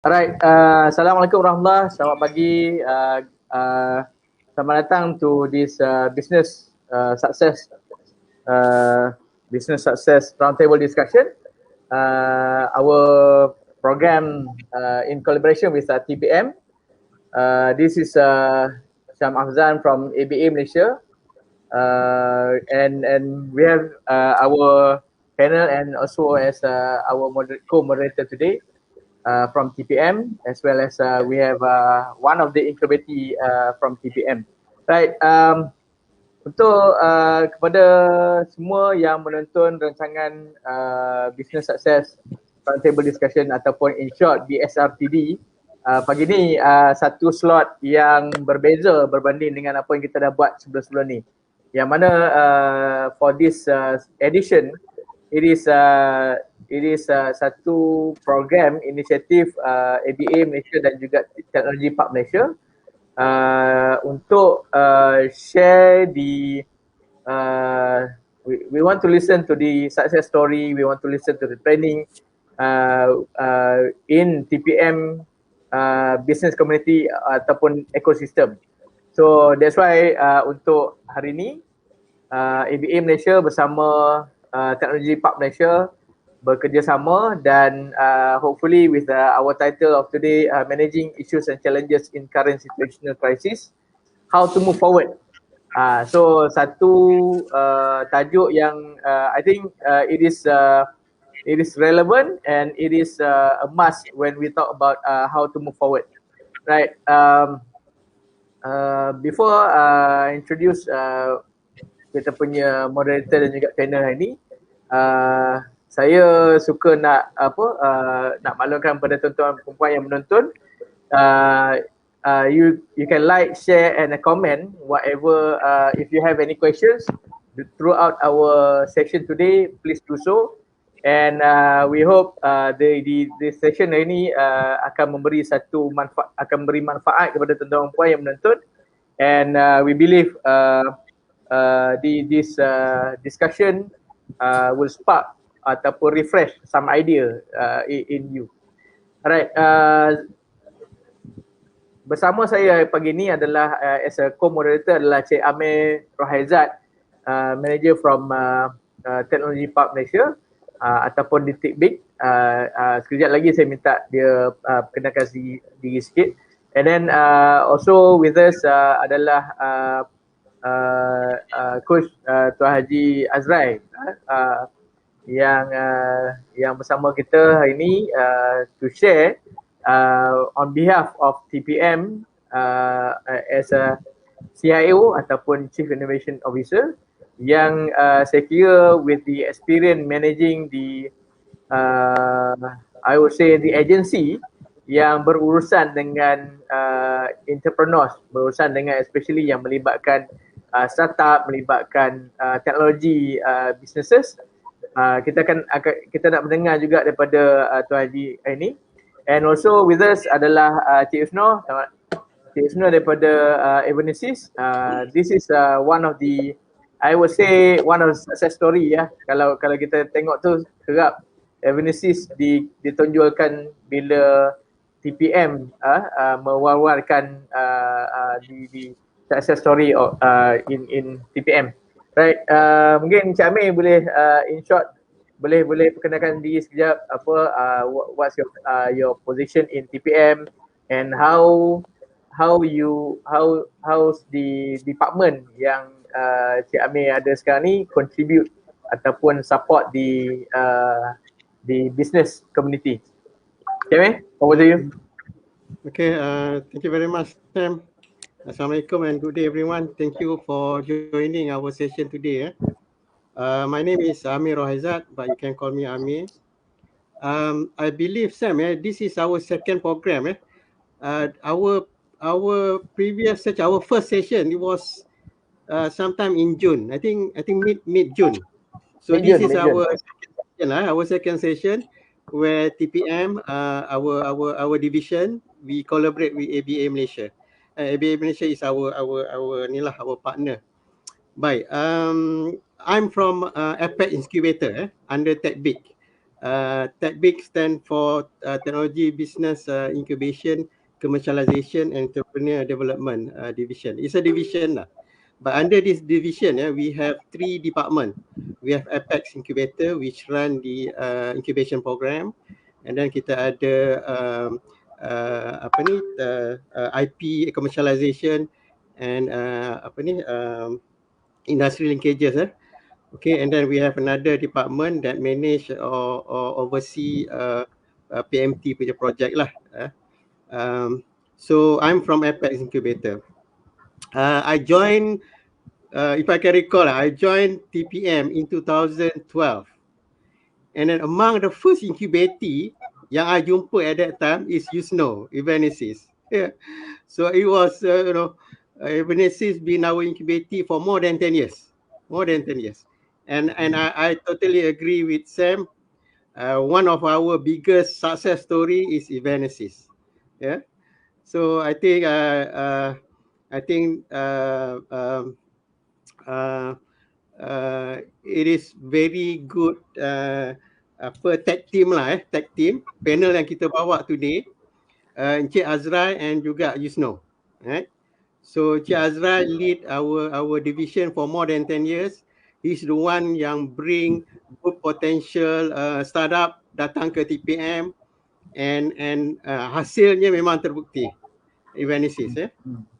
Alright, Assalamualaikum warahmatullahi wabarakatuh. Selamat pagi. Selamat datang to this business success roundtable discussion. Our program in collaboration with TPM. This is Sham Afzan from ABA Malaysia, and we have our panel and also as our co-moderator today. From TPM, as well as we have one of the incubatee from TPM. Right, untuk kepada semua yang menonton rancangan Business Success Roundtable Discussion ataupun in short BSRTD, pagi ni satu slot yang berbeza berbanding dengan apa yang kita dah buat sebelum-sebelum ni. Yang mana for this edition, it is satu program inisiatif ABA Malaysia dan juga Technology Park Malaysia untuk share the we want to listen to the success story, we want to listen to the training in TPM business community ataupun ecosystem. So that's why untuk hari ni ABA Malaysia bersama Technology Park Malaysia bekerjasama dan hopefully with our title of today, Managing Issues and Challenges in Current Situational Crisis, How to Move Forward. So satu tajuk yang I think it is relevant and it is a must when we talk about how to move forward. Right. Before introduce kita punya moderator dan juga panel hari ni, saya suka nak nak maklumkan kepada tuan-tuan perempuan yang menonton, you can like, share and comment whatever if you have any questions throughout our session today, please do so. And we hope the session hari ni akan memberi manfaat kepada tuan-tuan perempuan yang menonton, and we believe this discussion will spark ataupun refresh some idea in you. Alright, bersama saya pagi ni adalah as a co-moderator adalah Cik Amir Rohaizad, manager from Technology Park Malaysia ataupun di TechBIC. Sekejap lagi saya minta dia perkenalkan diri sikit. And then also with us adalah Coach Tuan Haji Azra'i yang bersama kita hari ini to share on behalf of TPM as a CIO ataupun Chief Innovation Officer, yang saya kira with the experience managing the I would say the agency yang berurusan dengan entrepreneurs, berurusan dengan especially yang melibatkan startup, melibatkan teknologi businesses. Kita nak mendengar juga daripada Tuan Haji ini. And also with us adalah Cik Yusno. Cik Yusno daripada Evenesis. This is one of the, I would say one of the success story ya. Kalau kita tengok tu kerap Evenesis ditonjolkan bila TPM mewar-warkan di success story in TPM. Right, mungkin Cik Amir boleh in short boleh perkenalkan diri sekejap, what's your position in TPM and how's the department yang Cik Amir ada sekarang ni contribute ataupun support the business community. Cik Amir, over to you. Okay, thank you very much, Sam. Assalamualaikum and good day everyone. Thank you for joining our session today. My name is Amir Rohaizad, but you can call me Amir. I believe, Sam, this is our second program. Our previous session, our first session, it was sometime in June. I think mid June. So this is our second session where TPM, our division, we collaborate with ABA Malaysia. ABA Malaysia is our partner. Baik, I'm from FB Incubator under TechBIC. TechBIC stand for Technology Business Incubation, Commercialization and Entrepreneur Development Division. It's a division lah. But under this division, we have 3 departments. We have Apex Incubator, which run the incubation program, and then kita ada IP commercialization and industry linkages. Okay, and then we have another department that manage or oversee PMT punya project lah. So I'm from Apex Incubator. I joined, if I can recall, I joined TPM in 2012. And then among the first incubatee yang I jumpa at that time is Yusno, Evenesis. Yeah. So it was, Evenesis been our incubatee for more than 10 years. More than 10 years. And I totally agree with Sam. One of our biggest success story is Evenesis. Yeah. So I think it is very good tag team lah, tag team panel yang kita bawa today, Encik Azra'i and juga Yusno, right? So Encik Azra'i lead our division for more than 10 years. He's the one yang bring good potential startup datang ke TPM and hasilnya memang terbukti, Evenesis.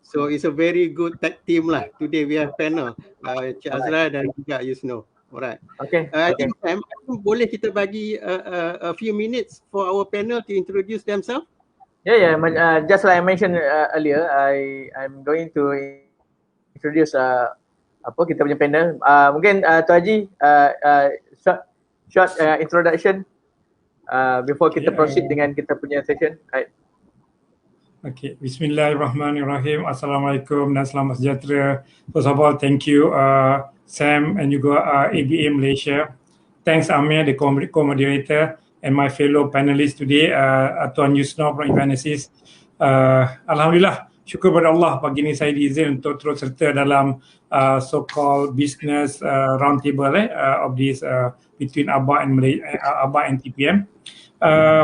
So it's a very good tag team lah. Today we have panel, Encik Azra'i dan juga Yusno. Alright. Okay. I think Sam, boleh kita bagi a few minutes for our panel to introduce themselves? Yeah. Just like I mentioned earlier, I'm going to introduce kita punya panel. Mungkin Tuan Haji short introduction before kita proceed dengan kita punya session. Right. Okay, Bismillahirrahmanirrahim. Assalamualaikum dan selamat sejahtera. First of all, thank you Sam and juga ABA Malaysia. Thanks Amir, the co-moderator, and my fellow panelists today, Tuan Yusno from Evenesis. Alhamdulillah, syukur kepada Allah pagi ini saya diizin untuk terus serta dalam so-called business roundtable of this between ABA and TPM.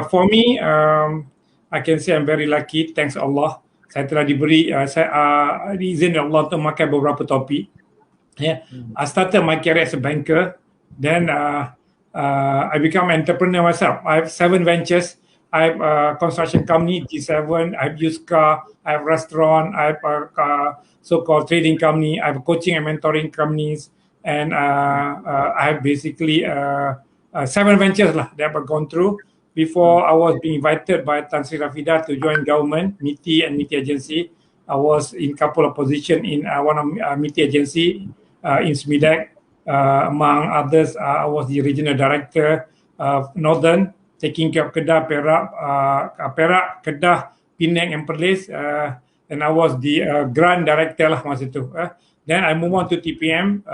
For me, I can say I'm very lucky, thanks Allah. Saya telah diberi izin oleh Allah untuk memakai beberapa topik. Yeah. I started my career as a banker, then I become an entrepreneur myself. I have 7 ventures. I have a construction company, G7. I have used car. I have restaurant. I have a so-called trading company. I have coaching and mentoring companies, and I have basically 7 ventures lah that I've gone through. Before I was being invited by Tan Sri Rafida to join government, MITI and MITI agency. I was in couple of positions in one of MITI agency in Smidek. Among others, I was the regional director of Northern, taking care of Kedah, Perak, Kedah, Penang and Perlis. And I was the grant director lah masa itu. Then I move on to TPM.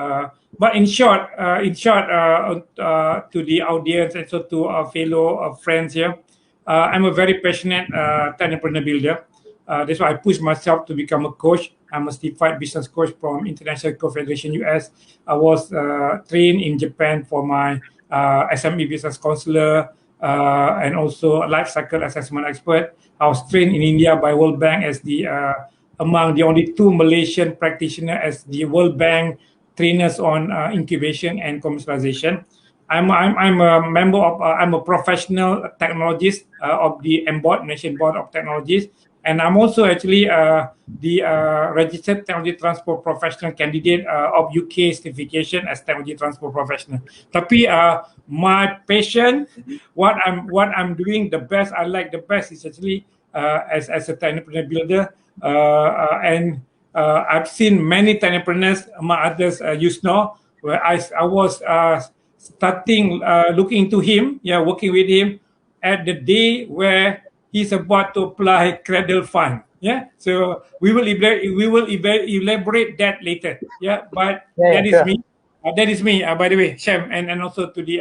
But in short, to the audience and so to our fellow friends here, I'm a very passionate entrepreneur builder. That's why I push myself to become a coach. I'm a certified business coach from International Confederation US. I was trained in Japan for my SME business counselor and also life cycle assessment expert. I was trained in India by World Bank as the among the only 2 Malaysian practitioners as the World Bank trainers on incubation and commercialization. I'm a member of, I'm a professional technologist of the MBOT, National Board of Technologies, and I'm also actually the registered technology transport professional candidate of UK certification as technology transport professional. Tapi my passion, what I'm doing the best, I like the best is actually as a technopreneur builder, and I've seen many technopreneurs, among others Yusno, where I was starting looking into him, working with him at the day where he's about to apply Cradle Fund. So we will elaborate that later. But that is me. That is me, by the way, Sham, and also to the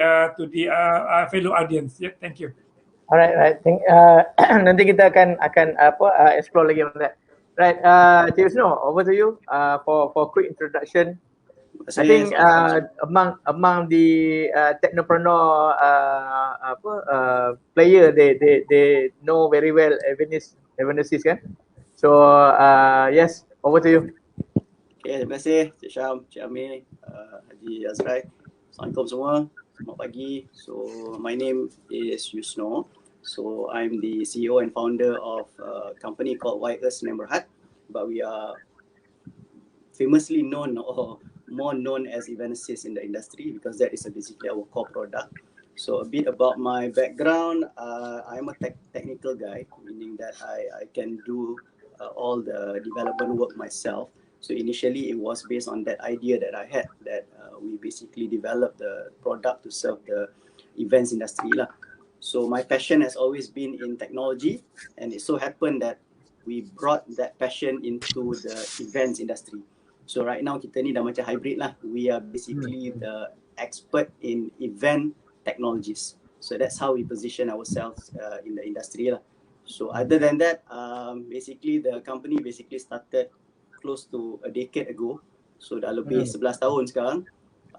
fellow audience. Thank you. Alright. Nanti kita akan explore lagi on that. Right, Yusno, over to you for quick introduction I think among the technopreneur player, they know very well Evenesis kan. So yes, over to you. Okay, terima kasih Cik Sham, Cik Amir, Haji Azra'i. Assalamualaikum semua. Selamat pagi. So my name is Yusno. So I'm the CEO and founder of a company called White Earth Neighborhood, but we are famously known or more known as Evenesis in the industry because that is basically our core product. So a bit about my background, I'm a technical guy, meaning that I can do all the development work myself. So initially it was based on that idea that I had that we basically developed the product to serve the events industry lah. So my passion has always been in technology, and it so happened that we brought that passion into the events industry. So right now kita ni dah macam hybrid lah. We are basically the expert in event technologies. So that's how we position ourselves in the industry lah. So other than that, basically the company basically started close to a decade ago. So dah lebih 11 tahun sekarang.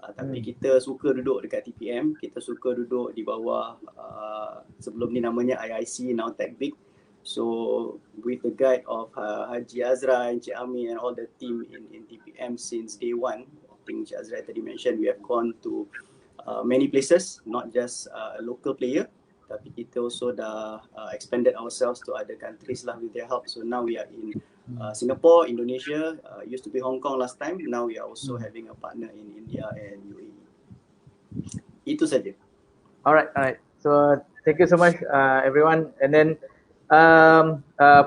Tapi kita suka duduk dekat TPM, kita suka duduk di bawah sebelum ni namanya IIC, now TechBIC. So with the guide of Haji Azra'i, Cik Amir and all the team in TPM since day one, I think Cik Azra'i tadi mentioned we have gone to many places, not just a local player, tapi kita also dah expanded ourselves to other countries lah with their help. So now we are in Singapore, Indonesia, used to be Hong Kong last time, now we are also having a partner in India and UAE. Itu saja. Alright. So thank you so much everyone. And then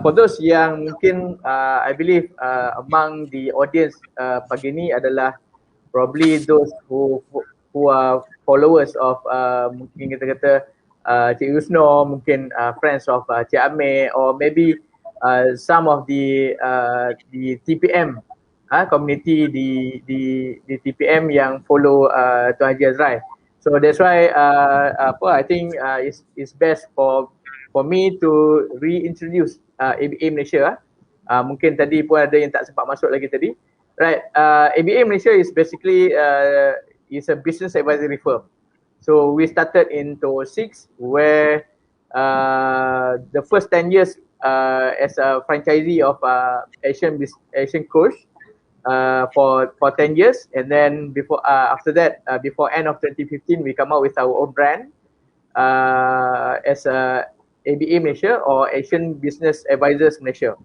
for those yang mungkin I believe among the audience pagi ni adalah probably those who are followers of mungkin kita kata Cik Yusno, mungkin friends of Cik Amir, or maybe some of the TPM community di TPM yang follow Tuan Haji Azra'i. So that's why I think it's best for me to reintroduce ABA Malaysia. Mungkin tadi pun ada yang tak sempat masuk lagi tadi. Right, ABA Malaysia is basically is a business advisory firm. So we started in 2006, where the first 10 years as a franchisee of Asian Coach for 10 years, and then before after that, before end of 2015, we come out with our own brand as ABA Malaysia, or Asian Business Advisors Malaysia.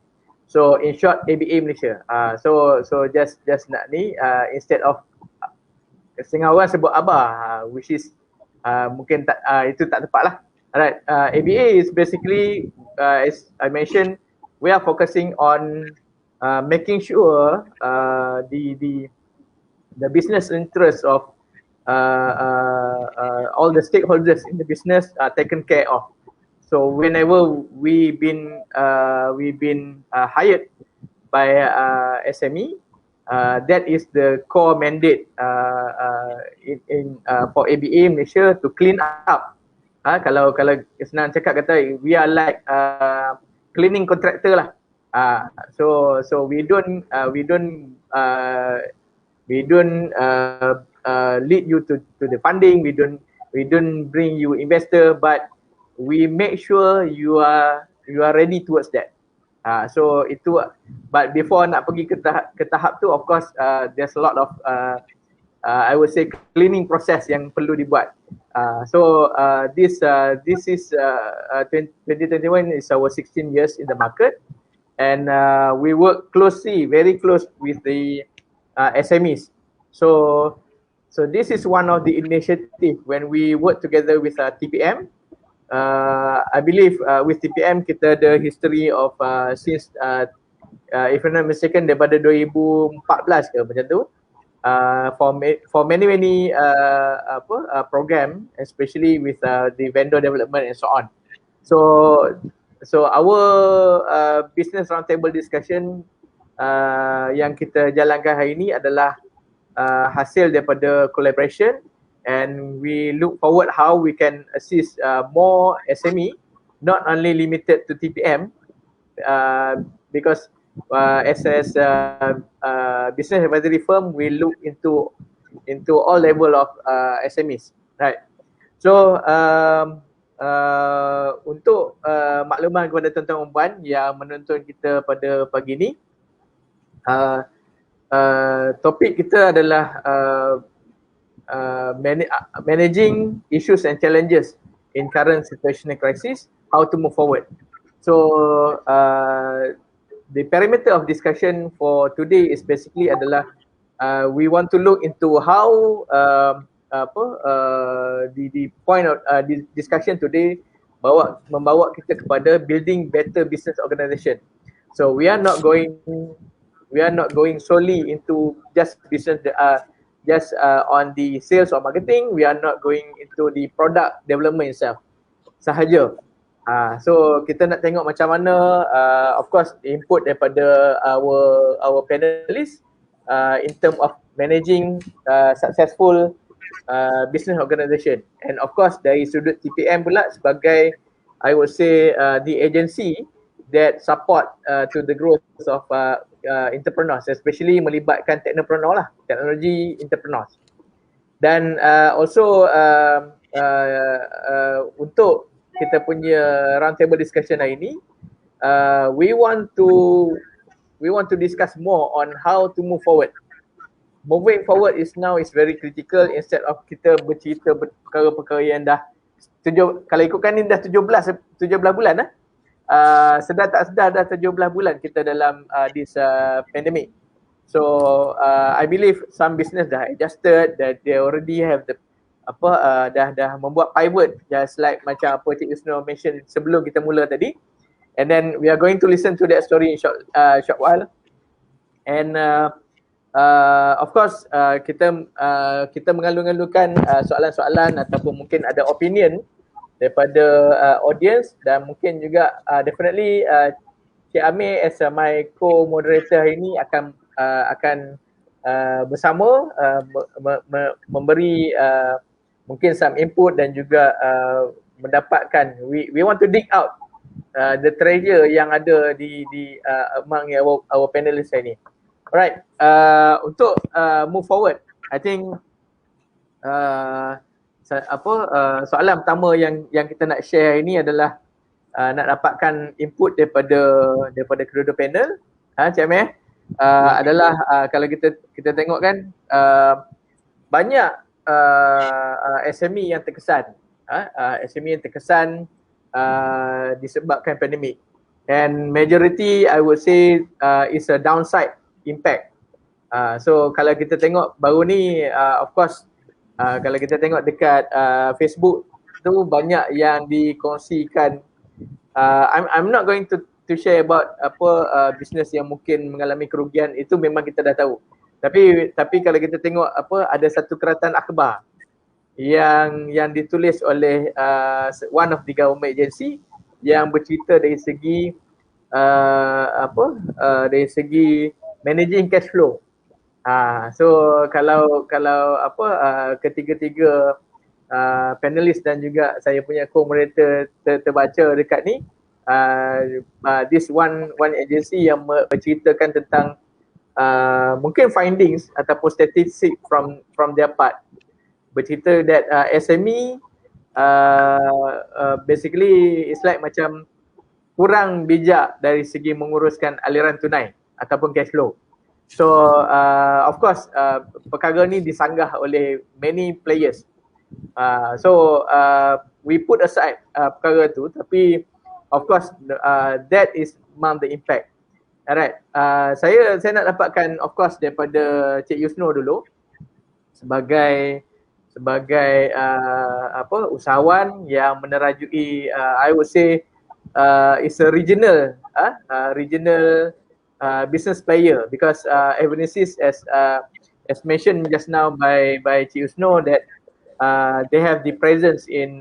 So in short, ABA Malaysia. So just nak ni instead of setengah orang sebut ABA, which is mungkin tak, itu tak tepat lah. Alright, ABA is basically as I mentioned, we are focusing on making sure the business interests of all the stakeholders in the business are taken care of. So whenever we've been hired by SME, that is the core mandate for ABA Malaysia to clean up. Kalau senang cakap kata, we are like cleaning contractor lah. So we don't lead you to the funding. We don't bring you investor, but we make sure you are ready towards that. So itu, but before nak pergi ke tahap tu, of course there's a lot of I would say cleaning process yang perlu dibuat. So this is 2021 is our 16 years in the market, and we work very close with the SMEs. So this is one of the initiative when we work together with TPM. I believe with TPM kita ada history of since if I'm not mistaken daripada 2014 ke macam tu, for many program, especially with the vendor development and so on. So our business roundtable discussion yang kita jalankan hari ini adalah hasil daripada collaboration, and we look forward how we can assist more SME, not only limited to TPM, because as business advisory firm, we look into all level of SMEs, right? So untuk makluman kepada tuan-tuan dan puan yang menonton kita pada pagi ni, topik kita adalah managing issues and challenges in current situational crisis, how to move forward. So the parameter of discussion for today is basically adalah we want to look into how the point of discussion today membawa kita kepada building better business organisation. So we are not going solely into just business on the sales or marketing. We are not going into the product development itself sahaja. So kita nak tengok macam mana of course input daripada our panelists in term of managing successful business organisation, and of course dari sudut TPM pula sebagai I would say the agency that support to the growth of entrepreneurs, especially melibatkan technopreneur lah, technology entrepreneurs. Dan also untuk kita punya roundtable discussion hari ini, we want to discuss more on how to move forward. Moving forward is very critical. Instead of kita bercerita perkara-perkara yang dah kalau ikutkan ni dah 17 bulan sedar tak sedar dah 17 bulan kita dalam this pandemic. So I believe some business dah adjusted, that they already have the dah membuat pivot, just like macam apa Cik Yusno mention sebelum kita mula tadi. And then we are going to listen to that story in short while. And of course kita mengalu-alukan soalan-soalan ataupun mungkin ada opinion daripada audience, dan mungkin juga definitely Cik Amir as my co-moderator hari ini akan bersama memberi mungkin some input dan juga mendapatkan, we want to dig out the treasure yang ada di among our panelists hari ini. Alright, untuk move forward, I think soalan pertama yang kita nak share ini adalah nak dapatkan input daripada kedua-dua panel. Cik Amir, adalah kalau kita tengok kan banyak SME yang terkesan, SME yang terkesan disebabkan pandemik, and majority I would say is a downside impact. So kalau kita tengok baru ni of course kalau kita tengok dekat Facebook tu banyak yang dikongsikan. I'm not going to share about business yang mungkin mengalami kerugian, itu memang kita dah tahu. Tapi kalau kita tengok ada satu keratan akhbar yang ditulis oleh one of the government agency yang bercerita dari segi dari segi managing cash flow. So kalau ketiga-tiga panelist dan juga saya punya co-moderator terbaca dekat ni, this one agency yang berceritakan tentang mungkin findings ataupun statistik from their part, bercerita that SME basically it's like macam kurang bijak dari segi menguruskan aliran tunai ataupun cash flow. So of course perkara ni disanggah oleh many players. So we put aside perkara tu, tapi of course that is among the impact. Alright, saya nak dapatkan of course daripada Cik Yusno dulu sebagai usahawan yang menerajui I would say is a regional business player, because Evenesis as mentioned just now by Cik Yusno that they have the presence in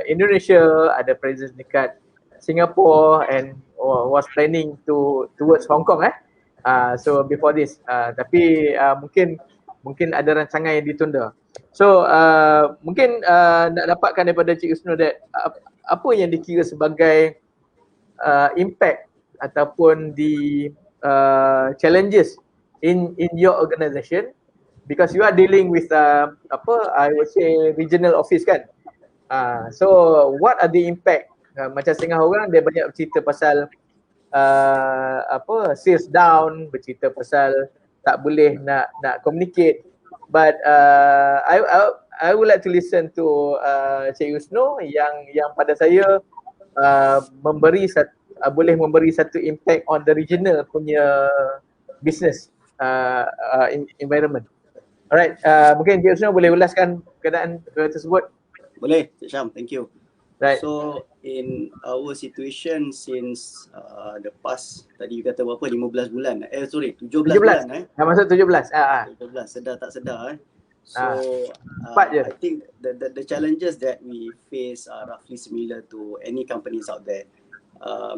Indonesia, ada presence dekat Singapore, and was planning towards Hong Kong so before this tapi mungkin ada rancangan yang ditunda. So mungkin nak dapatkan daripada Cik Yusno that apa yang dikira sebagai impact ataupun challenges in your organisation, because you are dealing with I would say regional office kan. So what are the impact? Macam setengah orang dia banyak bercerita pasal sales down, bercerita pasal tak boleh nak communicate. But I would like to listen to Cik Yusno yang pada saya boleh memberi satu impact on the regional punya business environment. Alright, mungkin Cik Yusno boleh ulaskan keadaan tersebut. Boleh, Cik Sham, thank you. Right. So in our situation since the past, tadi you kata berapa, 15 bulan? 17 bulan Dah masuk 17. 17, sedar tak sedar So I think the challenges that we face are roughly similar to any companies out there.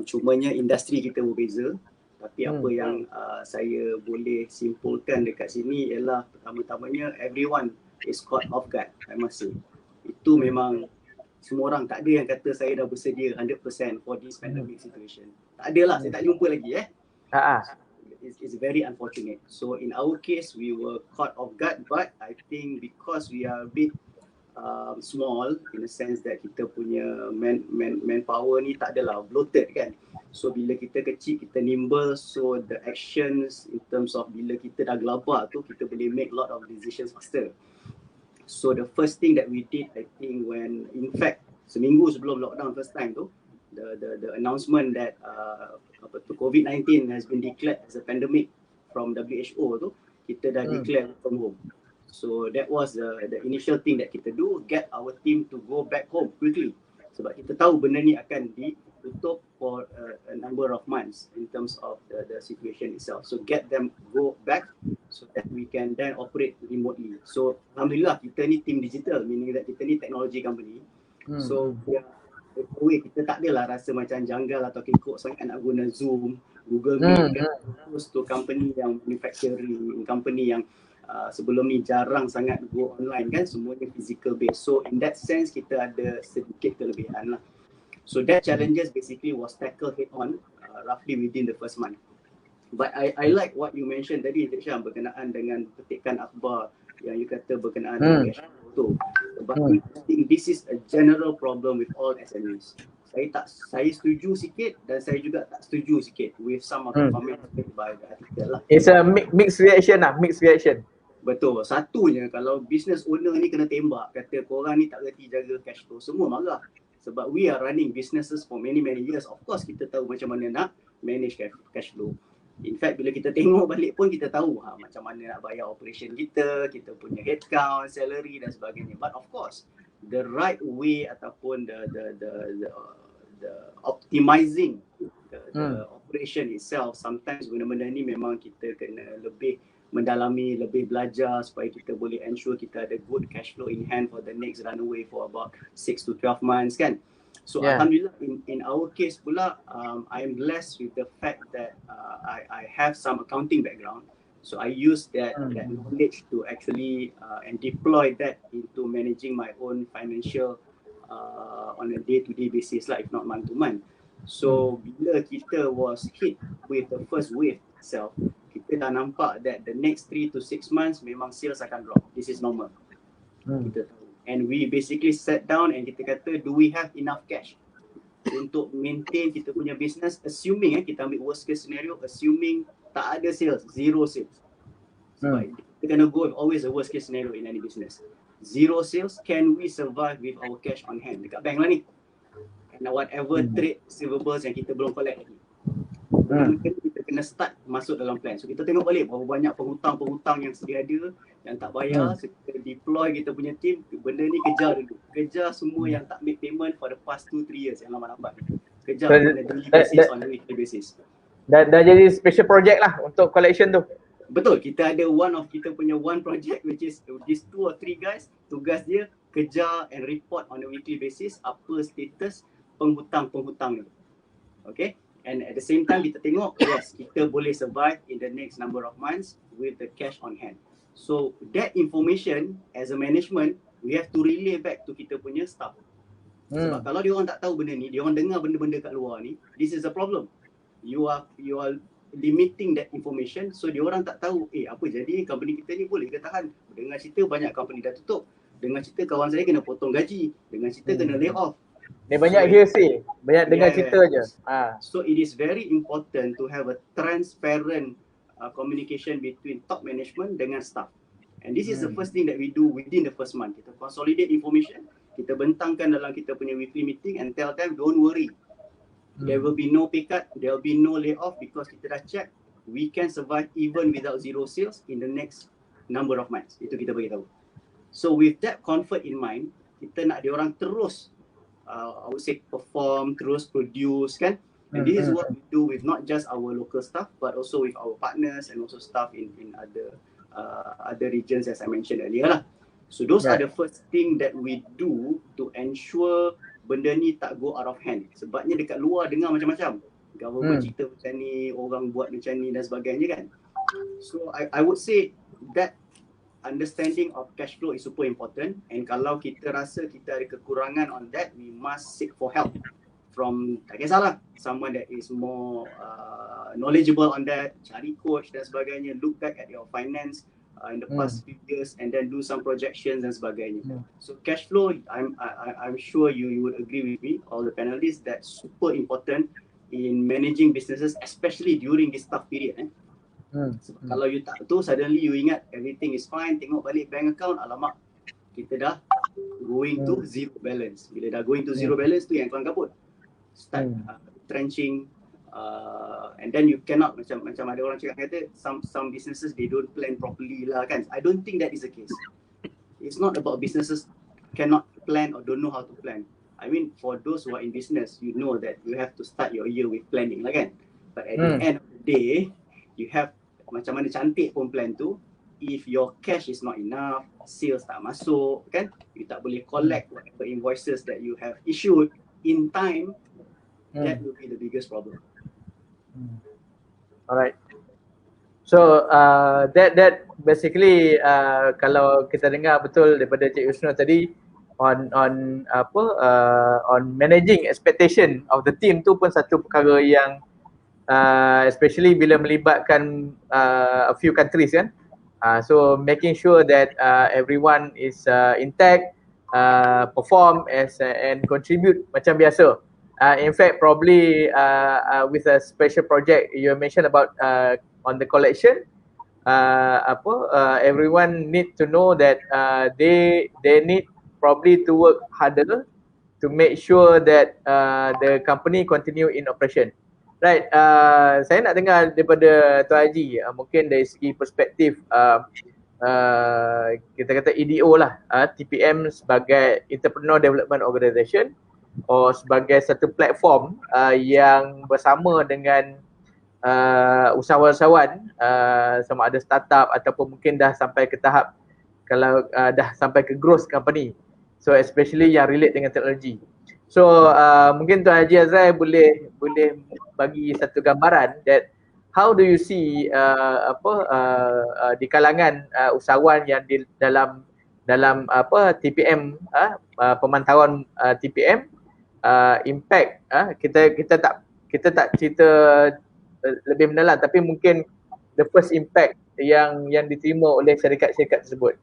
Cumanya industri kita berbeza. Tapi apa yang saya boleh simpulkan dekat sini ialah pertama-tamanya everyone is caught off guard, I must say. Itu memang semua orang, tak ada yang kata saya dah bersedia 100% for this pandemic situation. Tak ada lah, saya tak jumpa lagi It's very unfortunate. So in our case, we were caught off guard, but I think because we are a bit small in the sense that kita punya manpower ni tak adalah bloated kan. So bila kita kecil, kita nimble, so the actions in terms of bila kita dah gelabah tu, kita boleh make lot of decisions faster. So the first thing that we did, I think when, in fact, seminggu sebelum lockdown first time tu, the announcement that COVID-19 has been declared as a pandemic from WHO tu, kita dah declare from home. So that was the initial thing that kita do, get our team to go back home quickly. Sebab kita tahu benda ni akan ditutup for a number of months in terms of the situation itself. So get them go back so that we can then operate remotely. So alhamdulillah kita ni team digital, meaning that kita ni technology company. So kita tak adalah rasa macam janggal atau kekok sangat nak guna Zoom, Google Meet kan. Terus tu company yang manufacturing, company yang sebelum ni jarang sangat go online kan, semuanya physical based. So in that sense kita ada sedikit kelebihan lah. So that challenges basically was tackled head on roughly within the first month. But I like what you mentioned tadi, Cik Sham, berkenaan dengan petikan akhbar yang you kata berkenaan dengan cash flow tu. But I think this is a general problem with all SMEs. Saya setuju sikit dan saya juga tak setuju sikit with some of the comments made by the article lah. It's a mixed reaction lah, mixed reaction. Betul. Satunya kalau business owner ni kena tembak, kata korang ni tak reti jaga cash flow, semua marah. Sebab we are running businesses for many years. Of course kita tahu macam mana nak manage cash flow. In fact, bila kita tengok balik pun kita tahu macam mana nak bayar operation kita punya headcount, salary dan sebagainya. But of course, the right way ataupun the optimizing the operation itself, sometimes benda-benda ni memang kita kena lebih mendalami, lebih belajar supaya kita boleh ensure kita ada good cash flow in hand for the next runway for about 6 to 12 months kan. So alhamdulillah in our case pula I am blessed with the fact that I have some accounting background. So I use that knowledge to actually and deploy that into managing my own financial on a day-to-day basis lah, if not month-to-month. So bila kita was hit with the first wave itself, kita dah nampak that the next 3 to 6 months memang sales akan drop. This is normal. Kita tahu. And we basically sat down and kita kata, do we have enough cash untuk maintain kita punya business, assuming kita ambil worst case scenario, assuming tak ada sales, zero sales. Sebab kita kena go with always the worst case scenario in any business. Zero sales, can we survive with our cash on hand dekat bank lah ni? And whatever trade receivables yang kita belum collect lagi. Kita kena start masuk dalam plan. So kita tengok balik berapa banyak penghutang yang sedia ada yang tak bayar. So kita deploy kita punya team, benda ni kejar dulu. Kejar semua yang tak make payment for the past 2-3 years yang lambat-lambat. Kejar on a daily basis, on a weekly basis. Dah jadi special project lah untuk collection tu. Betul, kita ada kita punya one project which is these 2 or 3 guys, tugas dia kejar and report on a weekly basis apa status penghutang ni. Okay? And at the same time kita tengok, yes, kita boleh survive in the next number of months with the cash on hand. So that information as a management, we have to relay back to kita punya staff. Sebab kalau dia orang tak tahu benda ni, dia orang dengar benda-benda kat luar ni, this is a problem. You are limiting that information, so dia orang tak tahu apa jadi company kita ni boleh ke tahan. Dengar cerita banyak company dah tutup, dengar cerita kawan saya kena potong gaji, dengar cerita kena lay off. Dia banyak hearsay, banyak dengar cerita je. So it is very important to have a transparent communication between top management dengan staff. And this is the first thing that we do within the first month. Kita consolidate information, kita bentangkan dalam kita punya weekly meeting and tell them don't worry. There will be no pay cut, there will be no layoff because kita dah check we can survive even without zero sales in the next number of months. Itu kita bagi tahu. So with that comfort in mind, kita nak dia orang terus I would say perform, terus produce kan. And this is what we do with not just our local staff but also with our partners and also staff in other regions as I mentioned earlier lah. So those are the first thing that we do to ensure benda ni tak go out of hand. Sebabnya dekat luar dengar macam-macam. Government cerita macam ni, orang buat macam ni dan sebagainya kan. So I would say that understanding of cash flow is super important, and kalau kita rasa kita ada kekurangan on that, we must seek for help from, tak kisahlah, someone that is more knowledgeable on that, cari coach dan sebagainya, look back at your finance in the past few years and then do some projections dan sebagainya. So cash flow, I'm sure you would agree with me, all the panelists, that's super important in managing businesses, especially during this tough period. Sebab kalau you tak tu, suddenly you ingat everything is fine, tengok balik bank account, alamak, kita dah going to zero balance. Bila dah going to zero balance tu yang kelang kabut. Start trenching, and then you cannot, macam ada orang cakap kata some businesses they don't plan properly lah kan. I don't think that is the case. It's not about businesses cannot plan or don't know how to plan. I mean, for those who are in business, you know that you have to start your year with planning lah kan. But at the end of the day, you have macam mana cantik pun plan tu, if your cash is not enough, sales tak masuk kan, you tak boleh collect whatever invoices that you have issued in time, that will be the biggest problem. Alright. So that basically kalau kita dengar betul daripada Cik Yusno tadi on managing expectation of the team tu pun satu perkara yang especially bila melibatkan a few countries kan. So making sure that everyone is intact, perform and contribute macam biasa. In fact, probably with a special project you mentioned about on the collection, everyone need to know that they need probably to work harder to make sure that the company continue in operation. Right, saya nak dengar daripada Tuan Haji, mungkin dari segi perspektif kita kata EDO lah, TPM sebagai Entrepreneur Development Organisation atau sebagai satu platform yang bersama dengan usahawan-usahawan sama ada startup ataupun mungkin dah sampai ke tahap kalau dah sampai ke growth company, so especially yang relate dengan teknologi. So mungkin Tuan Haji Azra'i boleh bagi satu gambaran that how do you see di kalangan usahawan yang di dalam TPM, pemantauan TPM, impact, kita tak cerita lebih mendalam, tapi mungkin the first impact yang diterima oleh syarikat-syarikat tersebut.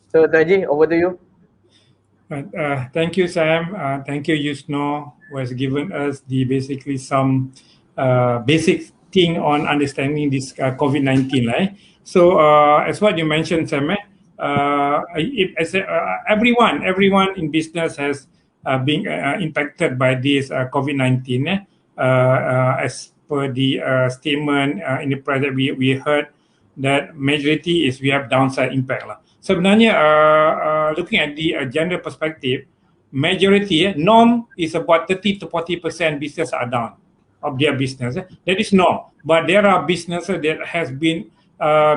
So Tuan Haji, over to you. Thank you, Sam. Thank you, Yusno, who has given us basically some basic thing on understanding this COVID-19. Right? So, as what you mentioned, Sam, everyone in business has been impacted by this COVID-19. As per the statement in the press that we heard, that majority is we have downside impact lah. Sebenarnya looking at the gender perspective, majority norm is about 30 to 40% business are down of their business. That is norm. But there are businesses that has been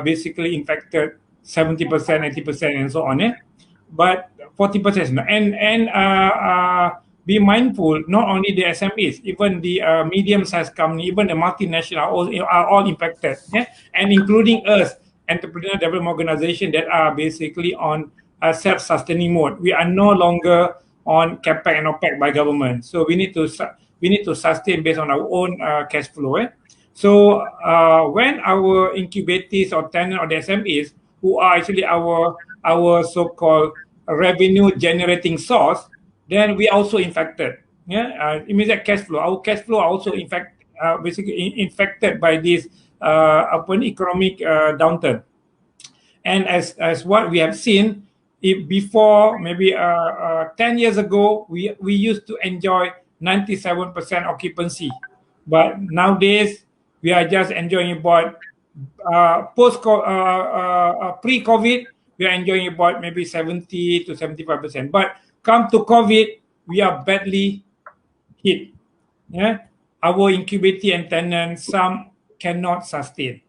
basically infected 70%, 80% and so on. But 40% is not. And be mindful, not only the SMEs, even the medium-sized company, even the multinational are all impacted. And including us, entrepreneur development organization that are basically on a self-sustaining mode. We are no longer on CapEx and OpEx by government. So we need to sustain based on our own cash flow. So when our incubators or tenant or the SMEs, who are actually our so-called revenue generating source, then we also infected. Yeah, it means that cash flow. Our cash flow are also basically infected by this economic downturn. And as what we have seen, if before maybe 10 years ago, we used to enjoy 97% occupancy, but nowadays we are just enjoying about pre-COVID, we are enjoying about maybe 70 to 75%. But come to COVID, we are badly hit. Yeah, our incubator and tenants, some cannot sustain.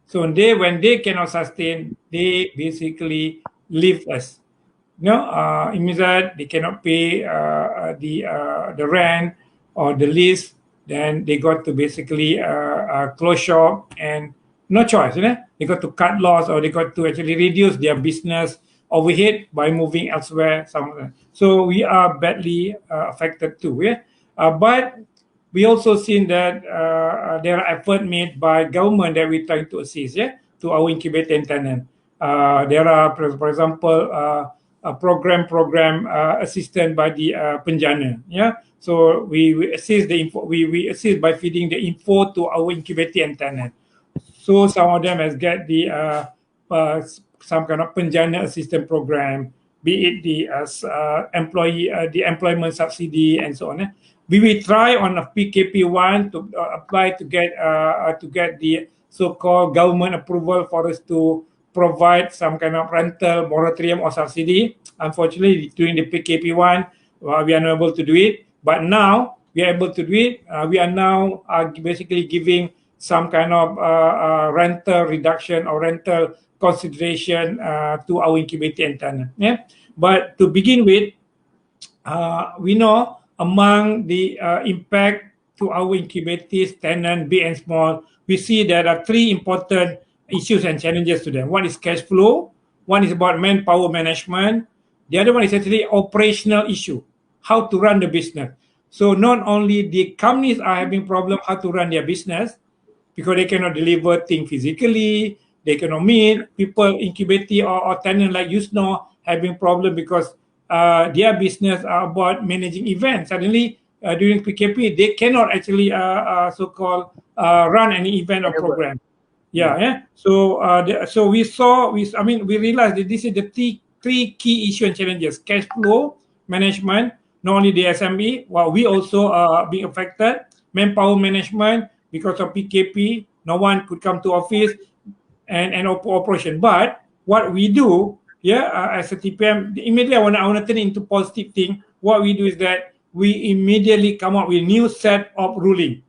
So when they cannot sustain, they basically leave us. It means that they cannot pay the rent or the lease. Then they got to basically close shop and no choice. They got to cut loss, or they got to actually reduce their business overhead by moving elsewhere. So we are badly affected too. Yeah, but we also seen that there are effort made by government that we trying to assist, to our incubator and tenant. There are, for example, a program assisted by the penjana. Yeah, so we assist we assist by feeding the info to our incubator and tenant. So some of them has get the some kind of penjana assistance program, be it the the employment subsidy and so on. We will try on a PKP1 to apply to get the so-called government approval for us to provide some kind of rental moratorium or subsidy. Unfortunately, during the PKP1, we are not able to do it. But now we are able to do it. We are now basically giving some kind of rental reduction or rental consideration to our incubator and tenant. Yeah. But to begin with, we know among the impact to our incubators, tenant, big and small, we see there are three important issues and challenges to them. One is cash flow, one is about manpower management, the other one is actually operational issue, how to run the business. So not only the companies are having problem how to run their business, because they cannot deliver things physically, they cannot meet people, incubator or tenant like Yusno having problem because their business are about managing events. Suddenly, during PKP, they cannot actually so-called run any event or program. Yeah. So so we realized that this is the three key issue and challenges: cash flow management, not only the SME, we also are being affected. Manpower management, because of PKP, no one could come to office and operation. But what we do, as a TPM, immediately I want to turn it into positive thing. What we do is that we immediately come up with new set of ruling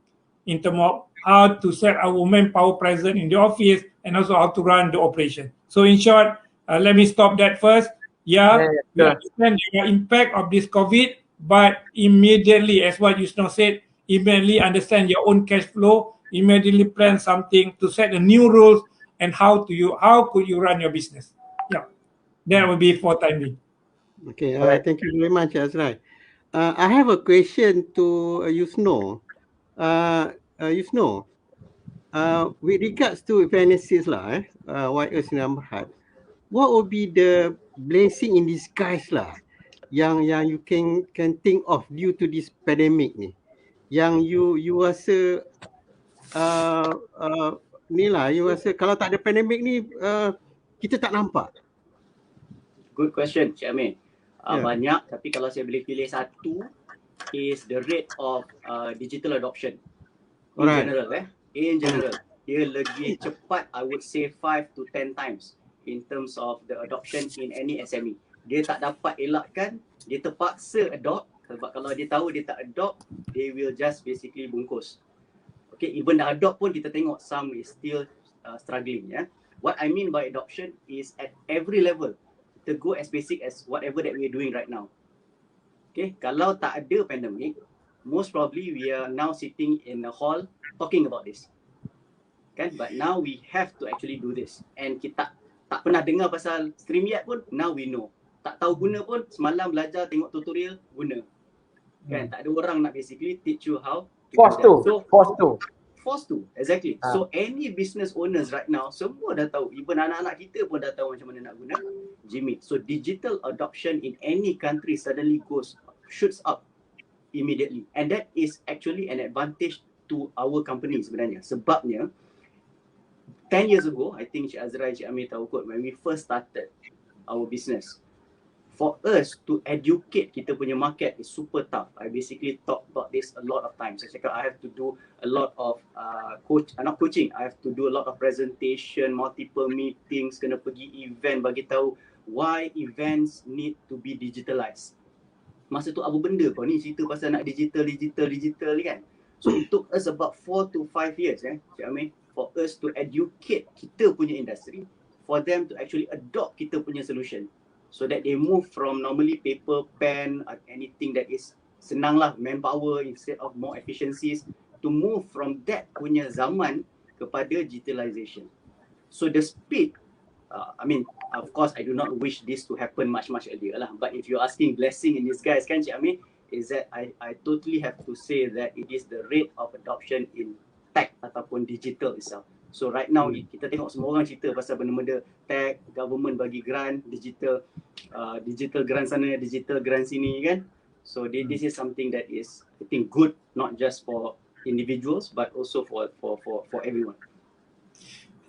in terms of how to set our manpower present in the office and also how to run the operation. So in short, let me stop that first. We understand the impact of this COVID, but immediately, as what Yusno said, immediately understand your own cash flow, immediately plan something to set the new rules and how could you run your business. Yeah, that will be for time being. Okay, thank you very much, Azra'i. I have a question to Yusno. Yusno, with regards to Evenesis YS Namhat, what would be the blessing in disguise yang you can think of due to this pandemic ni, yang you rasa you rasa kalau tak ada pandemic ni kita tak nampak? Good question, Cik Amir. Banyak, tapi kalau saya boleh pilih satu, is the rate of digital adoption in general. In general, dia lebih cepat, I would say 5 to 10 times in terms of the adoption in any SME. Dia tak dapat elakkan, dia terpaksa adopt, sebab kalau dia tahu dia tak adopt, they will just basically bungkus. Okay, even dah adopt pun kita tengok some is still struggling. What I mean by adoption is at every level. Kita go as basic as whatever that we are doing right now. Okay, kalau tak ada pandemic, most probably we are now sitting in a hall talking about this. Kan? But now we have to actually do this. And kita tak pernah dengar pasal StreamYard pun, now we know. Tak tahu guna pun, semalam belajar tengok tutorial, guna. Kan? Tak ada orang nak basically teach you how to Force forced to, exactly. So any business owners right now, semua dah tahu, even anak-anak kita pun dah tahu macam mana nak guna Jimmy. So digital adoption in any country suddenly shoots up immediately, and that is actually an advantage to our company sebenarnya. Sebabnya 10 years ago, I think Cik Azra'i, Cik Amir tahu kot, when we first started our business, for us to educate kita punya market is super tough. I basically talk about this a lot of times. Saya cakap I have to do a lot of not coaching, I have to do a lot of presentation, multiple meetings, kena pergi event bagi tahu why events need to be digitalized. Masa tu apa benda kau ni cerita pasal nak digital ni kan. So it took us about 4 to 5 years Cik Amir, for us to educate kita punya industry, for them to actually adopt kita punya solution. So that they move from normally paper, pen, anything that is senang lah, manpower instead of more efficiencies, to move from that punya zaman kepada digitalization. So the speed, I mean, of course, I do not wish this to happen much earlier lah. But if you're asking blessing in disguise kan Cik Amir, is that I totally have to say that it is the rate of adoption in tech ataupun digital itself. So right now kita tengok semua orang cerita pasal benda-benda tech, government bagi grant, digital grant sana, digital grant sini kan. So this is something that is, I think, good not just for individuals but also for everyone.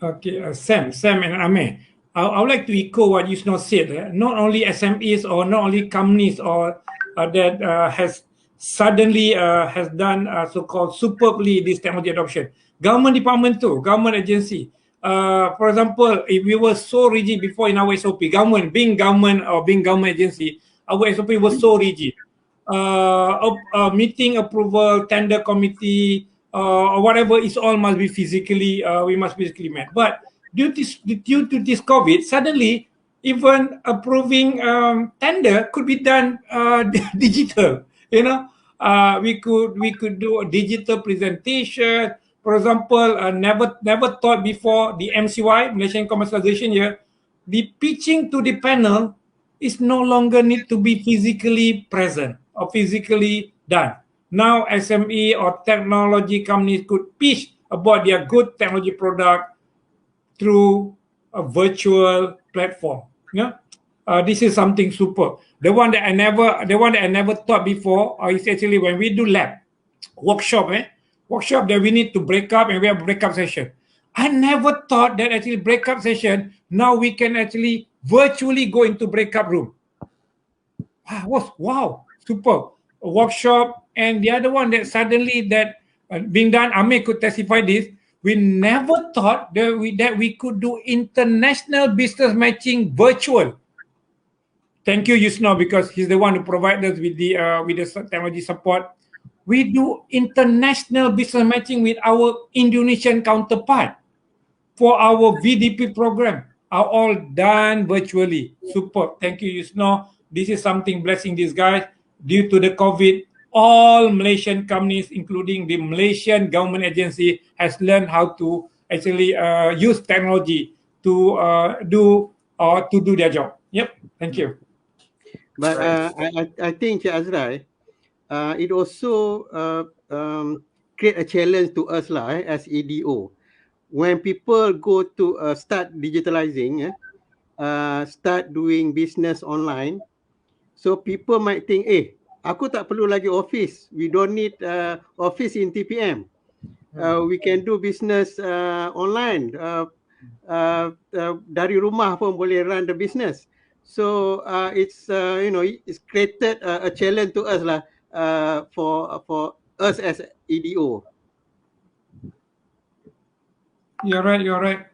Okay, Sam and Amir, I would like to echo what Yusno said. Not only SMEs or not only companies or that has suddenly has done so-called superbly this technology adoption. Government department too, government agency. For example, if we were so rigid before in our SOP, being government agency, our SOP was so rigid. Meeting approval, tender committee, or whatever, is all must be physically, we must physically met. But due to this COVID, suddenly even approving tender could be done digital. You know, we could do a digital presentation. For example, never thought before the MCY, Malaysian Commercialization Year, the pitching to the panel is no longer need to be physically present or physically done. Now SME or technology companies could pitch about their good technology product through a virtual platform. Yeah, this is something super. The one that I never thought before is actually when we do lab workshop that we need to break up and we have breakup session. I never thought that actually breakup session, now we can actually virtually go into breakup room. Wow, super. A workshop, and the other one that suddenly that being done, Amir could testify this, we never thought that we could do international business matching virtual. Thank you, Yusno, because he's the one who provided us with the technology support. We do international business matching with our Indonesian counterpart for our VDP program, are all done virtually. Super. Thank you, Yusno. This is something blessing these guys. Due to the COVID, all Malaysian companies, including the Malaysian government agency, has learned how to actually use technology to do their job. Yep. Thank you. But I think, Azra'i, it also create a challenge to us lah, as EDO. When people go to start digitalizing, start doing business online, so people might think, aku tak perlu lagi office. We don't need office in TPM. We can do business online. Dari rumah pun boleh run the business. So it's it's created a challenge to us lah, for us as EDO. You're right.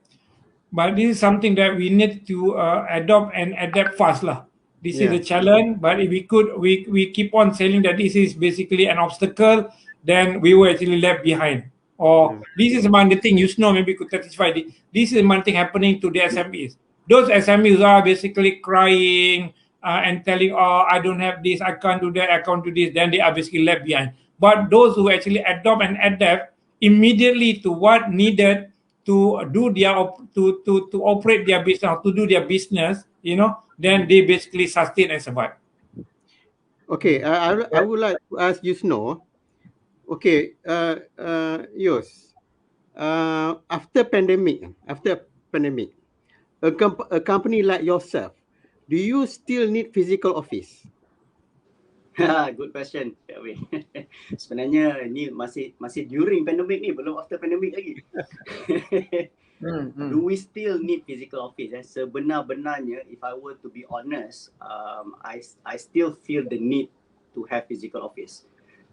But this is something that we need to adopt and adapt fast lah. This is a challenge, but if we keep on saying that this is basically an obstacle, then we will actually left behind. Or this is one the thing, Yusno maybe could testify. This is one thing happening to the SMEs. Those SMEs are basically crying and telling, I don't have this, I can't do that, I can't do this. Then they are basically left behind. But those who actually adopt and adapt immediately to what needed to do their to operate their business, to do their business, then they basically sustain and survive. Okay, I would like to ask Yusno. Okay, Yus, after pandemic, a company like yourself, do you still need physical office? Good question. Sebenarnya ni masih during pandemic ni, belum after pandemic lagi. Do we still need physical office? Sebenar-benarnya, if I were to be honest, I still feel the need to have physical office.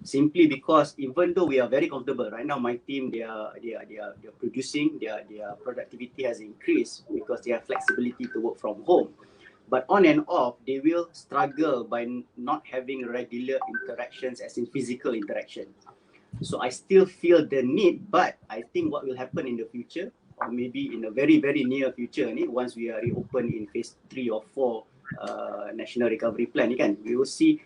Simply because even though we are very comfortable right now, my team they are producing, their productivity has increased because they have flexibility to work from home. But on and off, they will struggle by not having regular interactions, as in physical interaction. So I still feel the need, but I think what will happen in the future, or maybe in a very, very near future, once we are reopened in phase 3 or 4 National Recovery Plan, we will see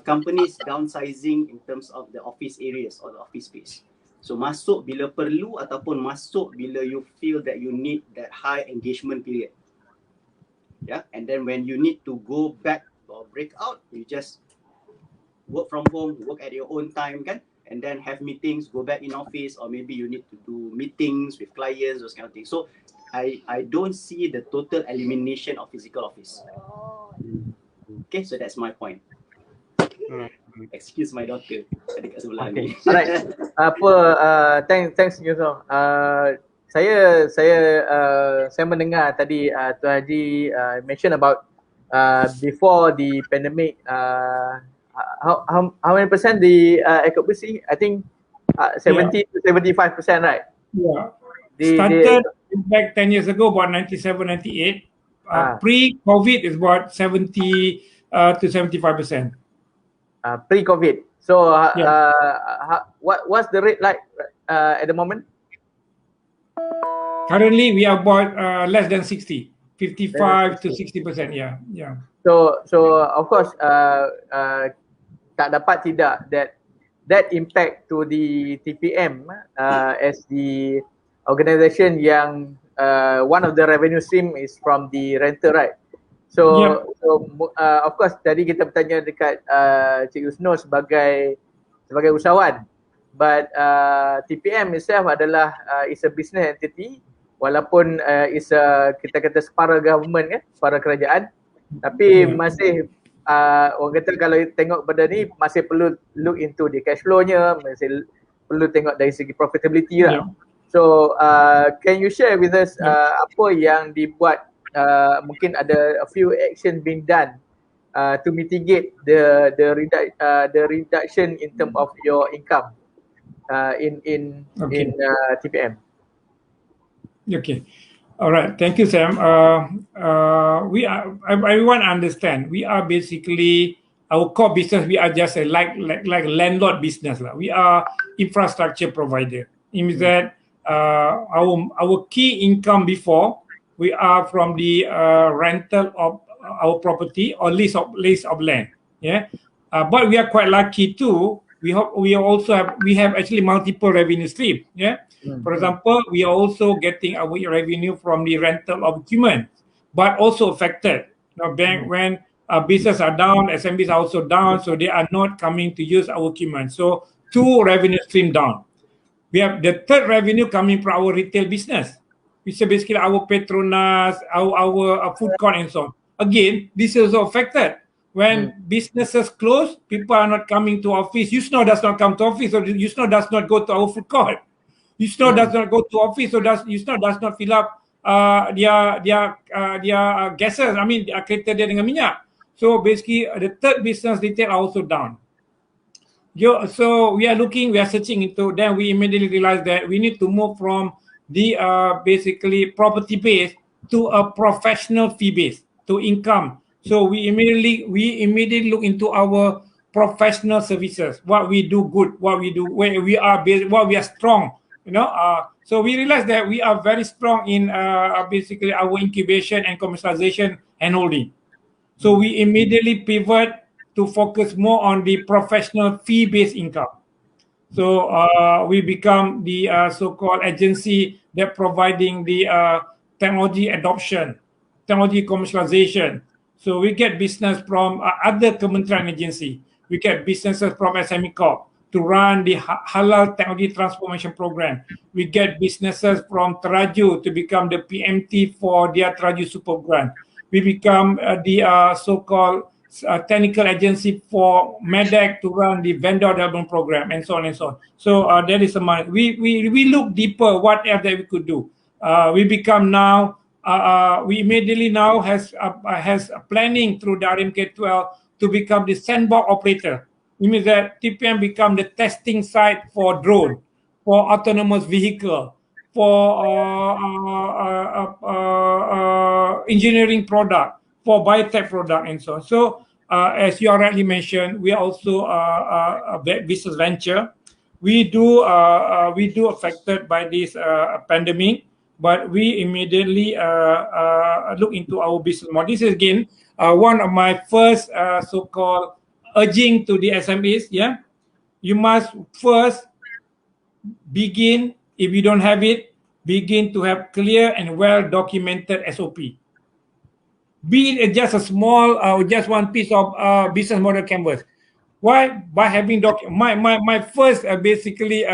companies downsizing in terms of the office areas or the office space. So masuk bila perlu ataupun masuk bila you feel that you need that high engagement period. Yeah, and then when you need to go back or break out, you just work from home, work at your own time, and then have meetings, go back in office, or maybe you need to do meetings with clients, those kind of things. So I don't see the total elimination of physical office. Okay, so that's my point. Excuse my daughter. Adik kat sebelah ni. Alright. Thanks Yusno. Saya mendengar tadi Tuan Haji mention about before the pandemic, how many percent the occupancy? I think 70 to 75%, right? Yeah. Started in fact 10 years ago about 97, 98. Pre-COVID is about 70 to 75%. Pre-COVID. So what's the rate like at the moment? Currently, we are about less than 60, 55 to 60%. Yeah. So of course, tak dapat tidak that impact to the TPM as the organisation yang one of the revenue stream is from the rental, right? So of course tadi kita bertanya dekat Cik Yusno sebagai usahawan, but TPM itself adalah is a business entity, walaupun is kita kata separa government separa kerajaan, tapi masih orang kata kalau tengok benda ni masih perlu look into the cash flow-nya, masih perlu tengok dari segi profitability lah. So can you share with us apa yang dibuat, mungkin ada a few action being done to mitigate the reduction in term of your income in TPM. Okay. All right. Thank you, Sam. Everyone understand. We are basically our core business. We are just like landlord business. We are infrastructure provider. It means that our key income before we are from the rental of our property or lease of land. Yeah. But we are quite lucky too. We have actually multiple revenue stream. Yeah. For example, we are also getting our revenue from the rental of equipment, but also affected. When business are down, SMBs are also down, so they are not coming to use our equipment. So 2 revenue stream down. We have the third revenue coming from our retail business, which is basically our Petronas, our food court and so on. Again, this is also affected. When businesses close, people are not coming to office. Yusno does not come to office, or Yusno does not go to our food court. Yusno does not go to office, so Yusno does not fill up their gases. I mean, kereta dia dengan minyak. So basically, the third business retail are also down. So we are searching into. Then we immediately realized that we need to move from the basically property based to a professional fee based to income. So we immediately look into our professional services. What we do good, what we do, where we are based, what we are strong. So we realized that we are very strong in basically our incubation and commercialization and holding. So we immediately pivot to focus more on the professional fee-based income. So we become the so-called agency that providing the technology adoption, technology commercialization. So we get business from other kementerian agency. We get businesses from SME Corp. to run the halal technology transformation program. We get businesses from Teraju to become the PMT for their Teraju Super Grant. We become the so-called technical agency for MEDEC to run the vendor development program, and so on and so on. So that is a money. We look deeper what else that we could do. We become now, we immediately now has planning through the RMK12 to become the sandbox operator. It means that TPM become the testing site for drone, for autonomous vehicle, for engineering product, for biotech product, and so on. So as you already mentioned, we are also a business venture. We do affected by this pandemic, but we immediately look into our business model. This is again one of my first so-called urging to the SMEs. Yeah, you must first begin, if you don't have it, begin to have clear and well documented SOP. Be it just a small, just one piece of business model canvas. Why? By having my first basically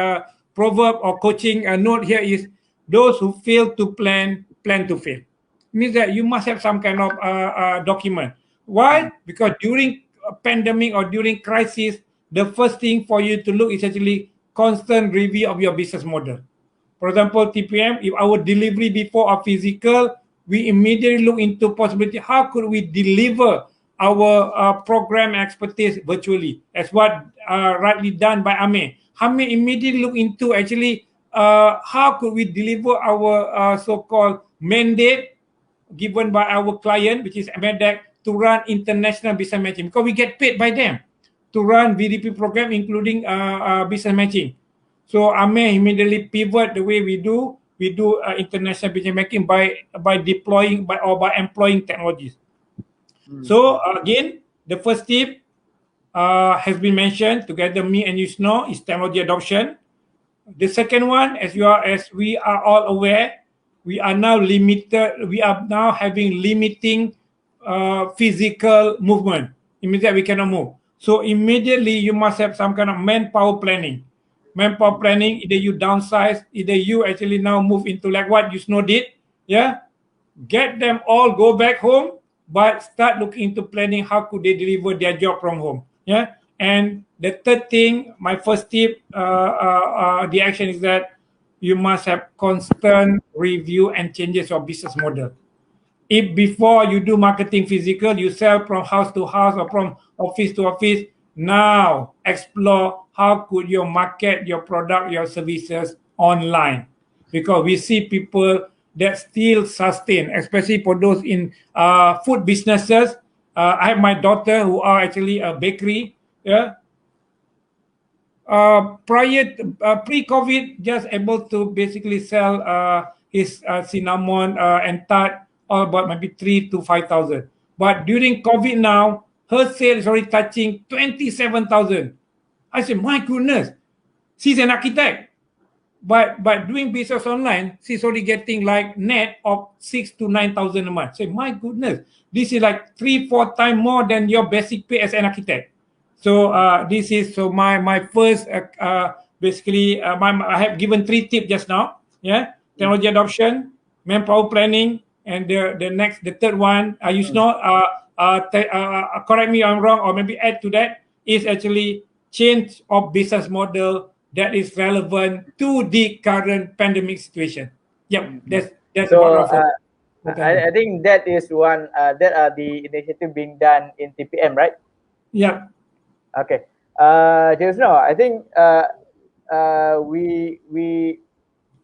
proverb or coaching note here is, those who fail to plan to fail. Means that you must have some kind of document. Why? Because during a pandemic or during crisis, the first thing for you to look is actually constant review of your business model. For example, TPM, if our delivery before are physical, we immediately look into possibility, how could we deliver our program expertise virtually, as what rightly done by Amir. Amir immediately look into actually how could we deliver our so-called mandate given by our client, which is MEDEC, to run international business matching, because we get paid by them to run VDP program, including business matching. So Amir immediately pivot the way we do international business matching by deploying by employing technologies. So again, the first tip has been mentioned together, me and Yusno, is technology adoption. The second one, as we are all aware, we are now having limiting physical movement. It means that we cannot move. So immediately you must have some kind of manpower planning. Manpower planning, either you downsize, either you actually now move into like what Yusno did, yeah? Get them all go back home, but start looking into planning how could they deliver their job from home, yeah? And the third thing, my first tip, the action is that you must have constant review and changes of business model. If before you do marketing physical, you sell from house to house or from office to office, now explore how could you market your product, your services online. Because we see people that still sustain, especially for those in food businesses. I have my daughter who are actually a bakery. Yeah. Pre-COVID, just able to basically sell his cinnamon and tart all about maybe 3,000 to 5,000. But during COVID now, her sale is already touching 27,000. I said, my goodness, she's an architect. But doing business online, she's already getting like net of 6,000 to 9,000 a month. Say, my goodness, this is like 3-4 times more than your basic pay as an architect. So this is my first basically I have given 3 tips just now. Yeah, technology adoption, manpower planning, and the third one, Yusno, correct me if I'm wrong, or maybe add to that, is actually change of business model that is relevant to the current pandemic situation. Yep, that's so what I think that is one that are the initiative being done in TPM, right? Yeah. Okay. Just now, I think we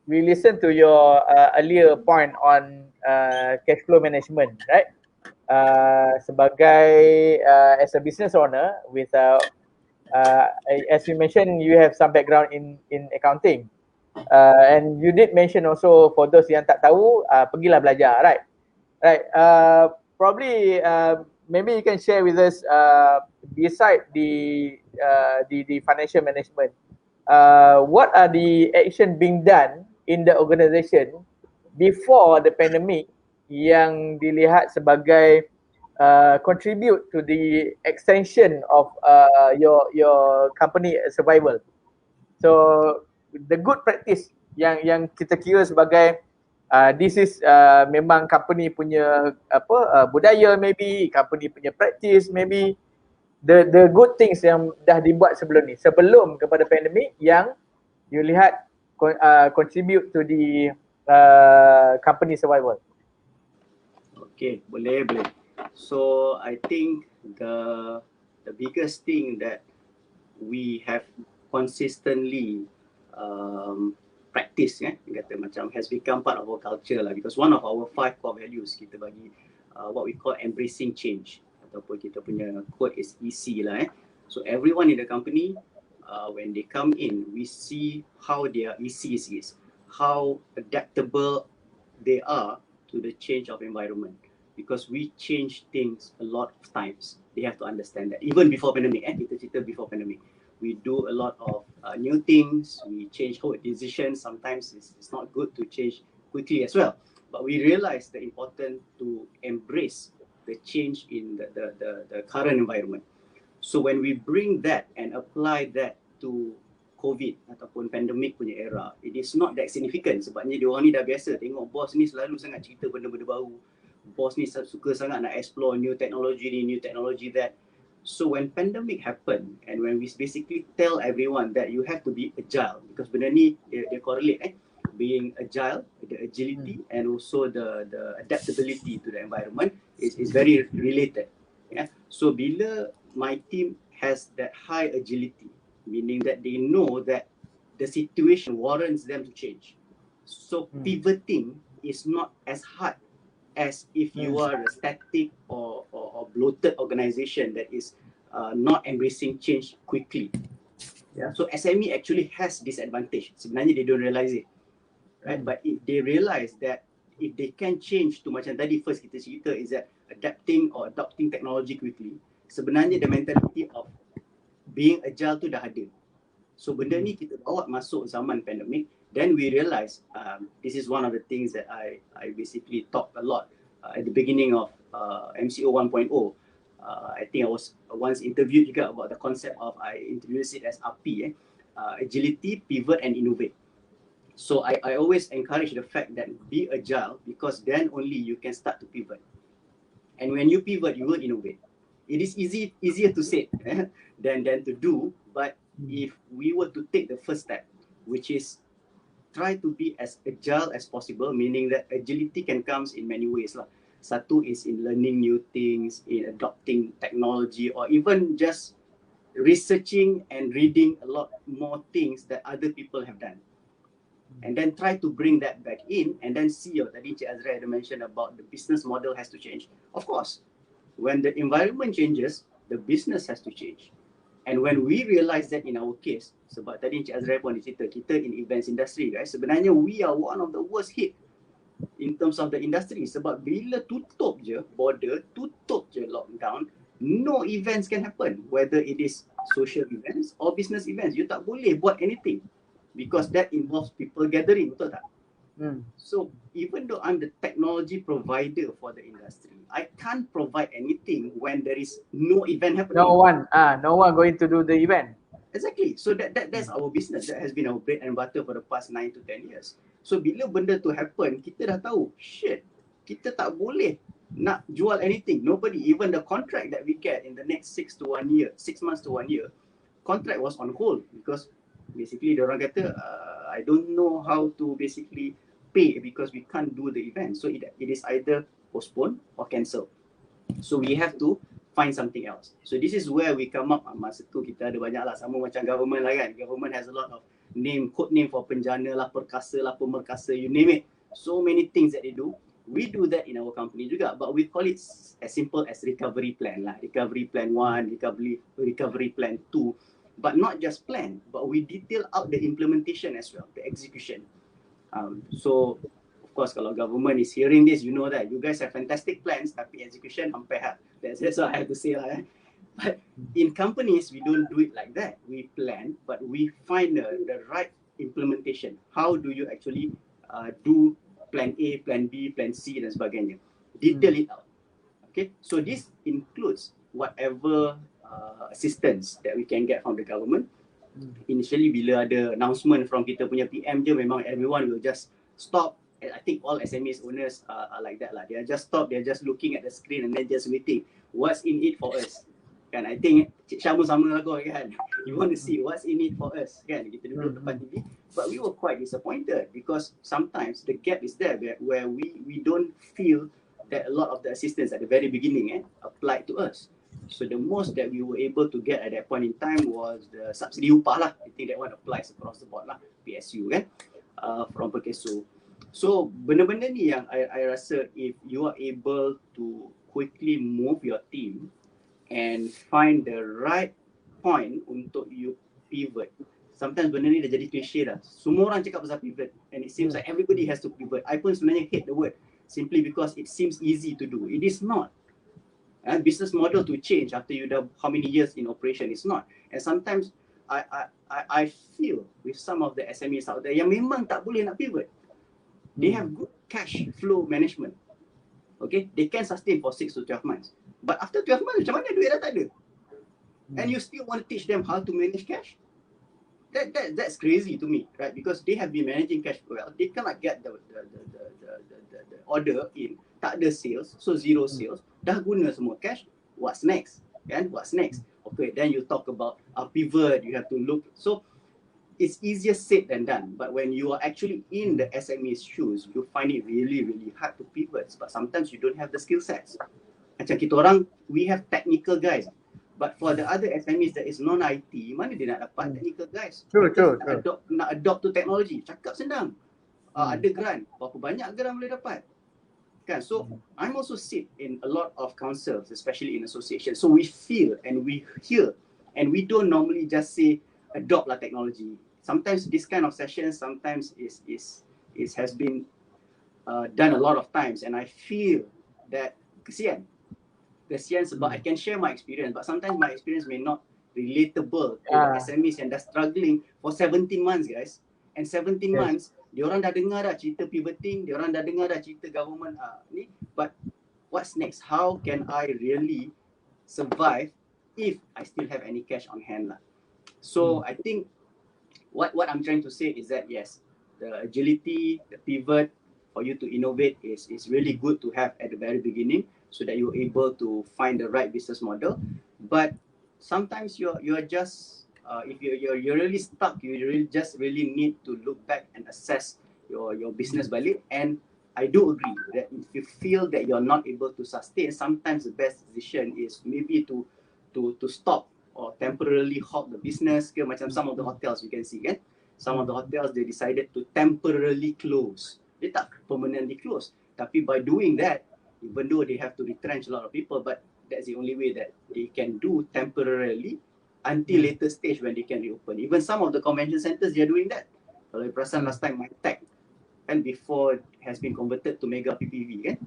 listened to your earlier point on cash flow management, right? Sebagai as a business owner with as you mentioned, you have some background in accounting, and you did mention also for those yang tak tahu, pergilah belajar, right? Right. Probably maybe you can share with us beside the financial management, what are the action being done in the organisation before the pandemic yang dilihat sebagai contribute to the extension of your company survival. So the good practice yang kita kira sebagai this is memang company punya budaya, maybe company punya practice, maybe the good things yang dah dibuat sebelum ni, sebelum kepada pandemik, yang you lihat contribute to the company survival. Okay, boleh. So I think the biggest thing that we have consistently practice, kata macam has become part of our culture lah, because one of our 5 core values kita bagi what we call embracing change, ataupun kita punya quote is EC lah. So everyone in the company, when they come in, we see how their ECs is, how adaptable they are to the change of environment, because we change things a lot of times. They have to understand that even before pandemic, kita cerita before pandemic, we do a lot of new things. We change our decisions. Sometimes it's not good to change quickly as well, but we realize the importance to embrace the change in the current environment. So when we bring that and apply that to COVID ataupun pandemic punya era, it is not that significant, sebabnya diorang ni dah biasa tengok bos ni selalu sangat cerita benda-benda baru. Bos ni suka sangat nak explore new technology ni, new technology that. So when pandemic happened, and when we basically tell everyone that you have to be agile, because benda ni dia correlate, being agile, the agility and also the adaptability to the environment is very related. So bila my team has that high agility, meaning that they know that the situation warrants them to change. So pivoting is not as hard as if you are a static or bloated organization that is not embracing change quickly. So SME actually has this advantage. Sebenarnya they don't realize it, right? But if they realize that if they can change to macam tadi first kita cerita is that adapting or adopting technology quickly, sebenarnya the mentality of being agile tu dah ada. So benda ni kita bawa masuk zaman pandemic. Then we realize this is one of the things that I basically talked a lot at the beginning of MCO 1.0. I think I was once interviewed juga about the concept of, I introduced it as API, agility, pivot and innovate. So I always encourage the fact that be agile, because then only you can start to pivot. And when you pivot, you will innovate. It is easier to say than to do, but if we were to take the first step, which is try to be as agile as possible, meaning that agility can come in many ways lah. Satu is in learning new things, in adopting technology, or even just researching and reading a lot more things that other people have done. And then try to bring that back in, and then see, tadi Cik Azra'i had mentioned about the business model has to change. Of course, when the environment changes, the business has to change. And when we realize that in our case, sebab tadi Encik Azra'i pun cerita, kita in events industry guys, sebenarnya we are one of the worst hit in terms of the industry. Sebab bila tutup je border, tutup je lockdown, no events can happen. Whether it is social events or business events, you tak boleh buat anything. Because that involves people gathering, betul tak? So even though I'm the technology provider for the industry, I can't provide anything when there is no event happening. No one going to do the event. Exactly. So that's our business. That has been our bread and butter for the past 9 to 10 years. So bila benda tu happen, kita dah tahu, shit, kita tak boleh nak jual anything. Nobody, even the contract that we get in the next 6 months to 1 year, contract was on hold because basically diorang kata, I don't know how to basically pay because we can't do the event. So it is either postponed or cancelled. So we have to find something else. So this is where we come up. Masa tu kita ada banyak lah, sama macam government lah kan. Government has a lot of code name for penjana lah, perkasa lah, pemerkasa, you name it. So many things that they do. We do that in our company juga, but we call it as simple as recovery plan lah. Recovery plan 1, recovery plan 2. But not just plan, but we detail out the implementation as well, the execution. So of course kalau government is hearing this, you know that you guys have fantastic plans, tapi execution sampai hard. That's what I have to say lah. But in companies, we don't do it like that. We plan, but we find the right implementation. How do you actually do plan A, plan B, plan C dan sebagainya. Detail it out. Okay, so this includes whatever assistance that we can get from the government. Initially bila ada announcement from kita punya PM je, memang everyone will just stop. And I think all SMEs owners are like that lah. They are just stop, they're just looking at the screen and then just waiting. What's in it for us? Kan, I think Cik Sham pun sama lah kot kan. You want to see what's in it for us kan. Kita duduk depan TV. But we were quite disappointed because sometimes the gap is there where we don't feel that a lot of the assistance at the very beginning applied to us. So the most that we were able to get at that point in time was the subsidy upah lah. I think that one applies across the board lah, PSU kan, from Perkeso. So benda-benda ni yang I rasa if you are able to quickly move your team and find the right point untuk you pivot. Sometimes benda ni dah jadi cliche dah. Semua orang cakap pasal pivot and it seems like everybody has to pivot. I pun sebenarnya hate the word simply because it seems easy to do. It is not. Business model to change after you dah how many years in operation, it's not. And sometimes I feel with some of the SMEs out there yang memang tak boleh nak pivot. They have good cash flow management. Okay, they can sustain for 6 to 12 months. But after 12 months, macam mana duit dah tak ada? And you still want to teach them how to manage cash? That's crazy to me, right? Because they have been managing cash well. They cannot get the order in. Tak ada sales, so zero sales. Dah guna semua cash. What's next? Kan? What's next? Okay, then you talk about a pivot. You have to look. So it's easier said than done. But when you are actually in the SME's shoes, you find it really, really hard to pivot. But sometimes you don't have the skill sets. Macam kita orang, we have technical guys. But for the other SMEs that is non-IT, mana dia nak dapat technical guys? True. Nak adopt to technology, cakap senang. Ada grant, berapa banyak grant boleh dapat? Kan? So, I'm also sit in a lot of councils, especially in associations. So we feel and we hear and we don't normally just say adopt lah technology. Sometimes this kind of sessions sometimes has been done a lot of times and I feel that kesian sebab I can share my experience but sometimes my experience may not relatable to the SMEs yang dah struggling for 17 months guys. And 17 months diorang dah dengar dah cerita pivoting, diorang dah dengar dah cerita government ni, but what's next? How can I really survive if I still have any cash on hand lah? So I think what I'm trying to say is that yes, the agility, the pivot for you to innovate is really good to have at the very beginning so that you're able to find the right business model. But sometimes you're just if you're really stuck, you really need to look back and assess your business balik. And I do agree that if you feel that you're not able to sustain, sometimes the best decision is maybe to stop or temporarily halt the business. Ke macam some of the hotels you can see kan, some of the hotels they decided to temporarily close. Dia tak permanently close, tapi by doing that, even though they have to retrench a lot of people, but that's the only way that they can do temporarily until later stage when they can reopen. Even some of the convention centers, they are doing that. Kalau you perasan last time, MyTech kan before has been converted to Mega PPV kan,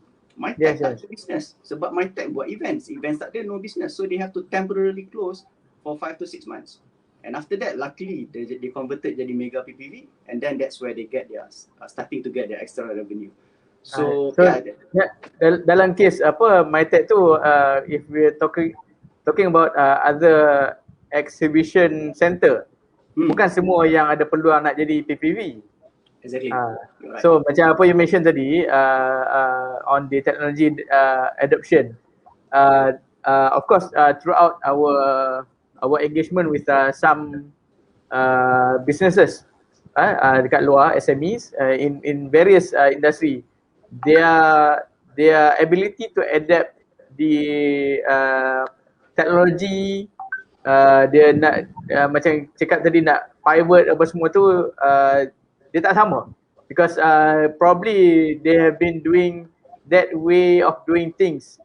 MyTech tak ada business sebab MyTech buat events tak ada, no business, so they have to temporarily close for 5 to 6 months. And after that, luckily they converted jadi Mega PPV, and then that's where they get their starting to get their extra revenue. So dalam kes apa MyTech tu, if we're talking about other exhibition center, bukan semua yang ada peluang nak jadi PPV. Exactly. Right. So macam apa you mention tadi on the technology adoption, of course throughout our engagement with some businesses dekat luar, SMEs in various industry, their ability to adapt the technology, dia nak macam cakap tadi nak pivot apa semua tu, dia tak sama because probably they have been doing that way of doing things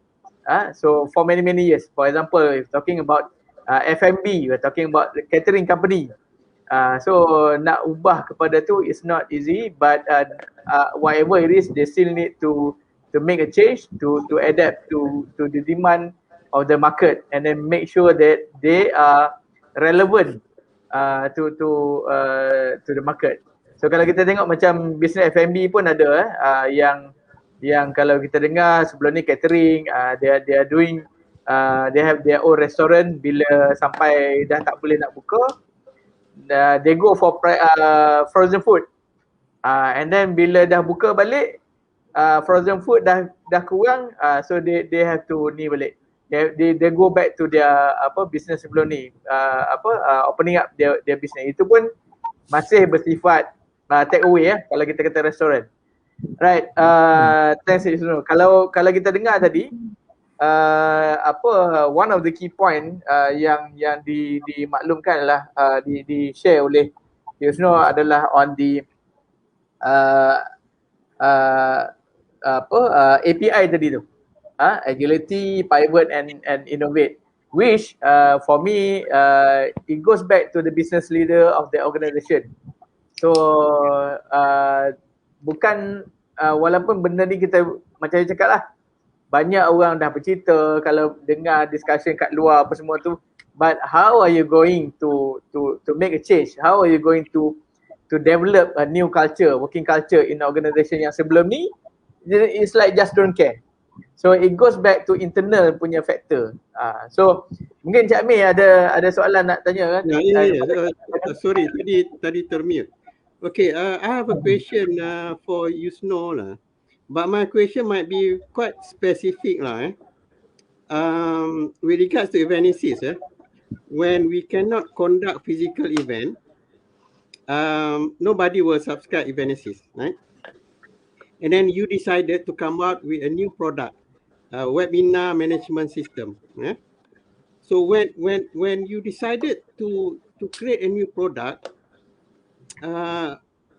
so for many years. For example, if talking about F&B, we're talking about the catering company, so nak ubah kepada tu is not easy, but whatever it is, they still need to make a change to adapt to the demand of the market and then make sure that they are relevant to the market. So kalau kita tengok macam business F&B pun ada yang yang kalau kita dengar sebelum ni catering, they are doing they have their own restaurant. Bila sampai dah tak boleh nak buka, they go for frozen food. And then bila dah buka balik, frozen food dah kurang, so they have to ni balik. They go back to their business sebelum ni, opening up their business. Itu pun masih bersifat take away kalau kita kata restoran. Right, thanks Yusno. Kalau kita dengar tadi, one of the key point yang dimaklumkan adalah di share oleh Yusno adalah on the API tadi tu, agility, pivot and innovate, which for me it goes back to the business leader of the organisation. So bukan walaupun benda ni kita macam saya cakap lah, banyak orang dah bercerita kalau dengar discussion kat luar apa semua tu, but how are you going to make a change? How are you going to develop a new culture, working culture in organisation yang sebelum ni it's like just don't care. So it goes back to internal punya factor. So mungkin Cik Amir ada soalan nak tanya kan? Sorry, tadi termute. Okay, I have a question for Yusno lah. But my question might be quite specific lah. With regards to Evenesis, when we cannot conduct physical event, nobody will subscribe Evenesis, right? And then you decided to come out with a new product, webinar management system. So when you decided to create a new product,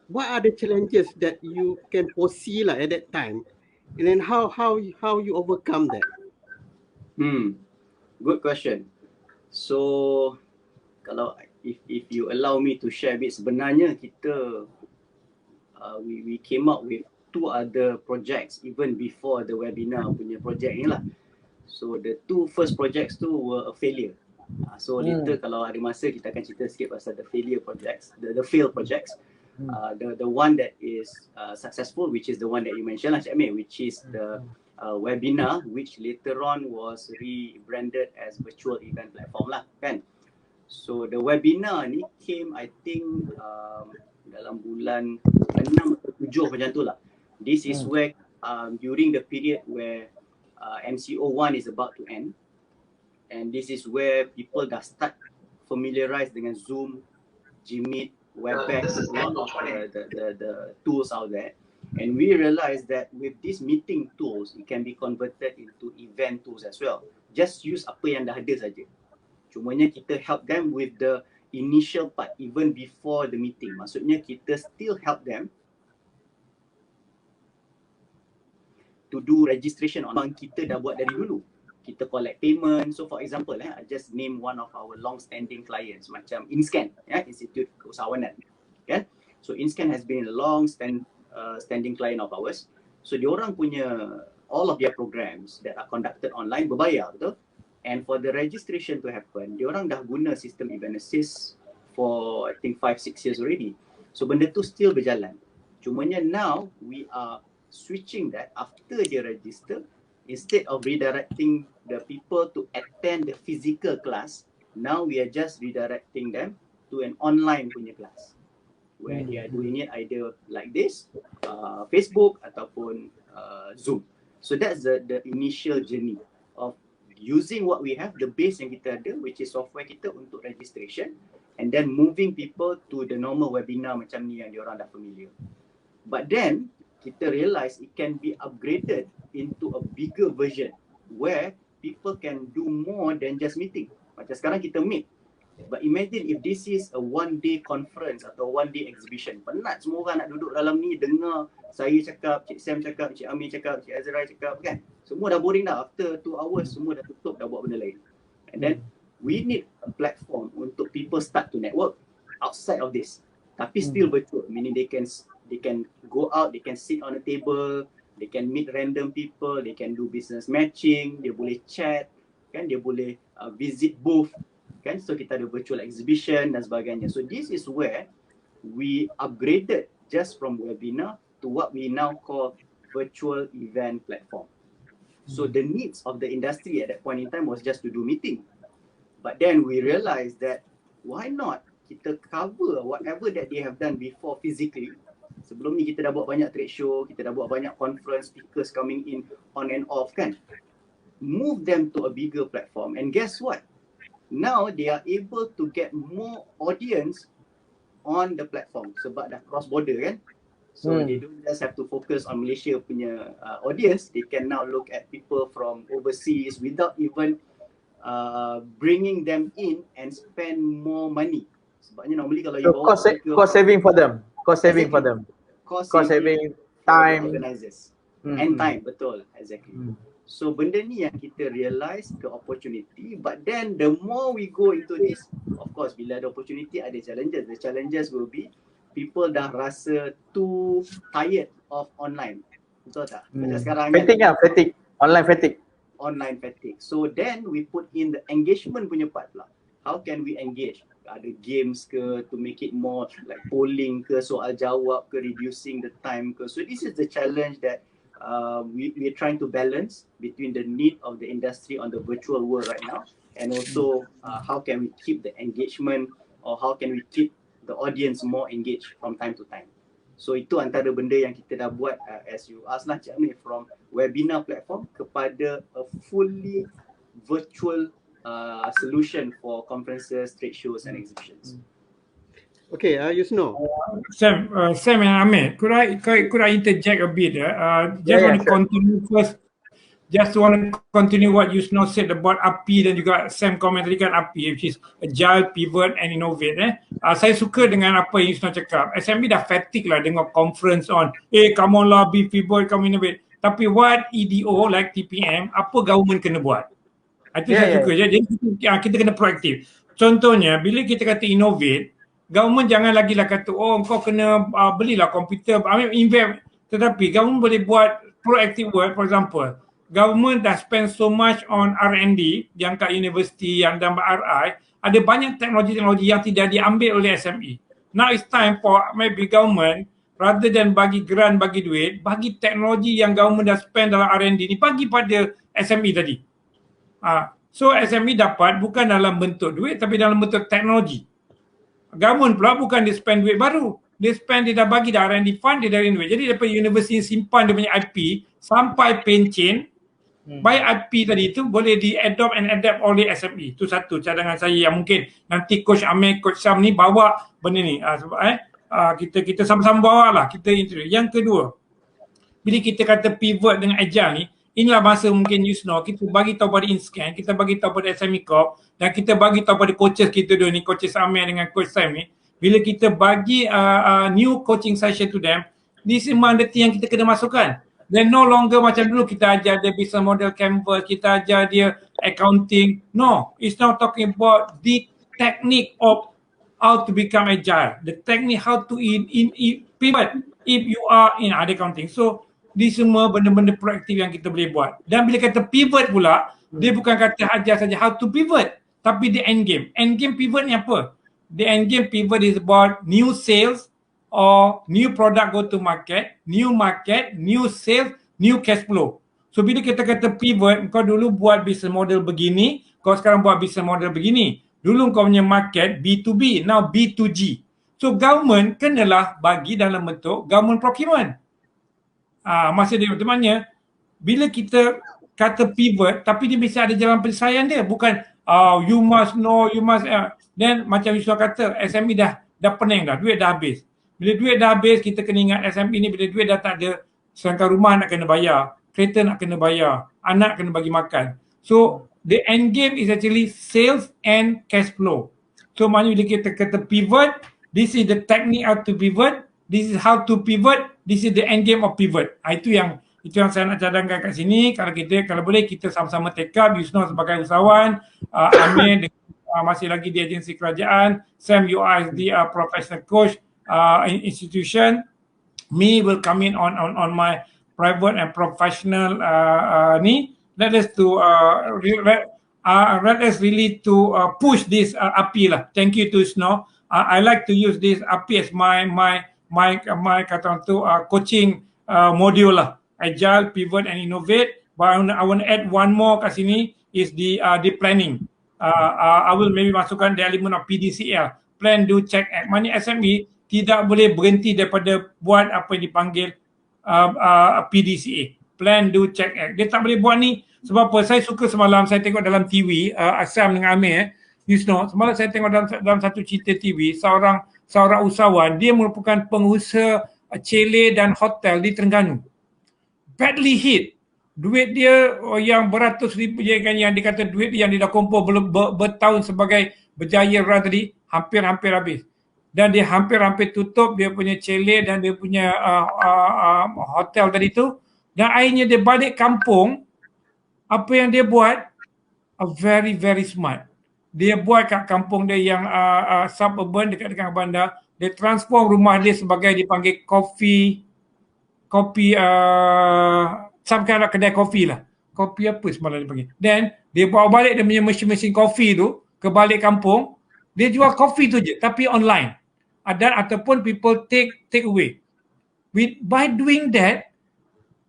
what are the challenges that you can foresee like at that time, and then how you overcome that? Good question. So kalau if you allow me to share a bit, sebenarnya kita we came up with 2 other projects even before the webinar punya project ni lah. So the 2 first projects tu were a failure. So later kalau ada masa kita akan cerita sikit pasal the failure projects, the failed projects. The one that is successful, which is the one that you mentioned lah Cik Amir, which is the webinar, which later on was rebranded as virtual event platform lah kan. So the webinar ni came I think dalam bulan 6 atau 7 macam tu lah. This is where during the period where MCO1 is about to end, and this is where people dah start familiarize dengan Zoom, Gmeet, Webex, a lot of the tools out there. And we realized that with these meeting tools, it can be converted into event tools as well. Just use apa yang dah ada saja. Cumanya kita help them with the initial part even before the meeting. Maksudnya kita still help them to do registration on kita dah buat dari dulu. Kita collect payment. So for example, I just name one of our long-standing clients macam InScan, Institute Keusahawanan. Okay? So InScan has been a long-standing client of ours. So diorang punya all of their programs that are conducted online berbayar, betul? And for the registration to happen, diorang dah guna sistem Evenesis for I think 5-6 years already. So benda tu still berjalan. Cumanya now we are switching that after dia register. Instead of redirecting the people to attend the physical class, now we are just redirecting them to an online punya class where they are doing it either like this, Facebook ataupun Zoom. So that's the initial journey of using what we have, the base yang kita ada, which is software kita untuk registration, and then moving people to the normal webinar macam ni yang diorang dah familiar. But then kita realize it can be upgraded into a bigger version where people can do more than just meeting. Macam sekarang kita meet. But imagine if this is a 1-day conference atau 1-day exhibition. Penat semua orang nak duduk dalam ni dengar saya cakap, Cik Sam cakap, Cik Amir cakap, Cik Azra'i cakap kan. Semua dah boring dah. After 2 hours semua dah tutup, dah buat benda lain. And then we need a platform untuk people start to network outside of this. Tapi still virtual, meaning they can go out, they can sit on a table, they can meet random people, they can do business matching, dia boleh chat, kan, dia boleh visit booth, kan, so kita ada virtual exhibition dan sebagainya. So this is where we upgraded just from webinar to what we now call virtual event platform. So the needs of the industry at that point in time was just to do meeting. But then we realized that why not kita cover whatever that they have done before physically. Sebelum ni kita dah buat banyak trade show, kita dah buat banyak conference, speakers coming in on and off kan. Move them to a bigger platform, and guess what? Now they are able to get more audience on the platform sebab dah cross border kan. So they don't just have to focus on Malaysia punya audience, they can now look at people from overseas without even bringing them in and spend more money. Sebabnya normally kalau you bawa cost saving for them. Cost saving for them. Cost saving time, organizers and time, betul, exactly. So benda ni yang kita realise ke opportunity, but then the more we go into this, of course bila ada opportunity ada challenges. The challenges will be people dah rasa too tired of online. Betul tak? Macam sekarang fatigue kan? Fatigue. Online fatigue. Online fatigue. So then we put in the engagement punya part pula. How can we engage? Ada games ke, to make it more like polling ke, soal jawab ke, reducing the time ke. So this is the challenge that we're trying to balance between the need of the industry on the virtual world right now, and also how can we keep the engagement, or how can we keep the audience more engaged from time to time. So itu antara benda yang kita dah buat as you ask lah Cik Amir, from webinar platform kepada a fully virtual solution for conferences, trade shows and exhibitions. Okay, Yusno. Sam and Amir, could I interject a bit? Want to continue first. Just want to continue what Yusno said about API dan juga Sam comment tadi kan API, which is agile, pivot and innovate. Saya suka dengan apa yang Yusno cakap. SMB dah fatigue lah dengan conference on, come on lah, be pivot, come innovate. Tapi what EDO like TPM, apa government kena buat? Itu saya suka. Jadi kita kena proaktif. Contohnya, bila kita kata innovate, government jangan lagi lah kata, kau kena belilah komputer, invest. Tetapi government boleh buat proactive work. For example, government dah spend so much on R&D yang kat universiti, yang dalam RI, ada banyak teknologi-teknologi yang tidak diambil oleh SME. Now it's time for maybe government, rather than bagi grant, bagi duit, bagi teknologi yang government dah spend dalam R&D ni, bagi pada SME tadi. So SME dapat bukan dalam bentuk duit tapi dalam bentuk teknologi. Government pula bukan dia spend duit baru, dia dah bagi dah R&D fund, dia dah duit. Jadi daripada universiti simpan dia punya IP sampai pencen, by IP tadi tu boleh di-adopt and adapt oleh SME. Itu satu cadangan saya yang mungkin nanti Coach Amir, Coach Sham ni bawa benda ni. Kita sama-sama bawa lah, kita introduce. Yang kedua, bila kita kata pivot dengan agile ni, inilah masa mungkin Yusno, kita bagi tahu pada InScan, kita bagi tahu pada SME Corp dan kita bagi tahu pada coaches kita dulu ni, Coaches Amir dengan Coach Sam ni, bila kita bagi new coaching session to them, ni semua ada yang kita kena masukkan. Then no longer macam dulu kita ajar dia business model canvas, kita ajar dia accounting. No, it's now talking about the technique of how to become agile, the technique how to pivot if you are in accounting. So di semua benda-benda proaktif yang kita boleh buat. Dan bila kata pivot pula, dia bukan kata ajar saja how to pivot, tapi the end game. End game pivot ni apa? The end game pivot is about new sales or new product go to market, new sales, new cash flow. So bila kita kata pivot, kau dulu buat business model begini, kau sekarang buat business model begini. Dulu kau punya market B2B, now B2G. So government kenalah bagi dalam bentuk government procurement. Masa dia bertemannya, bila kita kata pivot, tapi dia mesti ada jalan penyelesaian dia. Bukan, you must know, you must, then macam Yusno kata, SME dah pening dah, duit dah habis. Bila duit dah habis, kita kena ingat SME ni bila duit dah tak ada, sedangkan rumah nak kena bayar, kereta nak kena bayar, anak kena bagi makan. So, the end game is actually sales and cash flow. So, maknanya bila kita kata pivot, this is the technique how to pivot, this is how to pivot, this is the end game of pivot. Itu yang saya nak cadangkan kat sini. Kalau boleh kita sama-sama take up, Yusno sebagai usahawan, Amir masih lagi di agensi kerajaan, Sam you are the professional coach institution, me will come in on my private and professional ni. Let us really to push this API lah. Thank you to Yusno. I like to use this API as my kata tu coaching module lah. agile, pivot and innovate. But I want to add one more kat sini is the planning. I will maybe masukkan the element of PDCL, plan, do, check, act. Maknanya SME tidak boleh berhenti daripada buat apa yang dipanggil PDCA, plan, do, check, act. Dia tak boleh buat ni sebab apa? Saya suka semalam saya tengok dalam TV, Sham dengan Amir, Yusno, semalam saya tengok dalam satu cerita TV, seorang usahawan, dia merupakan pengusaha chalet dan hotel di Terengganu. Badly hit. Duit dia yang beratus ribu, yang dikata duit yang dia dah kumpul bertahun sebagai berjaya tadi, hampir habis. Dan dia hampir tutup dia punya chalet dan dia punya hotel tadi tu. Dan akhirnya dia balik kampung, apa yang dia buat? Very, very smart. Dia buat kat kampung dia yang suburban dekat bandar, dia transform rumah dia sebagai dipanggil kopi sampai kedai kopi lah. Kopi apa semalam dia panggil. Then dia bawa balik dia punya mesin kopi tu ke balik kampung. Dia jual kopi tu je tapi online. Dan ataupun people take away. By doing that,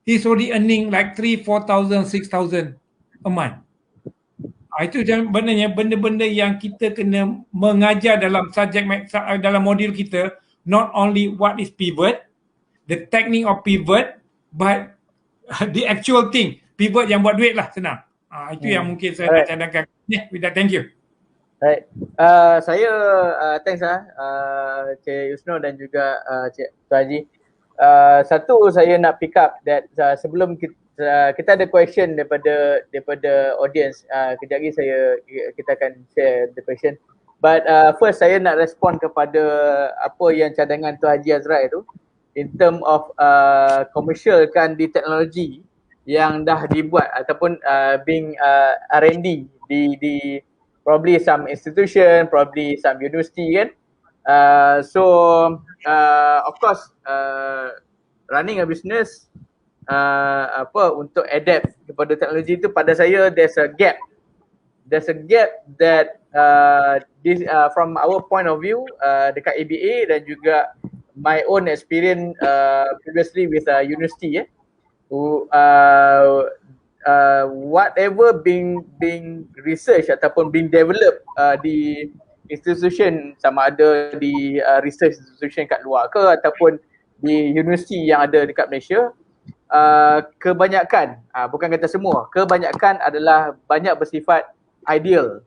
he's already earning like 3,000, 4,000, 6,000 a month. Itu sebenarnya benda-benda yang kita kena mengajar dalam subjek, dalam modul kita, not only what is pivot, the technique of pivot, but the actual thing. Pivot yang buat duit lah, senang. Itu yang mungkin saya nak cadangkan. With that, thank you. Right. Saya thanks Cik Yusno dan juga Cik Haji. Satu saya nak pick up that sebelum kita ada question daripada audience. Kejap lagi kita akan share the question. But first saya nak respond kepada apa yang cadangan Tuan Haji Azra'i tu in term of commercialkan di teknologi yang dah dibuat ataupun being R&D di probably some institution, probably some university kan. So of course running a business untuk adapt kepada teknologi itu, pada saya there's a gap that this from our point of view dekat ABA dan juga my own experience previously with university whatever being research ataupun being developed di institution, sama ada di research institution kat luar ke ataupun di universiti yang ada dekat Malaysia, kebanyakan, bukan kata semua, kebanyakan adalah banyak bersifat ideal,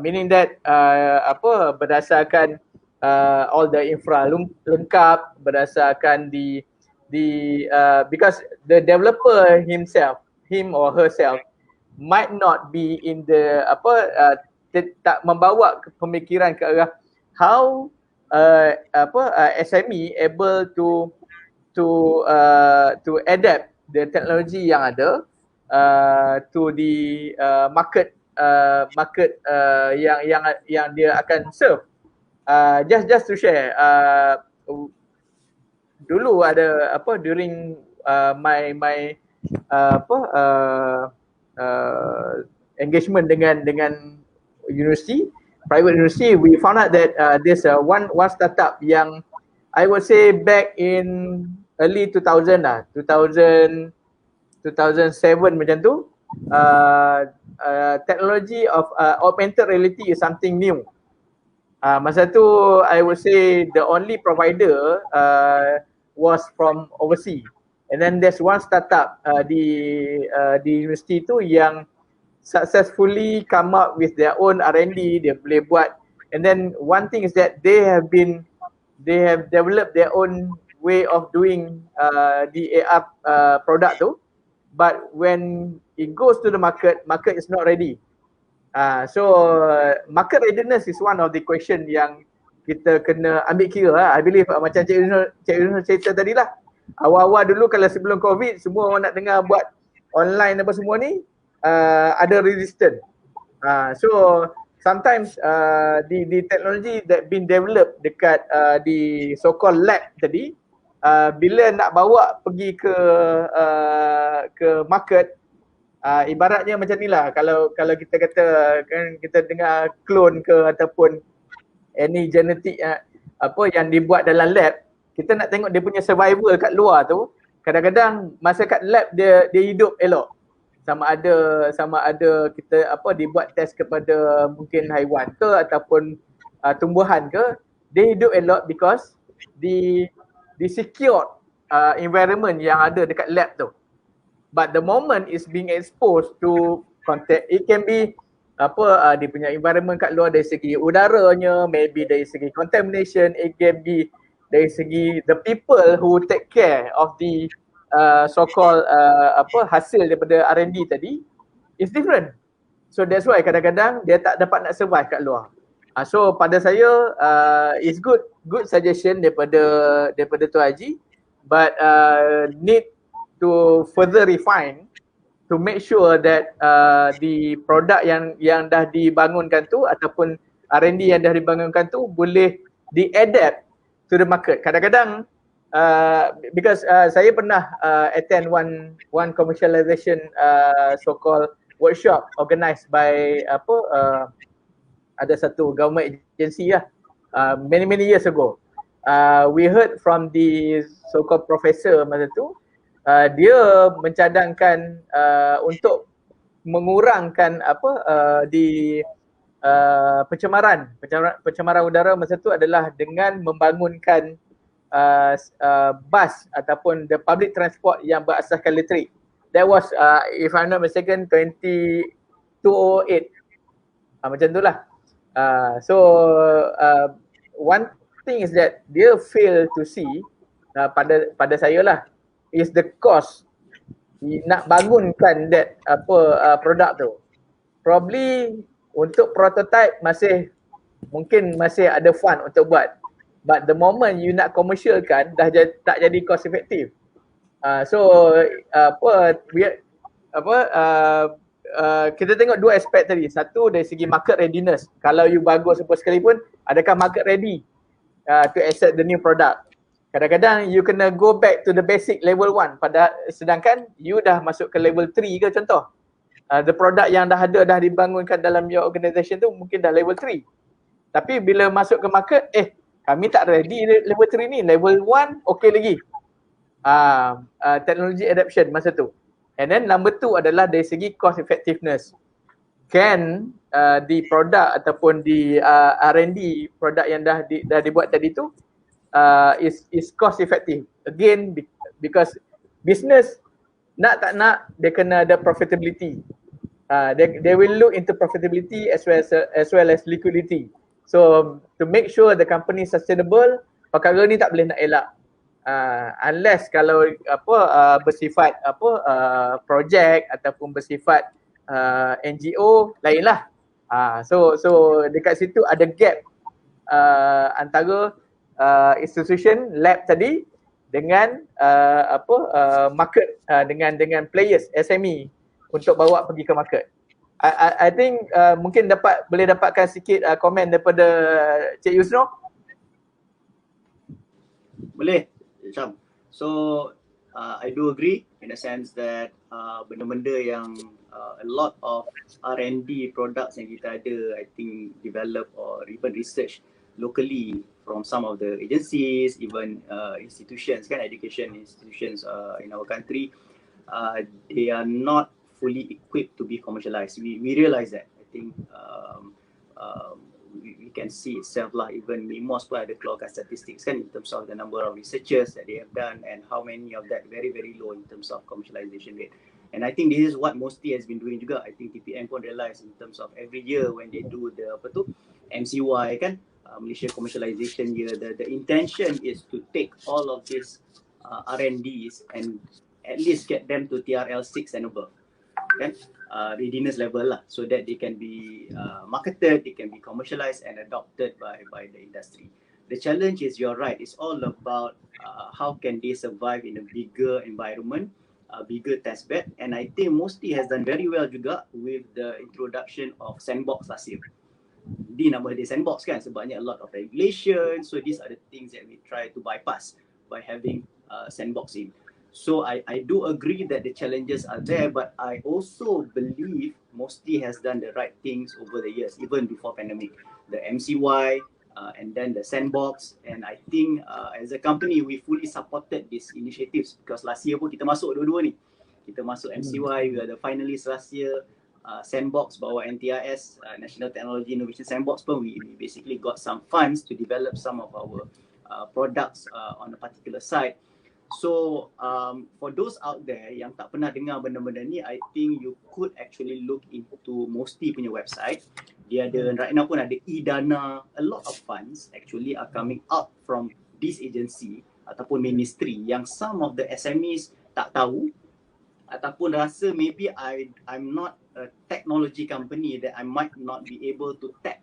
meaning that berdasarkan all the infra lengkap, berdasarkan because the developer himself, him or herself might not be in the tak membawa pemikiran ke arah how SME able to adapt the technology yang ada to the market yang dia akan serve. Just to share, dulu ada during my engagement dengan university, private university, we found out that there's one startup yang I would say back in early 2000 lah, 2007 macam tu, technology of augmented reality is something new. Masa tu I would say the only provider was from overseas. And then there's one startup di university tu yang successfully come up with their own R&D, dia boleh buat. And then one thing is that they have developed their own way of doing the AR product tu, but when it goes to the market is not ready. So market readiness is one of the question yang kita kena ambil kira lah. I believe macam Cik Yunus cerita tadi lah, awal-awal dulu kalau sebelum COVID semua orang nak dengar buat online apa semua ni, ada resistance. So sometimes the technology that been developed dekat di so-called lab tadi, bila nak bawa pergi ke market, ibaratnya macam ni lah, kalau kita kata kan, kita dengar clone ke ataupun any genetik yang dibuat dalam lab, kita nak tengok dia punya survival kat luar tu, kadang-kadang masa kat lab dia hidup elok. Sama ada kita dibuat test kepada mungkin haiwan ke ataupun tumbuhan ke, dia hidup elok because di secure environment yang ada dekat lab tu. But the moment is being exposed to contact, it can be dia punya environment kat luar dari segi udaranya, maybe dari segi contamination, it can be dari segi the people who take care of the so-called hasil daripada R&D tadi is different. So that's why kadang-kadang dia tak dapat nak survive kat luar. So pada saya is good suggestion daripada Tuan Haji, but need to further refine to make sure that the product yang dah dibangunkan tu ataupun R&D yang dah dibangunkan tu boleh di-adapt to the market. Kadang-kadang because saya pernah attend one commercialization so-called workshop organised by ada satu government agency lah many years ago. We heard from the so-called professor masa tu, dia mencadangkan untuk mengurangkan di pencemaran udara masa tu adalah dengan membangunkan bus ataupun the public transport yang berasaskan elektrik. That was if I'm not mistaken 2008. Macam tu lah. So one thing is that dia fail to see pada saya lah is the cost nak bangunkan that produk tu. Probably untuk prototype mungkin masih ada fund untuk buat, but the moment you nak commercialkan dah tak jadi cost effective. So kita tengok dua aspek tadi. Satu dari segi market readiness. Kalau you bagus apa sekalipun, adakah market ready to accept the new product? Kadang-kadang you kena go back to the basic level 1 sedangkan you dah masuk ke level 3 ke contoh. The product yang dah dibangunkan dalam your organisation tu mungkin dah level 3. Tapi bila masuk ke market, kami tak ready level 3 ni, level 1 okay lagi. Technology adoption masa tu. And then number 2 adalah dari segi cost effectiveness. Can the product ataupun the R&D product yang dah dibuat tadi tu is cost effective. Again, because business nak tak nak dia kena ada profitability. They will look into profitability as well as liquidity. So to make sure the company sustainable, perkara ni tak boleh nak elak. Unless kalau bersifat projek ataupun bersifat NGO lainlah. So dekat situ ada gap antara institution lab tadi dengan market, dengan players SME untuk bawa pergi ke market. I think mungkin boleh dapatkan sikit komen daripada Cik Yusno. Boleh, Sham. So I do agree in the sense that benda-benda yang a lot of R&D products yang kita ada, I think develop or even research locally from some of the agencies, even institutions, education institutions in our country, they are not fully equipped to be commercialized. We realize that. I think we can see itself lah, even MIMOS pun ada keluarkan statistics in terms of the number of researchers that they have done and how many of that very low in terms of commercialization rate. And I think this is what MOSTI has been doing juga. I think TPM pun realize in terms of every year when they do the MCY Malaysia Commercialization Year, the intention is to take all of these R&Ds and at least get them to TRL 6 and above, readiness level lah, so that they can be marketed, they can be commercialized and adopted by the industry. The challenge is, you're right, it's all about how can they survive in a bigger environment, a bigger test bed, and I think MOSTI has done very well juga with the introduction of sandbox last year. Di nama dia sandbox sebabnya a lot of regulations, so these are the things that we try to bypass by having sandbox in. So I do agree that the challenges are there, but I also believe MOSTI has done the right things over the years, even before pandemic. The MCY, and then the sandbox. And I think as a company, we fully supported these initiatives because last year pun kita masuk dua-dua ni. Kita masuk MCY, we are the finalists last year. Sandbox bawa NTIS, National Technology Innovation Sandbox pun we basically got some funds to develop some of our products on a particular site. So for those out there yang tak pernah dengar benda-benda ni, I think you could actually look into Mosti punya website. Dia ada right now pun ada e-dana, a lot of funds actually are coming out from this agency ataupun ministry yang some of the SMEs tak tahu ataupun rasa maybe I'm not a technology company that I might not be able to tap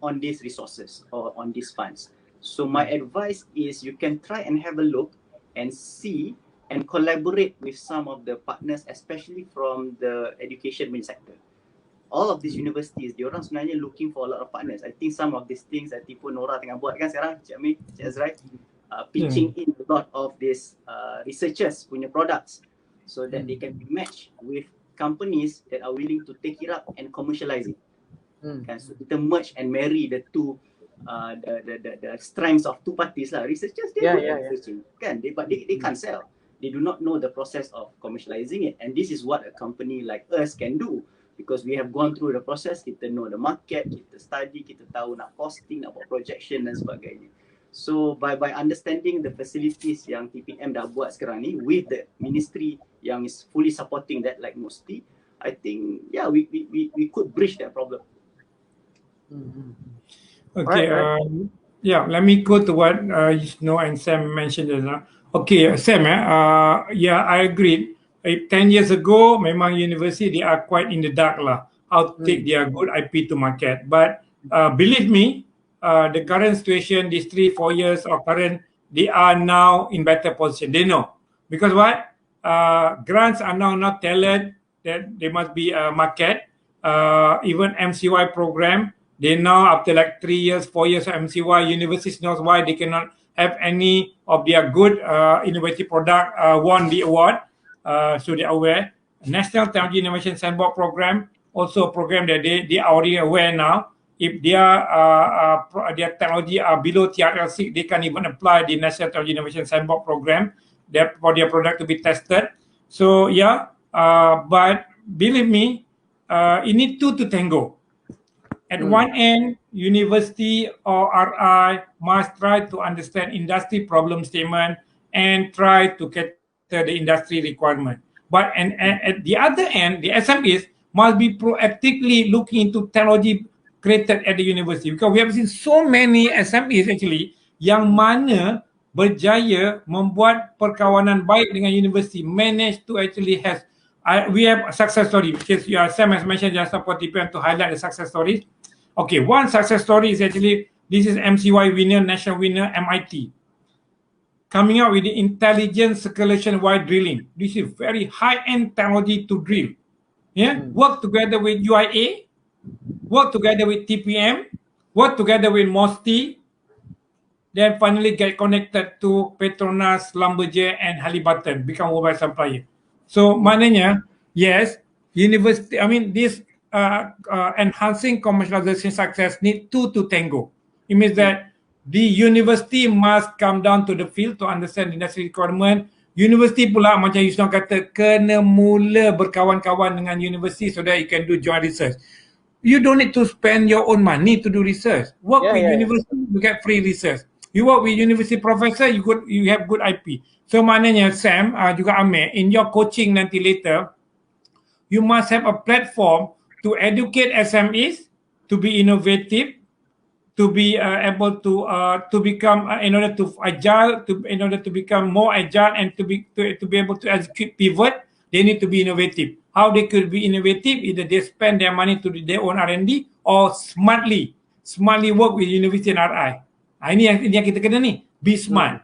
on these resources or on these funds. So my advice is you can try and have a look and see and collaborate with some of the partners, especially from the education sector. All of these universities, diorang sebenarnya looking for a lot of partners. I think some of these things that tipu Nora tengah buat kan sekarang, Cik Amir, Cik Azra'i, pitching in a lot of these researchers punya products so that they can be matched with companies that are willing to take it up and commercialize it. Kan? So kita merge and marry the two the strengths of two parties lah. Researchers they researching, kan? But they can't sell. They do not know the process of commercializing it, and this is what a company like us can do because we have gone through the process. Kita know the market, kita study, kita tahu nak costing, nak buat projection dan sebagainya. So by understanding the facilities yang TPM dah buat sekarang ni with the ministry yang is fully supporting that like Mosti, I think we could bridge that problem. Okay, yeah, let me go to what Yusno and Sam mentioned just now. Okay, Sam, yeah, I agree. 10 years ago, memang university, they are quite in the dark lah, how to take their good IP to market. But believe me, the current situation, these 3-4 years or current, they are now in better position. They know. Because what? Grants are now not tailored, that there must be a market. Even MCY program, they now after like 3 years, 4 years of MCY, universities knows why they cannot have any of their good innovative product won the award. So they are aware. National Technology Innovation Sandbox program, also a program that they are already aware now. If their technology are below TRL6, they can even apply the National Technology Innovation Sandbox program for their product to be tested. So yeah, but believe me, you need two to tango. At one end, university or RI must try to understand industry problem statement and try to cater the industry requirement. But at the other end, the SMEs must be proactively looking into technology created at the university. Because we have seen so many SMEs actually yang mana berjaya membuat perkawanan baik dengan university, manage to actually has, we have a success story, because Sam has mentioned just for TPM to highlight the success stories. Okay, one success story is actually, this is MCY winner, national winner, MIT. Coming out with the intelligent circulation while drilling. This is very high-end technology to drill. Yeah, work together with UIA, work together with TPM, work together with Mosti, then finally get connected to Petronas, Lumberjee, and Halliburton, become mobile supplier. So, maknanya, yes, university, I mean, this enhancing commercialization success need two to tango. It means that the university must come down to the field to understand industry requirement. University pula macam Yusno kata, kena mula berkawan-kawan dengan university so that you can do joint research. You don't need to spend your own money to do research. Work with university, you get free research. You work with university professor, you have good IP. So maknanya Sam, juga Amir, in your coaching nanti later, you must have a platform to educate SMEs, to be innovative, to be able to become in order to become more agile and to be able to execute pivot, they need to be innovative. How they could be innovative? Either they spend their money to do their own R&D or smartly work with university and RI. Ini yang kita kena ni, be smart.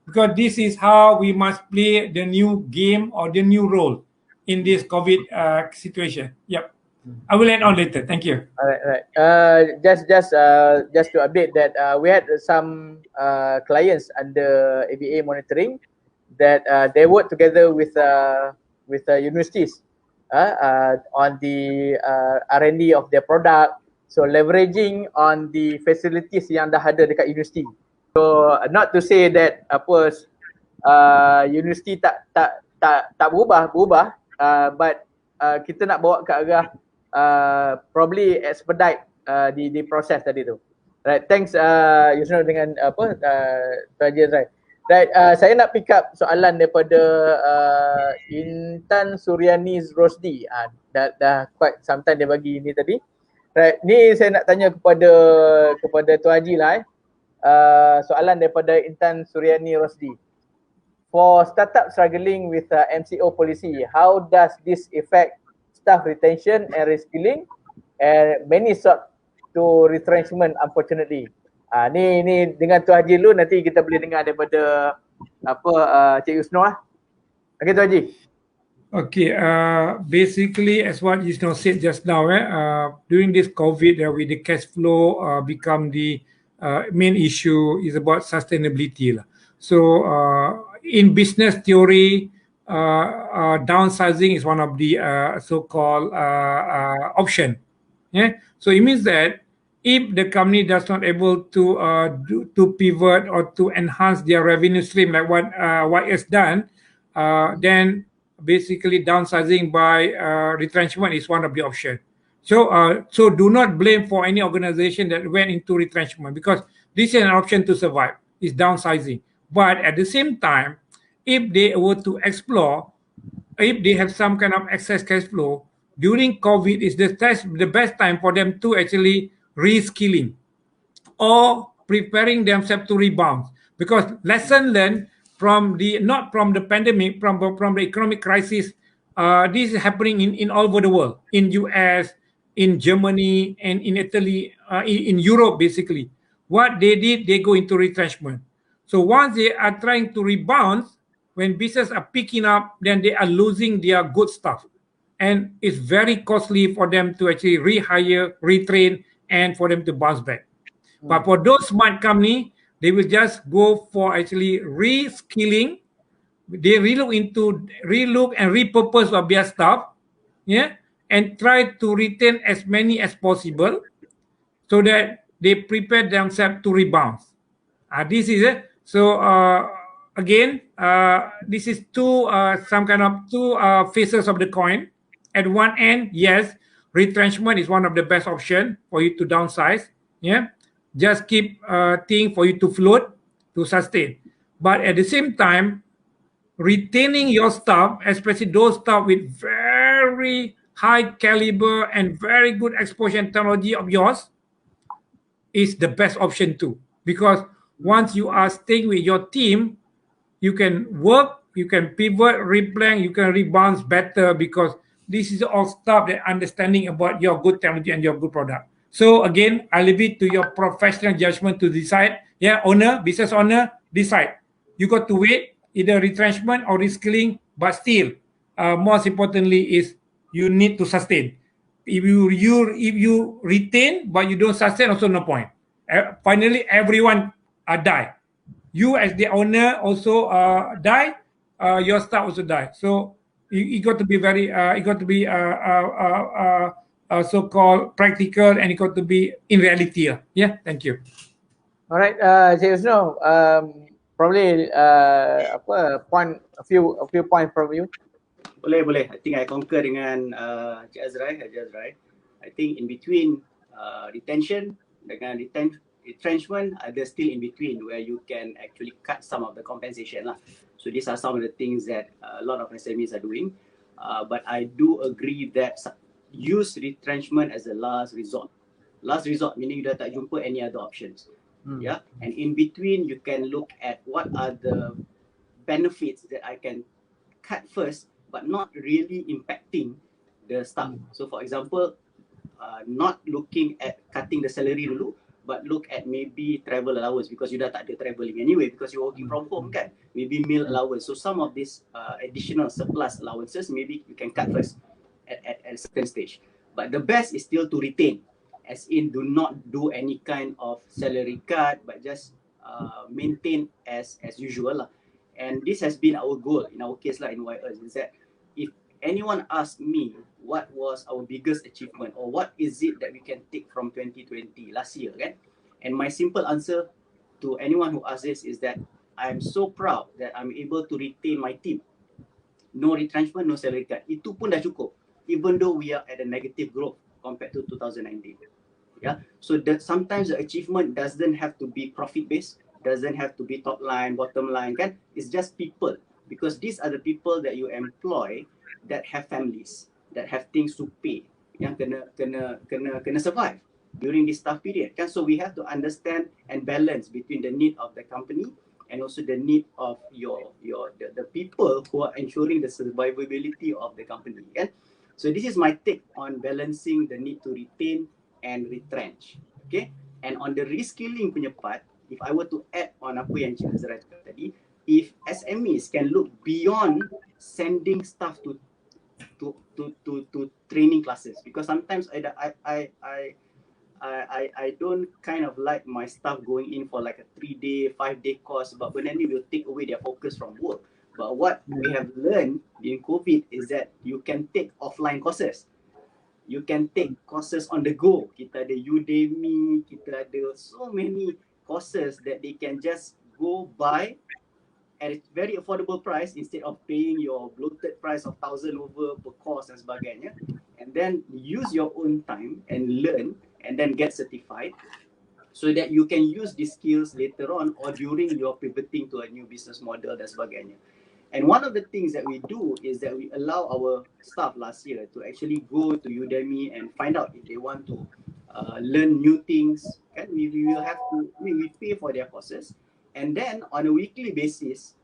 Because this is how we must play the new game or the new role in this COVID situation. Yep. I will end on later. Thank you. All right. Just to update that we had some clients under ABA monitoring that they work together with universities on the R&D of their product, So leveraging on the facilities yang dah ada dekat universiti. So not to say that universiti tak berubah, but kita nak bawa ke arah probably expedite di proses tadi tu. Right, thanks Yusno dengan Tuan Haji Azra'i. Right, saya nak pick up soalan daripada Intan Suryani Rosdi. Dah quite sometime dia bagi ni tadi. Right, ni saya nak tanya kepada Tuan Haji lah. Soalan daripada Intan Suryani Rosdi. For startup struggling with MCO policy, how does this affect staff retention and reskilling? And many sort to retrenchment unfortunately. Ni dengan Tuan Haji dulu, nanti kita boleh dengar daripada Cik Yusno lah. Okay Tuan Haji. Okay, basically as what Yusno said just now, during this COVID, with the cash flow become the main issue is about sustainability. So in business theory, downsizing is one of the so-called option. Yeah, so it means that if the company does not able to pivot or to enhance their revenue stream like what YS done, then basically downsizing by retrenchment is one of the options. So do not blame for any organization that went into retrenchment, because this is an option to survive, is downsizing. But at the same time, if they were to explore, if they have some kind of excess cash flow, during COVID is the best time for them to actually reskilling or preparing themselves to rebound. Because lesson learned from not from the pandemic, from the economic crisis, this is happening in all over the world, in US, in Germany, and in Italy, in Europe basically. What they did, they go into retrenchment. So once they are trying to rebound, when business are picking up, then they are losing their good stuff. And it's very costly for them to actually rehire, retrain, and for them to bounce back. But for those smart company, they will just go for actually reskilling. They relook and repurpose of their stuff, yeah, and try to retain as many as possible, so that they prepare themselves to rebound. This is it. So again, this is some kind of two faces of the coin. At one end, yes, retrenchment is one of the best option for you to downsize. Yeah, just keep thing for you to float, to sustain. But at the same time, retaining your staff, especially those staff with very high caliber and very good exposure and technology of yours, is the best option too. Because once you are staying with your team, you can work, you can pivot, replan, you can rebound better, because this is all stuff that understanding about your good technology and your good product. So again, I leave it to your professional judgment to decide. Yeah, owner, business owner, decide. You got to wait, either retrenchment or reskilling, but still, most importantly is you need to sustain. If you retain but you don't sustain, also no point. Finally, everyone die. You as the owner also die. Your staff also die. So you got to be very, so-called practical, and it got to be in reality. Yeah, thank you. Alright, Cik Yusno, probably a few points from you. Boleh. I think I concur dengan Cik Azra'i, Haji Azra'i. I think in between retention dengan retrenchment, there's still in between where you can actually cut some of the compensation lah. So these are some of the things that a lot of SMEs are doing. But I do agree that use retrenchment as a last resort. Last resort meaning you dah tak jumpa any other options. Yeah, and in between you can look at what are the benefits that I can cut first, but not really impacting the staff. So for example, not looking at cutting the salary dulu, but look at maybe travel allowance, because you dah tak ada travelling anyway because you're working from home kan. Maybe meal allowance. So some of these additional surplus allowances maybe you can cut first at a certain stage. But the best is still to retain, as in do not do any kind of salary cut, but just maintain as usual lah. And this has been our goal in our case lah in YS, is that if anyone ask me what was our biggest achievement or what is it that we can take from 2020 last year, kan? And my simple answer to anyone who asks this is that I'm so proud that I'm able to retain my team. No retrenchment, no salary cut. Itu pun dah cukup. Even though we are at a negative growth compared to 2019. Yeah. So that sometimes the achievement doesn't have to be profit based, doesn't have to be top line, bottom line, kan? It's just people. Because these are the people that you employ that have families, that have things to pay, yang kena survive during this tough period. Kan? So we have to understand and balance between the need of the company and also the need of the people who are ensuring the survivability of the company. Kan? So this is my take on balancing the need to retain and retrench. Okay? And on the reskilling punya part, if I were to add on apa yang Cik Azra'i cakap tadi, if SMEs can look beyond sending staff to training classes, because sometimes I don't kind of like my staff going in for like a 3-day, 5-day course, but benda ni will take away their focus from work. But what we have learned during COVID is that you can take offline courses. You can take courses on the go. Kita ada Udemy, kita ada so many courses that they can just go buy at a very affordable price instead of paying your bloated price of 1,000 over per course dan sebagainya. And then use your own time and learn and then get certified so that you can use these skills later on or during your pivoting to a new business model dan sebagainya. And one of the things that we do is that we allow our staff last year to actually go to Udemy and find out if they want to learn new things. And we will have to, we pay for their courses. And then on a weekly basis,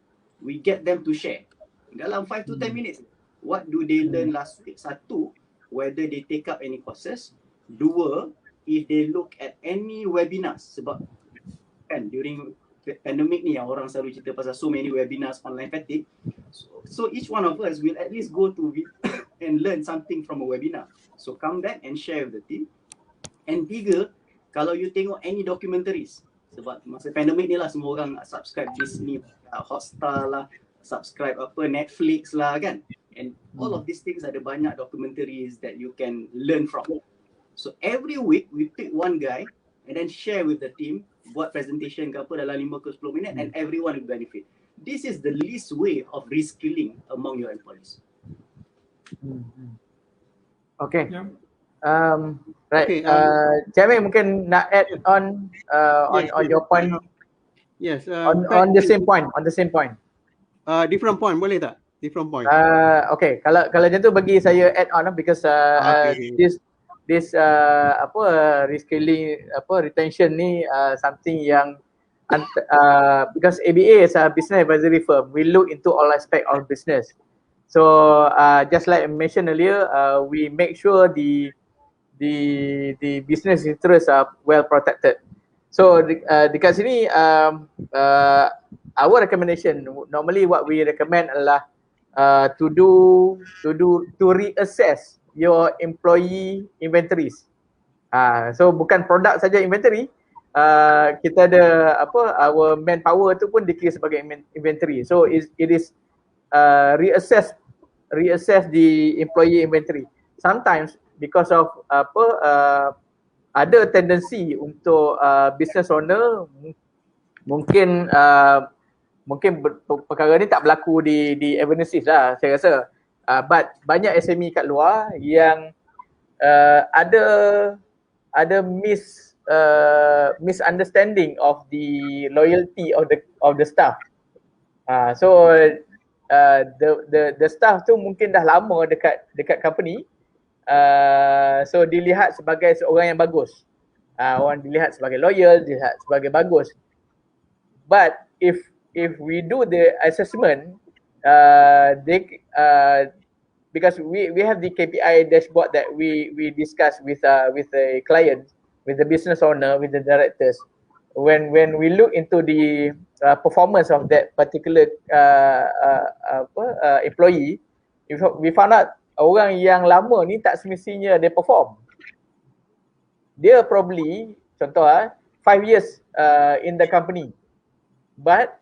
we get them to share. Dalam 5 to 10 minutes, what do they learn last week? Satu, whether they take up any courses. Dua, if they look at any webinars. Sebab kan during pandemic ni yang orang selalu cerita pasal so many webinars, online fatigue. So each one of us will at least go to and learn something from a webinar. So come back and share with the team. And tiga, kalau you tengok any documentaries, sebab masa pandemic ni lah semua orang subscribe Disney, Hotstar lah, subscribe apa Netflix lah kan. And all of these things ada banyak documentaries that you can learn from. So every week we pick one guy and then share with the team, buat presentation ke apa dalam 5 ke 10 minit and everyone will benefit. This is the least way of reskilling among your employees. Okay. Yeah. Right. Okay, Cik Amir mungkin nak add on on your point. Yes. On the same point. Different point, boleh tak? Different point. Okay. Kalau macam tu bagi saya add on because Okay. this reskilling retention ni something yang because ABA is a business advisory firm, we look into all aspect of business. So just like I mentioned earlier, we make sure the business interests are well protected. So dekat sini our recommendation, normally what we recommend adalah to reassess your employee inventories. So bukan produk saja inventory, kita ada our manpower tu pun declare sebagai inventory. So it is reassess the employee inventory. Sometimes because of ada tendency untuk business owner mungkin perkara ni tak berlaku di Evenesis lah saya rasa. But banyak SME kat luar yang ada misunderstanding of the loyalty of the staff. So the staff tu mungkin dah lama dekat company. So dilihat sebagai seorang yang bagus. Orang dilihat sebagai loyal, dilihat sebagai bagus. But if we do the assessment, because we have the KPI dashboard that we discuss with the client, with the business owner, with the directors. When we look into the performance of that particular employee, we found out orang yang lama ni tak semestinya dia perform. Dia probably, contoh 5 years in the company, but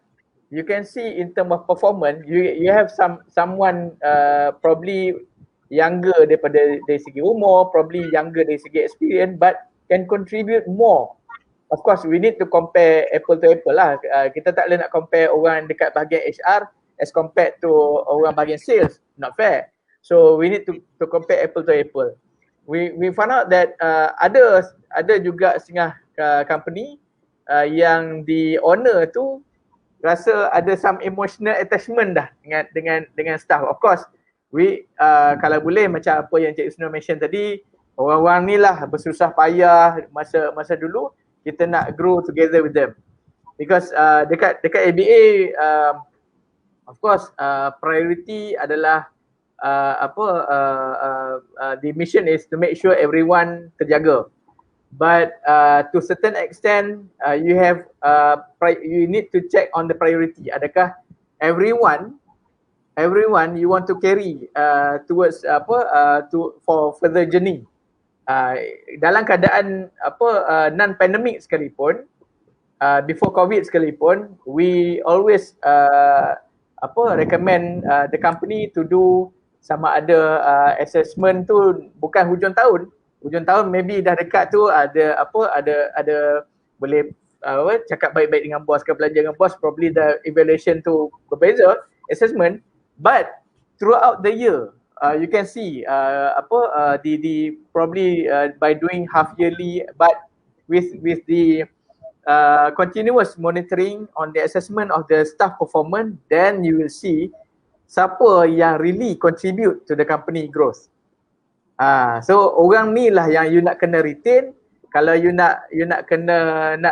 you can see in terms of performance, you have someone probably younger daripada dari segi umur, probably younger dari segi experience, but can contribute more. Of course, we need to compare apple to apple lah. Kita tak boleh nak compare orang dekat bahagian HR as compared to orang bahagian sales. Not fair. So we need to compare apple to apple. We found out that ada juga setengah company yang the owner tu rasa ada some emotional attachment dah dengan staff. Of course, kalau boleh macam apa yang Cik Yusno mention tadi, orang-orang ni lah bersusah payah masa dulu, kita nak grow together with them. Because dekat ABA, of course, priority adalah the mission is to make sure everyone terjaga. But to certain extent, you need to check on the priority. Adakah everyone you want to carry towards for further journey. Dalam keadaan non-pandemic sekalipun, before COVID sekalipun, we always recommend the company to do sama ada assessment tu bukan hujung tahun. Hujung tahun maybe dah dekat tu ada boleh cakap baik-baik dengan bos ke, belajar dengan bos, probably the evaluation tu berbeza, assessment, but throughout the year you can see probably by doing half yearly, but with the continuous monitoring on the assessment of the staff performance, then you will see siapa yang really contribute to the company growth. So orang ni lah yang you nak kena retain. Kalau you nak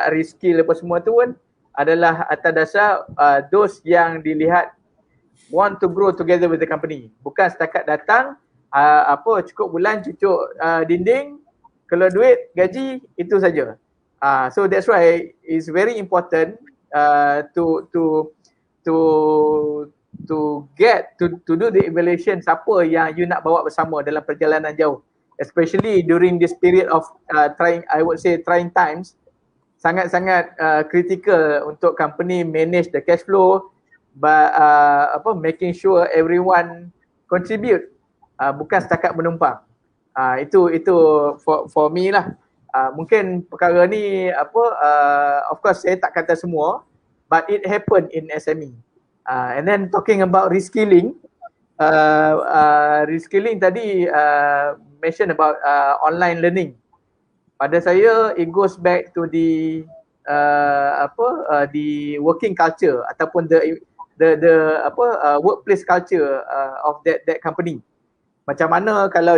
reskill apa semua tu kan, adalah atas dasar those yang dilihat want to grow together with the company. Bukan setakat datang cukup bulan cucuk dinding, kalau duit gaji itu saja. So that's why it's very important to do the evaluation siapa yang you nak bawa bersama dalam perjalanan jauh, especially during this period of trying times. Sangat-sangat critical untuk company manage the cash flow, but making sure everyone contribute, bukan setakat menumpang. Itu for me lah. Mungkin perkara ni of course saya tak kata semua, but it happen in SME. And then talking about reskilling, reskilling tadi mention about online learning. Pada saya it goes back to the working culture ataupun the workplace culture of that company. Macam mana kalau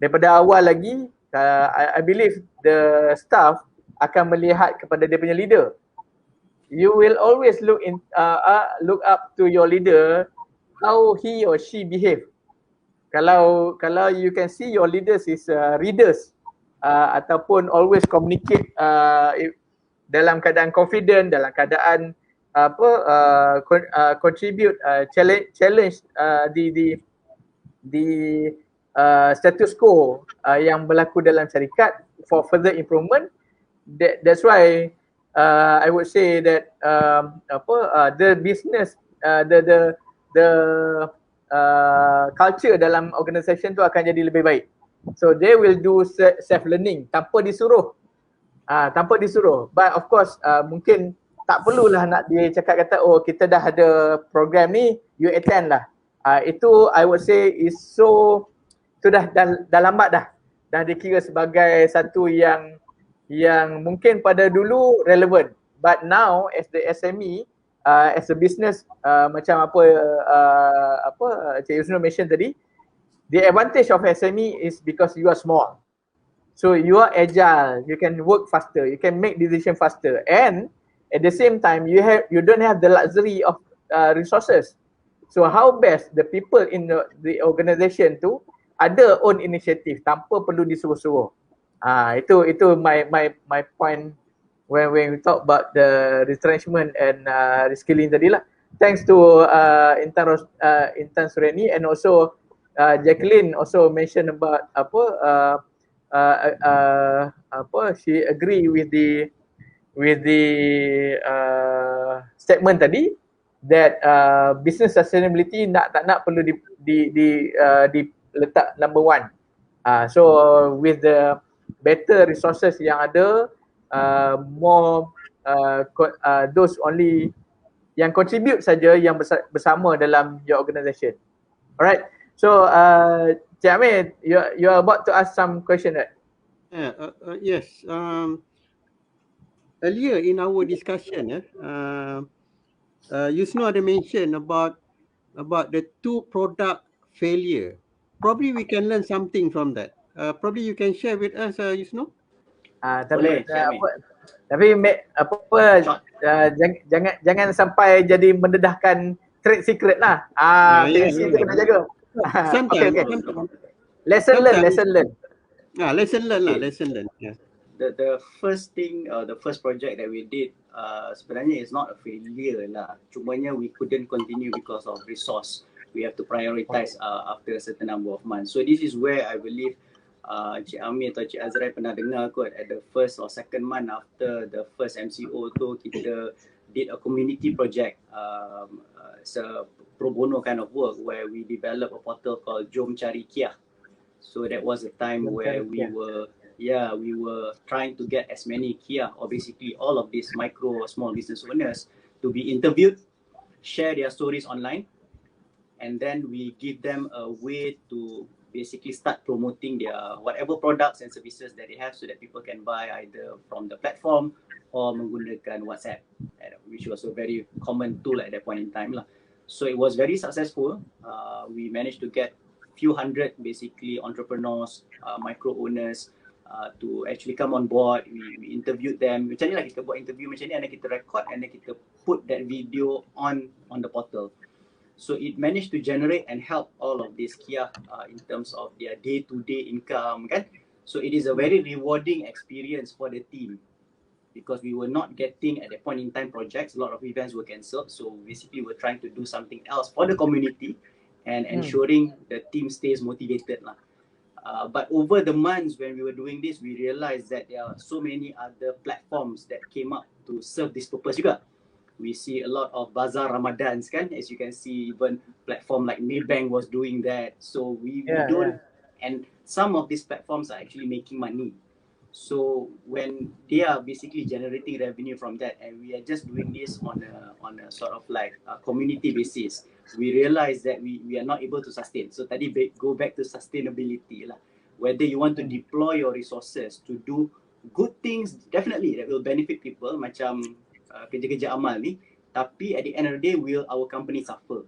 daripada awal lagi, I believe the staff akan melihat kepada dia punya leader. You will always look up to your leader, how he or she behave. Kalau you can see your leaders is readers, ataupun always communicate dalam keadaan confident, dalam keadaan contribute, challenge the status quo yang berlaku dalam syarikat for further improvement. That's why I would say that the business, the culture dalam organisation tu akan jadi lebih baik. So they will do self learning tanpa disuruh. But of course mungkin tak perlulah nak dia cakap kata oh kita dah ada program ni, you attend lah. Itu I would say is dah lambat dah. Dah dikira sebagai satu yang mungkin pada dulu relevant, but now as the SME, as a business, macam Cik Yusno mention tadi, the advantage of SME is because you are small, so you are agile, you can work faster, you can make decision faster, and at the same time you don't have the luxury of resources. So how best the people in the organisation tu ada own initiative tanpa perlu disuruh-suruh. Itu my point when we talk about the retrenchment and reskilling tadi lah. Thanks to Intan Sureni, and also Jacqueline also mentioned about she agree with the with the statement tadi that business sustainability tak nak perlu diletak number one. So with the better resources yang ada, more those only yang contribute saja yang bersama dalam your organisation. Alright. So Cik Amir, you are about to ask some question, right? Yes. Earlier in our discussion, Yusno had mentioned about the two product failure. Probably we can learn something from that. Probably you can share with us, Yusno. Boleh, Cik Amir. Tapi jangan sampai jadi mendedahkan trade secret lah. Privacy tu kena jaga. Sometimes. Lesson learn. Lesson learn. Yeah. The first thing, the first project that we did sebenarnya is not a failure lah. Cumanya we couldn't continue because of resource. We have to prioritize after a certain number of months. So this is where I believe Cik Amir atau Cik Azra'i pernah dengar kot, at the first or second month after the first MCO tu, kita did a community project. It's a pro bono kind of work where we develop a portal called Jom Cari Kia. So that was a time where we were trying to get as many Kia, or basically all of these micro or small business owners, to be interviewed, share their stories online, and then we give them a way to basically start promoting their whatever products and services that they have, so that people can buy either from the platform or menggunakan WhatsApp, which was a very common tool at that point in time lah. So it was very successful. We managed to get few hundred basically entrepreneurs, micro owners to actually come on board. We interviewed them. Macam ni lah kita buat interview macam ni, and then kita record and then kita put that video on the portal. So it managed to generate and help all of these Kia in terms of their day-to-day income, kan? So it is a very rewarding experience for the team, because we were not getting at that point in time projects. A lot of events were cancelled. So basically we're trying to do something else for the community and ensuring the team stays motivated lah. But over the months when we were doing this, we realized that there are so many other platforms that came up to serve this purpose juga. We see a lot of bazaar Ramadans, kan? As you can see, even platform like Maybank was doing that. So we don't, and some of these platforms are actually making money. So when they are basically generating revenue from that, and we are just doing this on a sort of like a community basis, we realize that we are not able to sustain. So tadi go back to sustainability lah. Whether you want to deploy your resources to do good things, definitely that will benefit people, macam kerja-kerja amal ni. Tapi at the end of the day, will our company suffer?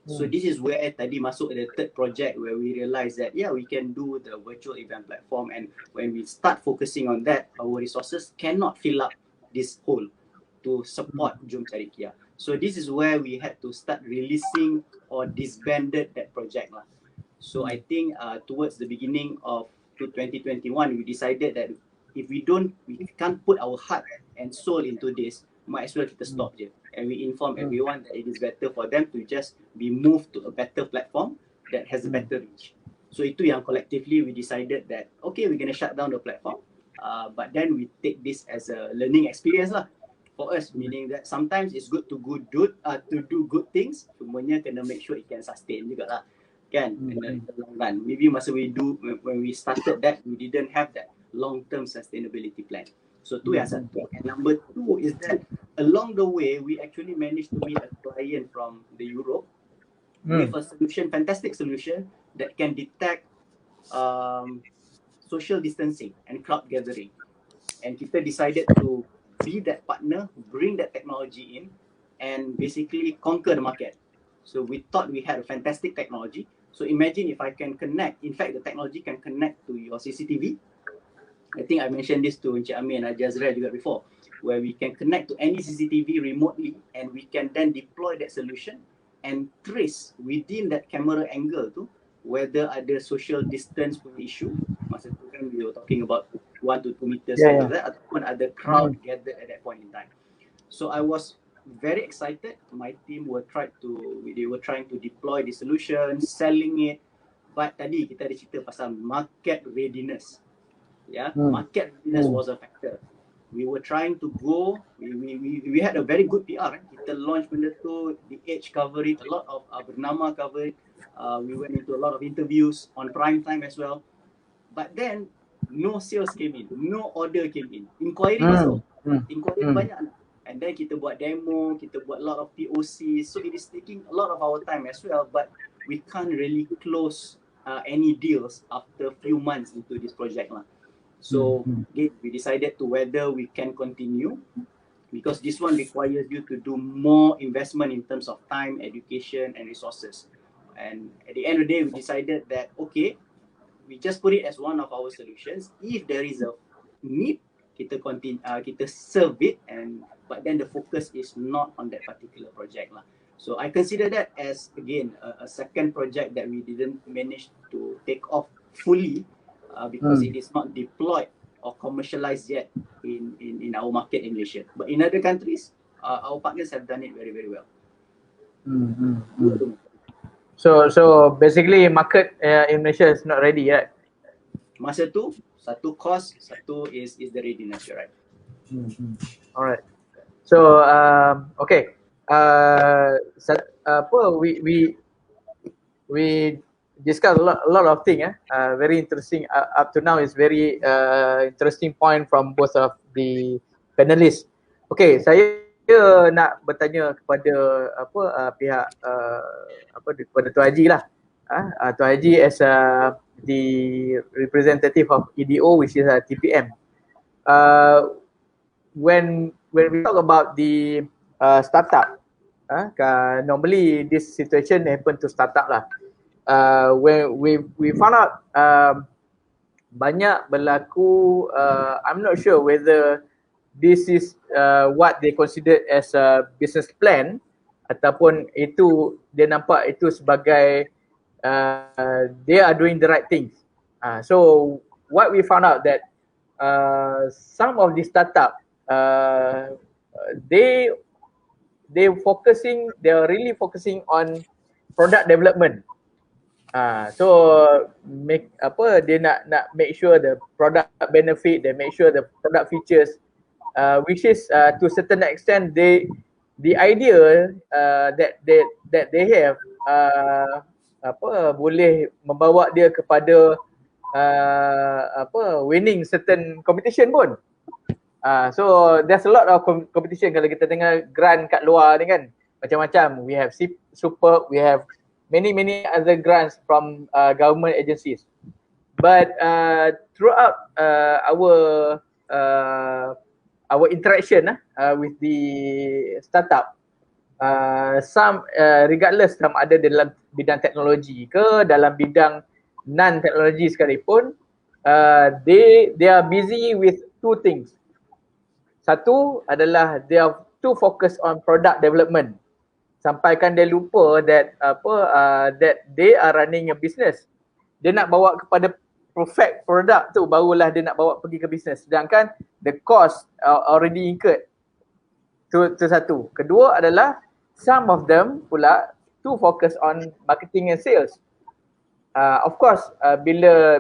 So this is where tadi masuk the third project, where we realize that we can do the virtual event platform, and when we start focusing on that, our resources cannot fill up this hole to support Jom Cari Kia. So this is where we had to start releasing or disbanded that project lah. So I think towards the beginning of 2021, we decided that if we can't put our heart and soul into this, might as well kita stop je. And we inform everyone that it is better for them to just be moved to a better platform that has a better reach. So itu yang collectively we decided that okay, we're gonna shut down the platform, but then we take this as a learning experience lah for us, meaning that sometimes it's good to do good things, semuanya kena make sure it can sustain juga lah, kan? In the long run. Maybe masa when we started that, we didn't have that long-term sustainability plan. So tu yang satu. And number two is that along the way, we actually managed to meet a client from the Europe with a solution, fantastic solution that can detect social distancing and crowd gathering. And kita decided to be that partner, bring that technology in, and basically conquer the market. So we thought we had a fantastic technology. So imagine if I can connect, in fact the technology can connect to your CCTV. I think I mentioned this to Encik Amir and Azra'i juga before, where we can connect to any CCTV remotely, and we can then deploy that solution and trace within that camera angle tu whether ada social distance pun issue. Masa tu kan we were talking about 1 to 2 meters ataupun ada crowd gathered at that point in time. So I was very excited. My team were trying to deploy the solution, selling it. But tadi kita ada cerita pasal market readiness. Market readiness was a factor. we were trying to go, we had a very good PR. Kita launch benda tu, The Edge cover it, a lot of Bernama cover it. We went into a lot of interviews on prime time as well. But then no sales came in, no order came in. Inquiry masuk, inquiry banyak. And then kita buat demo, kita buat a lot of POC. So it is taking a lot of our time as well. But we can't really close any deals after a few months into this project lah. So again, we decided to whether we can continue, because this one requires you to do more investment in terms of time, education and resources. And at the end of the day, we decided that okay, we just put it as one of our solutions. If there is a need, kita continue, kita serve it, but then the focus is not on that particular project lah. So I consider that as again a second project that we didn't manage to take off fully because it is not deployed or commercialized yet in our market in Malaysia. But in other countries, our partners have done it very, very well. So basically market in Malaysia is not ready yet. Masa tu, satu cost, satu is the readiness, you're right. Alright. So okay. We discuss a lot of things. Very interesting. Up to now is very interesting point from both of the panelists. Okay, saya nak bertanya kepada pihak kepada Tuan Haji lah. Tuan Haji as the representative of EDO, which is TPM. When we talk about the startup, normally this situation happen to startup lah. When we found out banyak berlaku, I'm not sure whether this is what they consider as a business plan ataupun itu dia nampak itu sebagai they are doing the right things. So what we found out that some of the startup they are really focusing on product development. So they nak make sure the product benefit, they make sure the product features, which is to a certain extent the idea that they have boleh membawa dia kepada winning certain competition pun. So there's a lot of competition kalau kita tengok grant kat luar ni kan, macam-macam. We have Super, we have many other grants from government agencies. But throughout our interaction with the startup, some regardless sama ada dalam bidang teknologi ke dalam bidang non-teknologi sekalipun, they are busy with two things. Satu adalah they are too focused on product development. Sampaikan dia lupa that that they are running a business. Dia nak bawa kepada perfect product tu barulah dia nak bawa pergi ke business. Sedangkan the cost already incurred. Tu satu. Kedua adalah some of them pula too focused on marketing and sales. Of course bila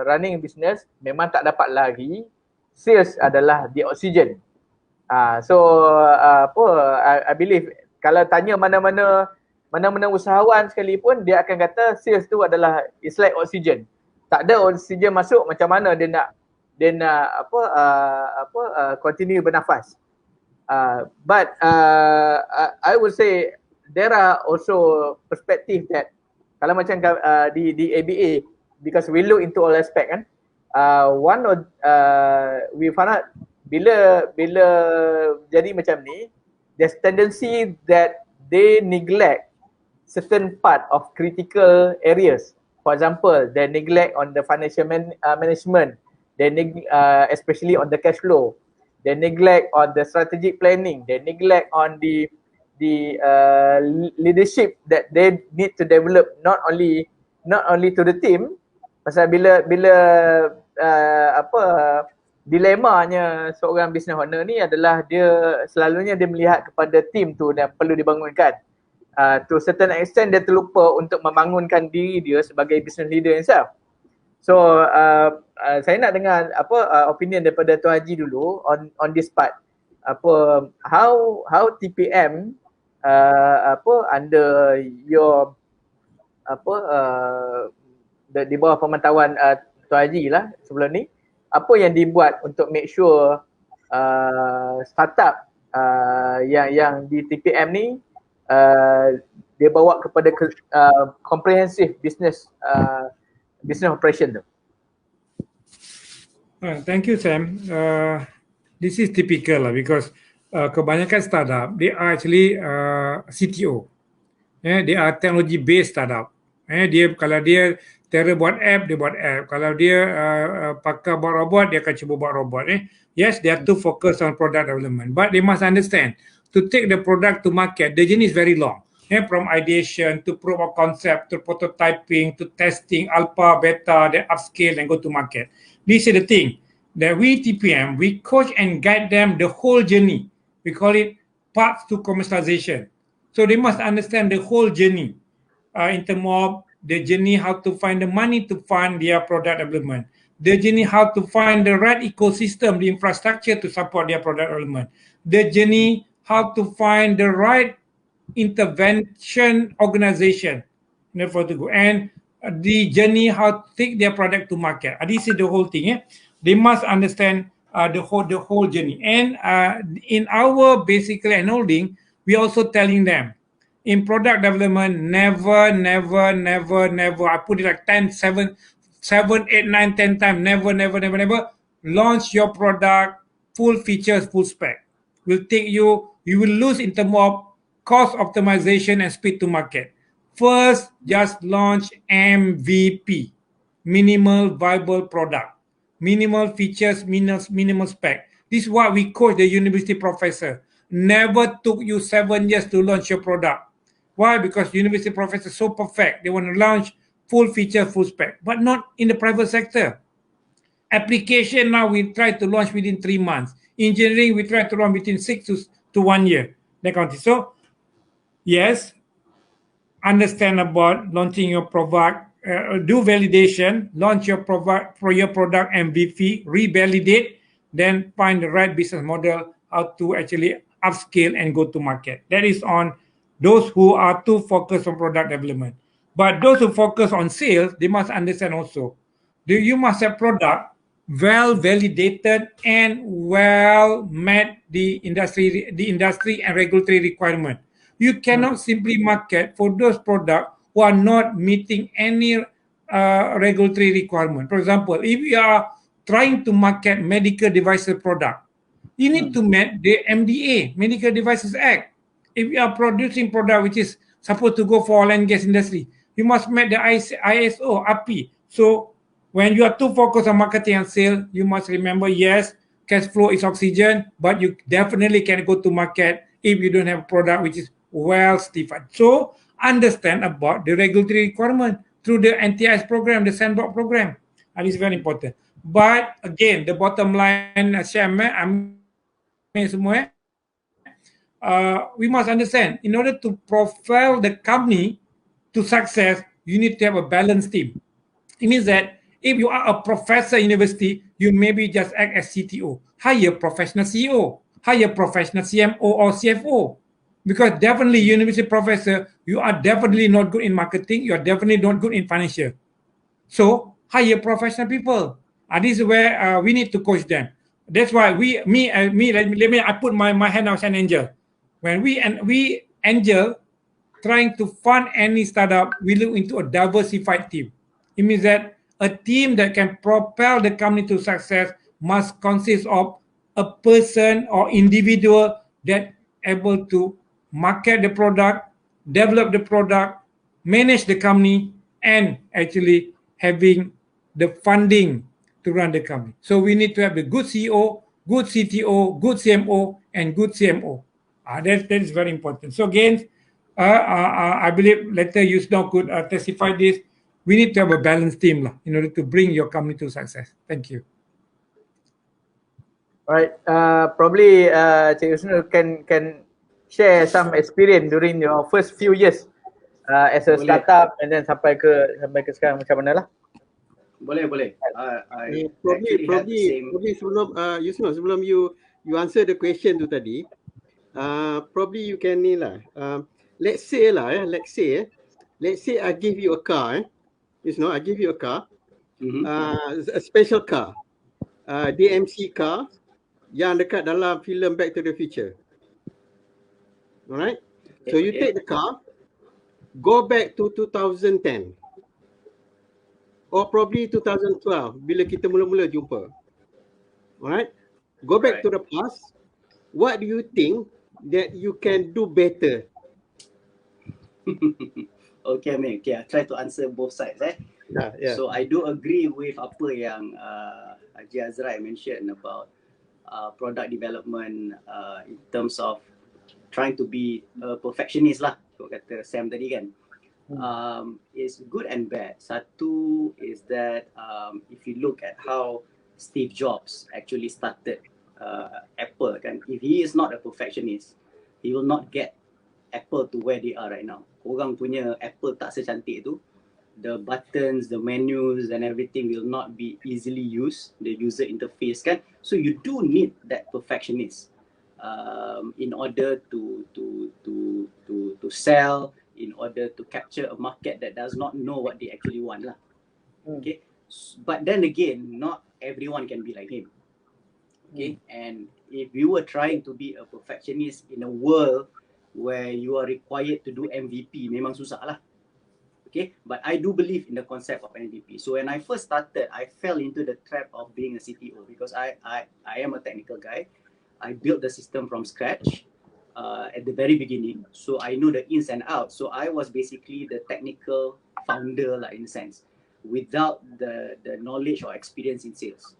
running business memang tak dapat lagi, sales adalah the oxygen. So I believe kalau tanya mana-mana usahawan sekalipun, dia akan kata sales tu adalah it's like oxygen. Tak ada oxygen masuk, macam mana dia nak continue bernafas. But I would say there are also perspective that kalau macam di ABA, because we look into all aspect kan, one of we found out bila jadi macam ni, there's tendency that they neglect certain part of critical areas. For example, they neglect on the financial management, they especially on the cash flow, they neglect on the strategic planning, they neglect on the leadership that they need to develop not only to the team. Pasal bila dilemanya seorang business owner ni adalah dia selalunya dia melihat kepada team tu dan perlu dibangunkan. To certain extent dia terlupa untuk membangunkan diri dia sebagai business leader himself. So saya nak dengar opinion daripada Tuan Haji dulu on this part. How TPM under your di bawah pemantauan Tuan Haji lah sebelum ni, apa yang dibuat untuk make sure startup yang di TPM ni dia bawa kepada comprehensive business operation tu. Thank you, Sam. This is typical lah, because kebanyakan startup they are actually CTO. They are technology based startup. Kalau dia cara buat app, dia buat app. Kalau dia pakar buat robot, dia akan cuba buat robot. Yes, they are too focused on product development, but they must understand to take the product to market, the journey is very long. From ideation to proof of concept to prototyping to testing, alpha, beta, then upscale and go to market. This is the thing that we TPM, we coach and guide them the whole journey. We call it path to commercialization. So they must understand the whole journey in terms of the journey, how to find the money to fund their product development. The journey, how to find the right ecosystem, the infrastructure to support their product development. The journey, how to find the right intervention organization for to go, and the journey how to take their product to market. This is the whole thing. They must understand the whole journey. And in our basically enholding, we also telling them in product development, never, I put it like 10, 7, 8, 9, 10 times, never launch your product full features, full spec. Will take you will lose in terms of cost optimization and speed to market. First, just launch MVP, minimal viable product, minimal features, minimal spec. This is what we coach the university professor. Never took you 7 years to launch your product. Why? Because university professors so perfect. They want to launch full feature, full spec, but not in the private sector. Application now we try to launch within 3 months. Engineering we try to launch within 6 to 1 year. That kind of thing. So yes, understand about launching your product, do validation, launch your product for your product MVP, revalidate, then find the right business model, how to actually upscale and go to market. That is on those who are too focused on product development. But those who focus on sales, they must understand also. You must have product well validated and well met the industry and regulatory requirement. You cannot simply market for those products who are not meeting any regulatory requirement. For example, if you are trying to market medical devices product, you need to meet the MDA, Medical Devices Act. If you are producing product which is supposed to go for oil and gas industry, you must meet the ISO, API. So when you are too focused on marketing and sales, you must remember, yes, cash flow is oxygen, but you definitely can go to market if you don't have a product which is well certified. So understand about the regulatory requirement through the NTIS program, the sandbox program. And it's very important. But again, the bottom line, Sham, we must understand, in order to propel the company to success, you need to have a balanced team. It means that if you are a professor at university, you maybe just act as CTO. Hire professional CEO, hire professional CMO or CFO. Because definitely university professor, you are definitely not good in marketing, you are definitely not good in financial. So hire professional people. This is where we need to coach them. That's why I put my hand out as an angel. When we angel trying to fund any startup, we look into a diversified team. It means that a team that can propel the company to success must consist of a person or individual that able to market the product, develop the product, manage the company, and actually having the funding to run the company. So we need to have a good CEO, good CTO, good CMO, and good CMO. That is very important. So again, I believe later Yusno could testify this. We need to have a balanced team in order to bring your company to success. Thank you. Alright, probably Cik Yusno can share some experience during your first few years as a startup and then sampai ke sekarang macam mana lah. Boleh. I actually have the Probably same. sebelum Yusno, sebelum you answer the question tu tadi, probably you can ni lah. Let's say I give you a car, Yusno, I give you a car, a special car, DMC car yang dekat dalam filem Back to the Future. Alright? So you take the car, go back to 2010 or probably 2012 bila kita mula-mula jumpa. Alright? Go back to the past. What do you think that you can do better? Okay, Amir. Okay, I try to answer both sides. Yeah. So I do agree with apa yang Haji Azra'i mentioned about product development in terms of trying to be a perfectionist lah. Kata Sam tadi kan. Is good and bad. Satu is that if you look at how Steve Jobs actually started Apple kan, if he is not a perfectionist, he will not get Apple to where they are right now. Orang punya Apple tak secantik tu. The buttons, the menus and everything will not be easily used, the user interface kan. So you do need that perfectionist in order to sell, in order to capture a market that does not know what they actually want lah. Okay, but then again, not everyone can be like him. Okay, and if you were trying to be a perfectionist in a world where you are required to do MVP, memang susah lah. Okay, but I do believe in the concept of MVP. So when I first started, I fell into the trap of being a CTO because I am a technical guy. I built the system from scratch at the very beginning, so I know the ins and outs. So I was basically the technical founder, like, in a sense, without the knowledge or experience in sales.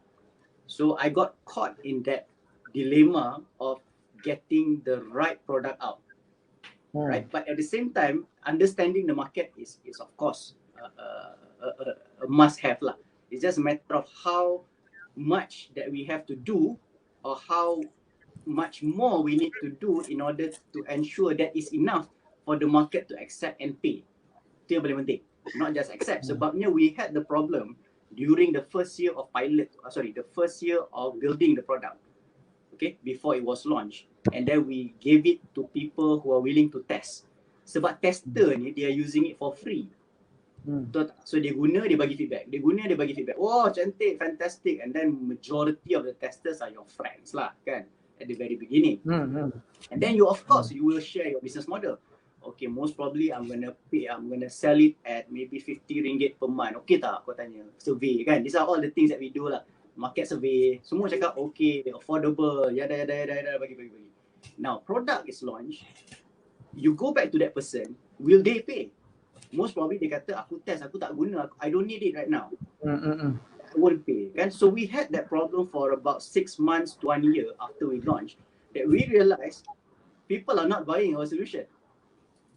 So I got caught in that dilemma of getting the right product out. Right, but at the same time, understanding the market is of course a must-have lah. It's just a matter of how much that we have to do, or how much more we need to do in order to ensure that is enough for the market to accept and pay. Itu yang paling penting. Not just accept. Sebabnya we had the problem during the first year of the first year of building the product. Okay, before it was launched, and then we gave it to people who are willing to test. Sebab tester ni, they are using it for free. So dia guna, dia bagi feedback. Wow, cantik, fantastic. And then majority of the testers are your friends lah kan, at the very beginning. And then you, of course, you will share your business model. Okay, most probably I'm gonna sell it at maybe 50 ringgit per month. Okay tak? Kau tanya. Survey kan. These are all the things that we do lah. Market survey, semua cakap okay, affordable, yada, bagi. Now, product is launched, you go back to that person, will they pay? Most probably dia kata, aku test, aku tak guna, I don't need it right now. I won't pay. Kan? So we had that problem for about 6 months to 1 year after we launched, that we realized people are not buying our solution.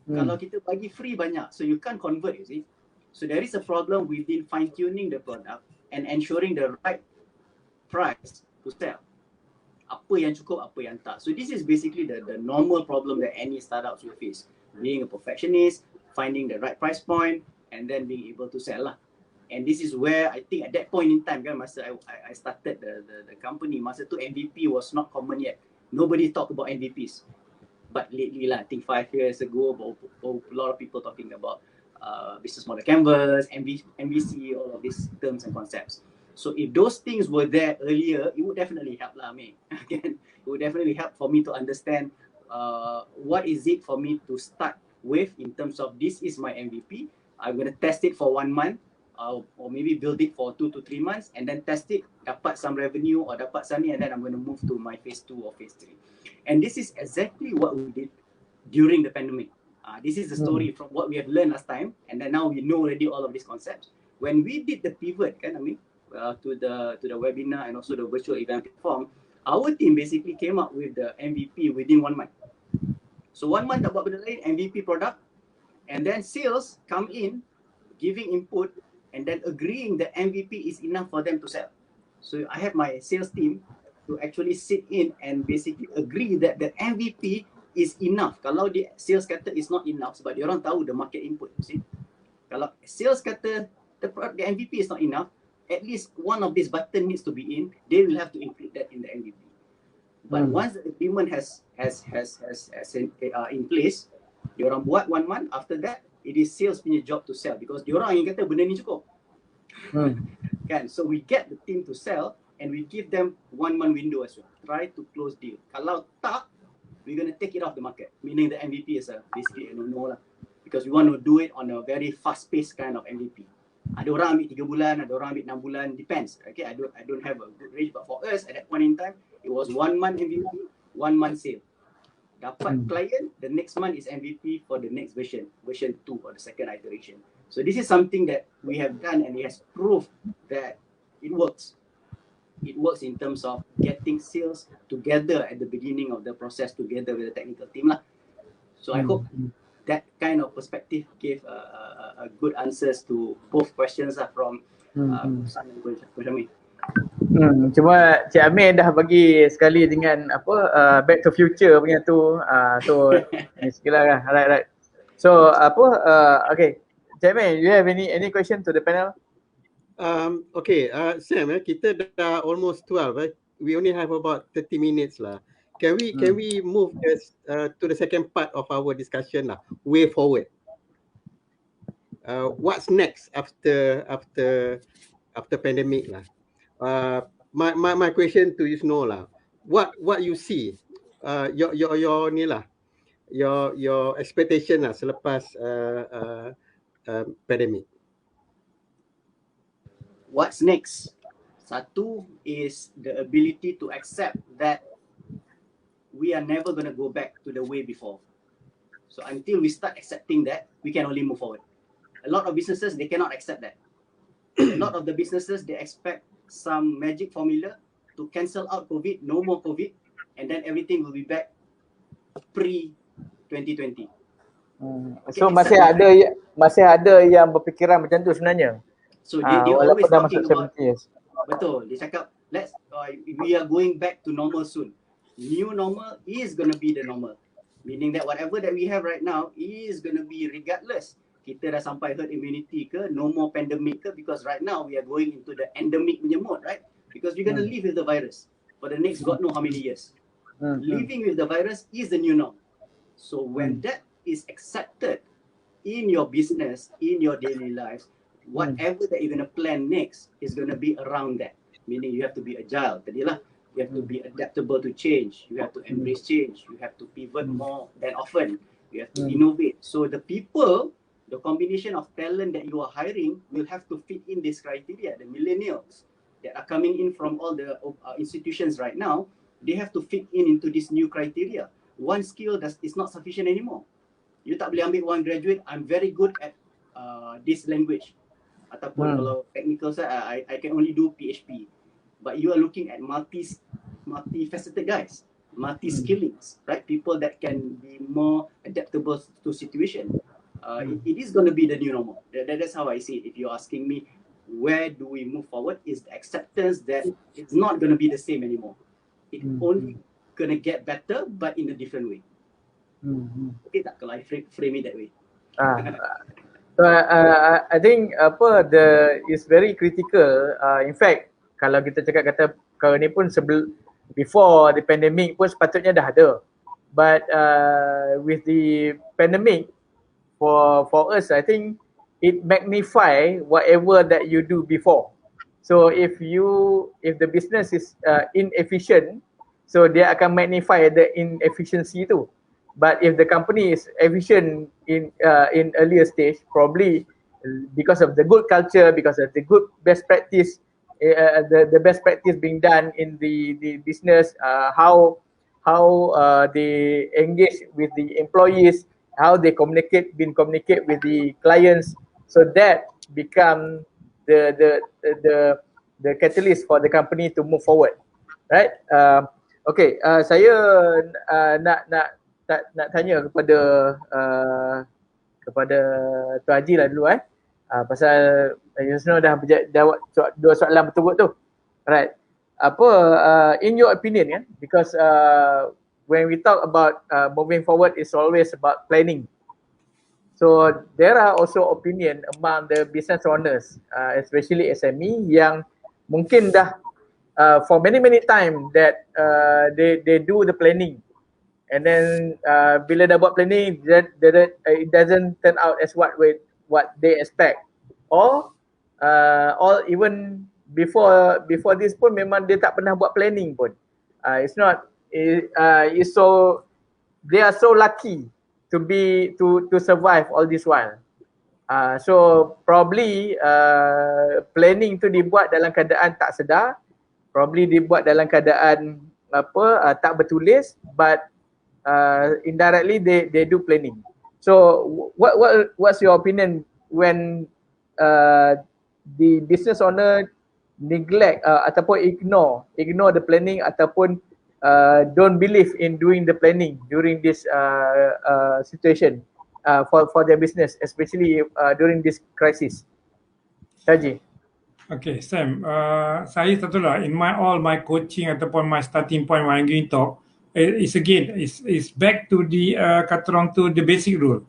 Kalau kita bagi free banyak, so you can't convert, you see. So there is a problem within fine-tuning the product and ensuring the right price to sell. Apa yang cukup, apa yang tak. So this is basically the normal problem that any startups will face. Being a perfectionist, finding the right price point, and then being able to sell lah. And this is where I think at that point in time kan, masa I started the company, masa tu MVP was not common yet. Nobody talk about MVPs. But lately lah, I think 5 years ago, a lot of people talking about business model canvas, MVC, all of these terms and concepts. So if those things were there earlier, it would definitely help lah, Amir. Again, it would definitely help for me to understand what is it for me to start with in terms of this is my MVP. I'm going to test it for 1 month or maybe build it for 2 to 3 months and then test it, dapat some revenue or dapat some, and then I'm going to move to my phase 2 or phase 3. And this is exactly what we did during the pandemic. This is the story from what we have learned last time, and then now we know already all of these concepts. When we did the pivot, kan, Amir, to the webinar and also the virtual event platform, our team basically came up with the MVP within 1 month. So 1 month tak buat benda lain, MVP product, and then sales come in, giving input, and then agreeing that MVP is enough for them to sell. So I have my sales team to actually sit in and basically agree that the MVP is enough. Kalau the sales kata is not enough, sebab dia orang tahu the market input, you see. Kalau sales kata the MVP is not enough, at least one of these button needs to be in, they will have to include that in the MVP. But once the agreement has in place, diorang buat 1 month, after that it is sales punya job to sell, because diorang yang kata benda ni cukup. Kan? So we get the team to sell and we give them 1 month window as well. Try to close deal. Kalau tak, we're going to take it off the market. Meaning the MVP is basically a no-no lah. Because we want to do it on a very fast-paced kind of MVP. Ada orang ambil 3 bulan, ada orang ambil 6 bulan, depends. Okay, I don't have a good range, but for us at that point in time, it was 1 month MVP, 1 month sale. Dapat client, the next month is MVP for the next version 2 or the second iteration. So this is something that we have done and it has proved that it works. It works in terms of getting sales together at the beginning of the process together with the technical team lah. So I hope that kind of perspective gave a good answers to both questions lah from Afzan and Amir. Cuma Cik Amir dah bagi sekali dengan back to future punya tu. So ni sekilas lah. Right. So okay. Cik Amir, you have any question to the panel? Okay, Sam, kita dah almost 12. We only have about 30 minutes lah. Can we move this to the second part of our discussion lah? Way forward. What's next after pandemic lah? My question to Yusno lah. What you see? Your ni lah. Your expectation lah selepas pandemic. What's next? Satu is the ability to accept that we are never going to go back to the way before. So until we start accepting that, we can only move forward. A lot of businesses, they cannot accept that. A lot of the businesses, they expect some magic formula to cancel out COVID, no more COVID, and then everything will be back pre-2020. So masih ada yang berfikiran macam tu sebenarnya. So they always talking about, years. Betul, dia cakap we are going back to normal soon. New normal is going to be the normal. Meaning that whatever that we have right now is going to be regardless. Kita dah sampai herd immunity ke, no more pandemic ke, because right now we are going into the endemic punya mode, right? Because we're going to live with the virus for the next God know how many years. Living with the virus is the new norm. So when that is accepted in your business, in your daily lives, whatever that you're going to plan next is going to be around that. Meaning you have to be agile. Tadilah, you have to be adaptable to change. You have to embrace change. You have to pivot more than often. You have to innovate. So the people, the combination of talent that you are hiring will have to fit in this criteria. The millennials that are coming in from all the institutions right now, they have to fit into this new criteria. One skill is not sufficient anymore. You tak boleh ambil one graduate, I'm very good at this language. Ataupun kalau technical side, I can only do PHP. But you are looking at multifaceted guys, multi-skillings, right? People that can be more adaptable to situation. It is going to be the new normal. That's how I see it. If you're asking me, where do we move forward? Is the acceptance that it's not going to be the same anymore. It's only going to get better, but in a different way. Okay tak kalau I frame it that way? So I think is very critical. In fact, kalau kita kata kalau ni pun before the pandemic pun sepatutnya dah ada. But with the pandemic, for us, I think it magnify whatever that you do before. So if the business is inefficient, so dia akan magnify the inefficiency tu. But if the company is efficient in earlier stage, probably because of the good culture, because of the good best practice, the best practice being done in the business, how they engage with the employees, how they communicate with the clients, so that become the catalyst for the company to move forward, right? Okay, saya nak tanya kepada Tuan Haji lah dulu pasal Yusno dah jawab 2 soalan betul tu. Right. In your opinion because when we talk about moving forward, it's always about planning. So there are also opinion among the business owners, especially SME, yang mungkin dah for many time that they do the planning, and then bila dah buat planning, it doesn't turn out as what they expect, or even before this pun memang dia tak pernah buat planning pun. It's so they are so lucky to survive all this while. So probably planning tu dibuat dalam keadaan tak sedar, probably dibuat dalam keadaan tak bertulis, but indirectly they do planning. So what's your opinion when the business owner neglect ataupun ignore the planning ataupun don't believe in doing the planning during this situation for their business, especially during this crisis? Haji. Okay, Sam. Saya satulah in all my coaching ataupun my starting point when I'm going to talk is back to the kata orang tu the basic rule.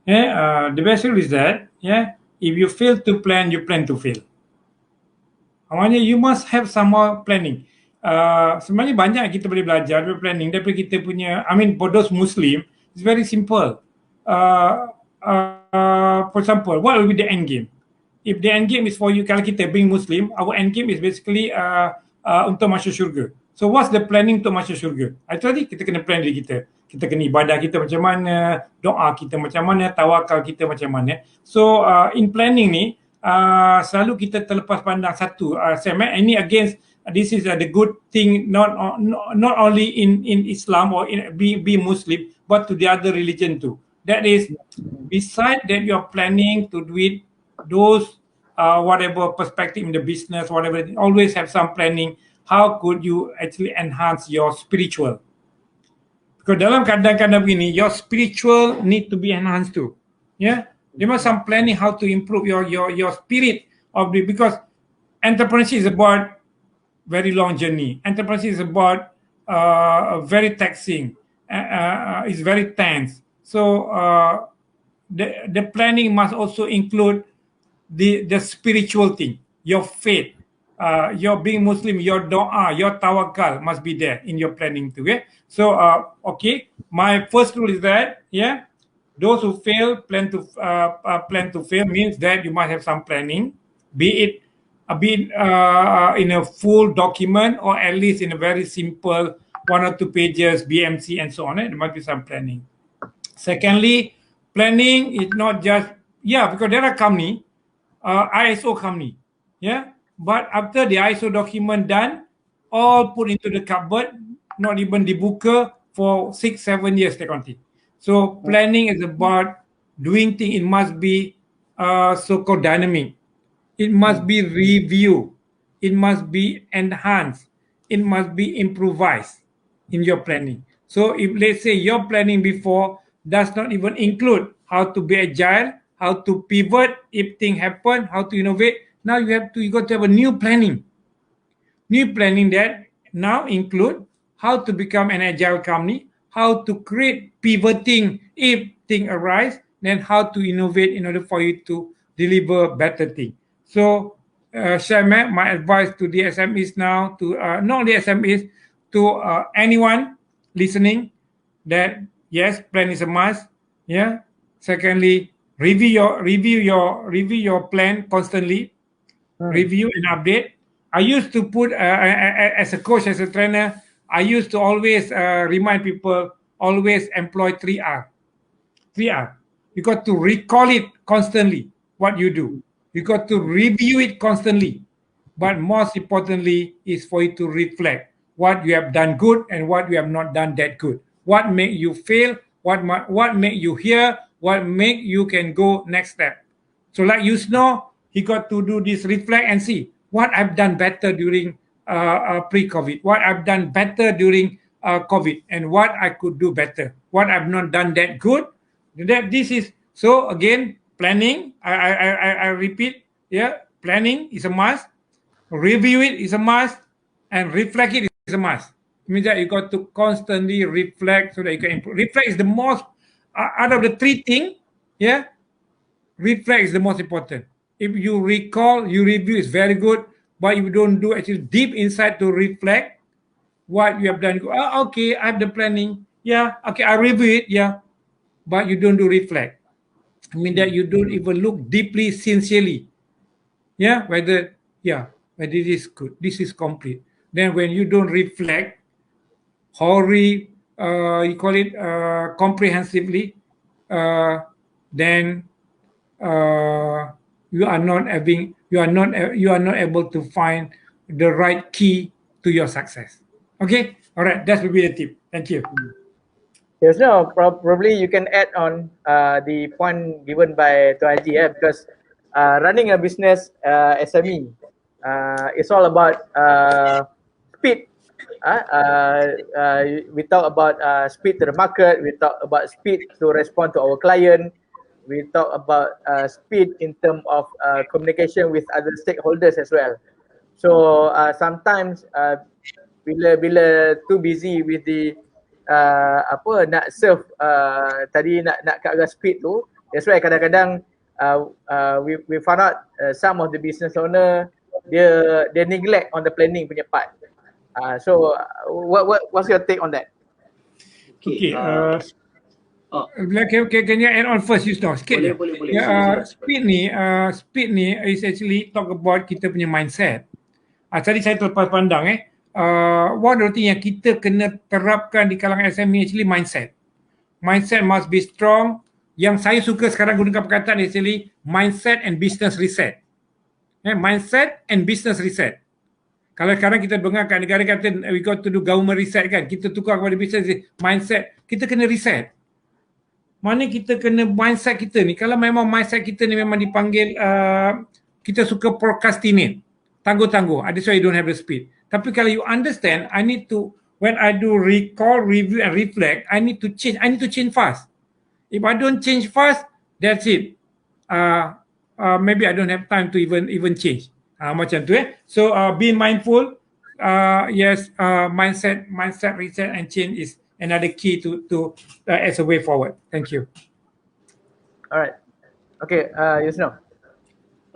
The basic rule is that if you fail to plan, you plan to fail. Maknanya you must have some more planning. Sebenarnya banyak kita boleh belajar dari planning daripada kita punya. I mean, for those Muslim, it's very simple. For example, what will be the end game? If the end game is for you, kalau kita being Muslim, our end game is basically untuk masuk syurga. So what's the planning untuk masuk syurga? Tadi kita kena plan diri kita. Kita kena ibadah kita macam mana, doa kita macam mana, tawakal kita macam mana. So in planning ni, selalu kita terlepas pandang satu. Ini against this is the good thing not only in Islam or in be Muslim, but to the other religion too. That is, beside that you are planning to do it, those whatever perspective in the business, whatever, always have some planning. How could you actually enhance your spiritual? Because dalam kadang-kadang begini, your spiritual need to be enhanced too. Yeah, there must some planning how to improve your spirit of the, because entrepreneurship is about very long journey. Entrepreneurship is about very taxing. It's very tense. So the planning must also include the spiritual thing, your faith, your being Muslim, your doa, your tawakal must be there in your planning too. Yeah? So okay, my first rule is that those who fail plan to fail means that you must have some planning, be it in a full document or at least in a very simple 1 or 2 pages BMC and so on. There must be some planning. Secondly, planning is not just because there are company, ISO company, but after the ISO document done, all put into the cupboard, not even dibuka for 6-7 years they continue. So planning is about doing things. It must be so-called dynamic. It must be reviewed. It must be enhanced. It must be improvised in your planning. So if let's say your planning before does not even include how to be agile, how to pivot if things happen, how to innovate, now you got to have a new planning. New planning that now include how to become an agile company, how to create pivoting if things arise, then how to innovate in order for you to deliver better things. So, Sham, my advice to the SMEs now, to not the SMEs, to anyone listening, that yes, plan is a must. Yeah. Secondly, review your plan constantly. Review and update. I used to put as a coach, as a trainer, I used to always remind people, always employ 3R. 3R. You got to recall it constantly, what you do. You got to review it constantly. But most importantly is for you to reflect what you have done good and what you have not done that good. What make you fail, what make you here, what make you can go next step. So like Yusno, he got to do this reflect and see what I've done better during pre-COVID, what I've done better during COVID, and what I could do better, what I've not done that good. This is, so again, planning, I repeat, planning is a must, review it is a must, and reflect it is a must. It means that you got to constantly reflect so that you can improve. Reflect is the most, out of the 3 things, Yeah, reflect is the most important. If you recall, you review is very good, but if you don't do actually deep inside to reflect what you have done, go, oh, okay, I have the planning. Yeah, okay, I review it. Yeah, but you don't do reflect. I mean that you don't even look deeply, sincerely. Yeah, whether this is good, this is complete. Then when you don't reflect, hurry, you call it comprehensively, then you are not having, you are not able to find the right key to your success. Okay, all right, that will be the tip. Thank you. Yes, no, probably you can add on the point given by Tuan Haji, because running a business SME, it's all about speed. We talk about speed to the market, we talk about speed to respond to our client, we talk about speed in terms of communication with other stakeholders as well. So sometimes bila too busy with the apa nak serve tadi nak ke arah speed tu, that's why kadang-kadang we found out some of the business owner dia neglect on the planning punya part. What's your take on that? Okay. Can you add on first, Yusno? Sikit Boleh. Speed ni is actually talk about kita punya mindset. Tadi saya terlepas pandang one of the thing yang kita kena terapkan di kalangan SME actually mindset. Mindset must be strong. Yang saya suka sekarang gunakan perkataan actually mindset and business reset. Mindset and business reset. Kalau sekarang kita dengar kat negara kata we got to do government reset kan, kita tukar kepada business mindset, kita kena reset. Mana kita kena mindset kita ni, kalau memang mindset kita ni memang dipanggil kita suka procrastinate, tangguh-tangguh, that's why you don't have the speed. Tapi kalau you understand, I need to, when I do recall, review and reflect, I need to change fast. If I don't change fast, that's it. Maybe I don't have time to even change. Macam tu So be mindful. Yes, mindset reset and change is another key to as a way forward. Thank you. All right. Okay, Yusno.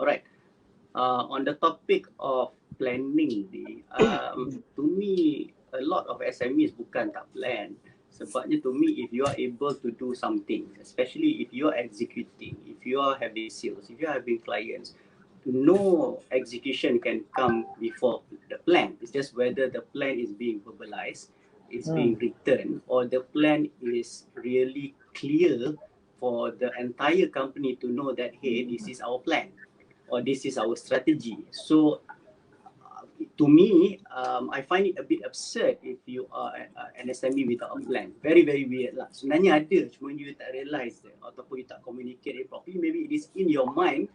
All right. On the topic of planning, to me, a lot of SMEs bukan tak plan. Sebabnya to me, if you are able to do something, especially if you are executing, if you are having sales, if you are having clients, no execution can come before the plan. It's just whether the plan is being verbalized, it's being written, or the plan is really clear for the entire company to know that, hey, this is our plan, or this is our strategy. So to me, I find it a bit absurd if you are an SME without a plan. Very, very weird lah. Sebenarnya ada, cuma you tak realise that, ataupun you tak communicate it properly. Maybe it is in your mind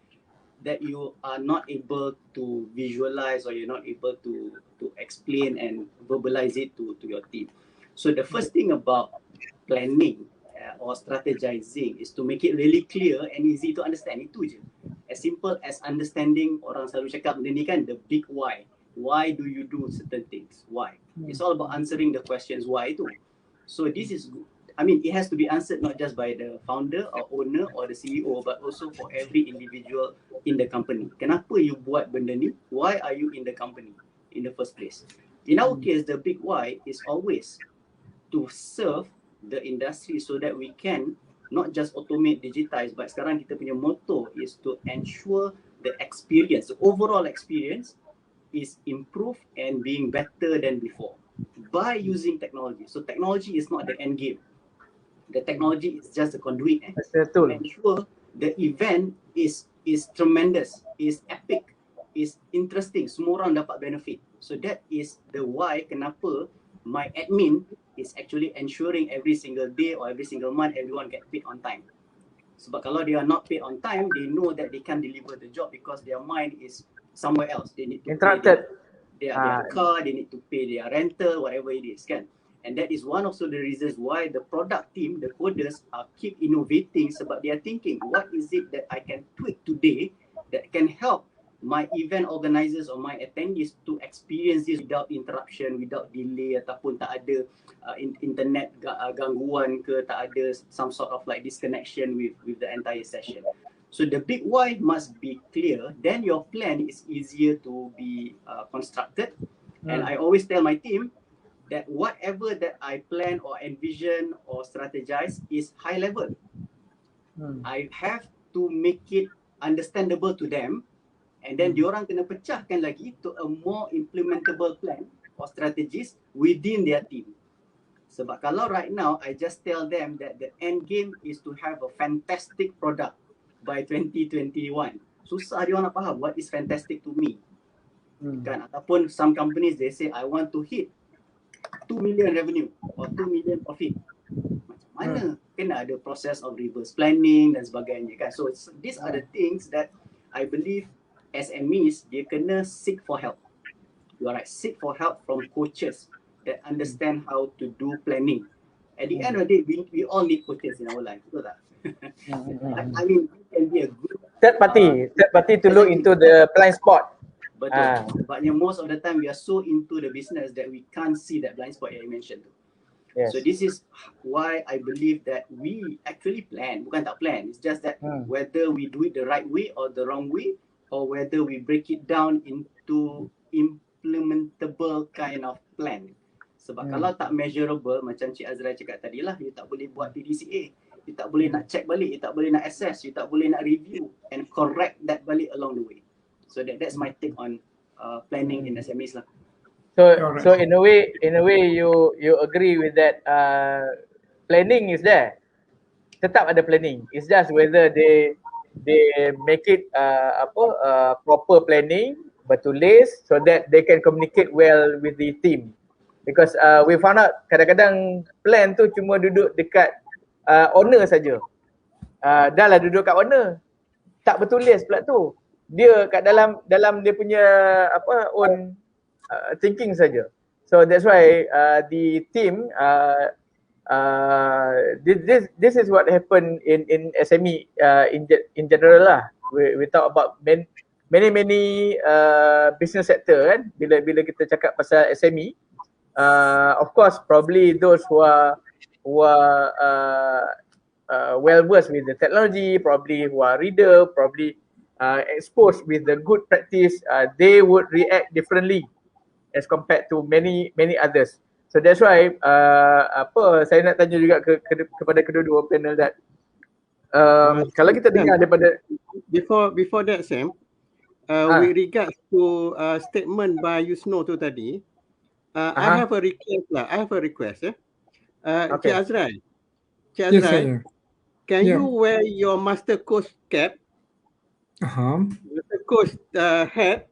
that you are not able to visualize, or you're not able to explain and verbalize it to your team. So the first thing about planning or strategizing is to make it really clear and easy to understand. Itu je. As simple as understanding, orang selalu cakap benda ni kan, the big why. Why do you do certain things? Why? It's all about answering the questions why tu. So this is, I mean, it has to be answered not just by the founder or owner or the CEO, but also for every individual in the company. Kenapa you buat benda ni? Why are you in the company in the first place? In our case, the big why is always to serve the industry so that we can not just automate, digitize, but sekarang kita punya motto is to ensure the experience, the overall experience is improved and being better than before by using technology. So technology is not the end game. The technology is just a conduit to ensure the event is tremendous, is epic, is interesting, semua orang dapat benefit. So that is the why kenapa my admin is actually ensuring every single day or every single month everyone get paid on time. Sebab kalau they are not paid on time, they know that they can't deliver the job because their mind is somewhere else. They need to interrupted their car, they need to pay their rental, whatever it is, kan? And that is one of the reasons why the product team, the coders, keep innovating sebab they are thinking, what is it that I can tweak today that can help my event organisers or my attendees to experience this without interruption, without delay, ataupun tak ada internet gangguan ke, tak ada some sort of like disconnection with the entire session. So the big why must be clear, then your plan is easier to be constructed. And I always tell my team that whatever that I plan or envision or strategize is high level. I have to make it understandable to them, and then diorang kena pecahkan lagi to a more implementable plan or strategies within their team. Sebab kalau right now I just tell them that the end game is to have a fantastic product by 2021, susah dia orang nak faham what is fantastic to me. Kan? Ataupun some companies they say I want to hit 2 million revenue or 2 million profit. Macam mana? Kena ada process of reverse planning dan sebagainya kan. So these are the things that I believe SMEs dia kena seek for help. You are right, seek for help from coaches that understand how to do planning. At the end of the day, we all need coaches in our life, betul tak? I mean, it can be a good third party to look into the blind spot. Betul. Sebabnya most of the time we are so into the business that we can't see that blind spot yang you mentioned tu. Yes. So this is why I believe that we actually plan, bukan tak plan. It's just that whether we do it the right way or the wrong way, or whether we break it down into implementable kind of plan. Sebab kalau tak measurable, macam Cik Azra'i cakap tadi lah, you tak boleh buat PDCA, you tak boleh nak check balik, you tak boleh nak assess, you tak boleh nak review and correct that balik along the way. So that's my take on planning in SMEs lah. So in a way you agree with that. Planning is there, tetap ada planning. It's just whether they make it proper planning, bertulis, so that they can communicate well with the team. Because we found out kadang-kadang plan tu cuma duduk dekat owner saja. Dah lah duduk kat owner, tak bertulis pula tu. Dia kat dalam dia punya own thinking saja. So that's why the team this is what happened in SME in general lah. We talk about many business sector kan. Bila kita cakap pasal SME, of course probably those who are well versed with the technology, probably who are reader, probably exposed with the good practice, they would react differently as compared to many others. So that's why saya nak tanya juga kepada kedua-dua panel that kalau kita dengar daripada before that Sam, with regards to statement by Yusno tu tadi, I have a request. Okay. Cik Azra'i, Yes, sir. can you wear your master coach cap, master coach hat,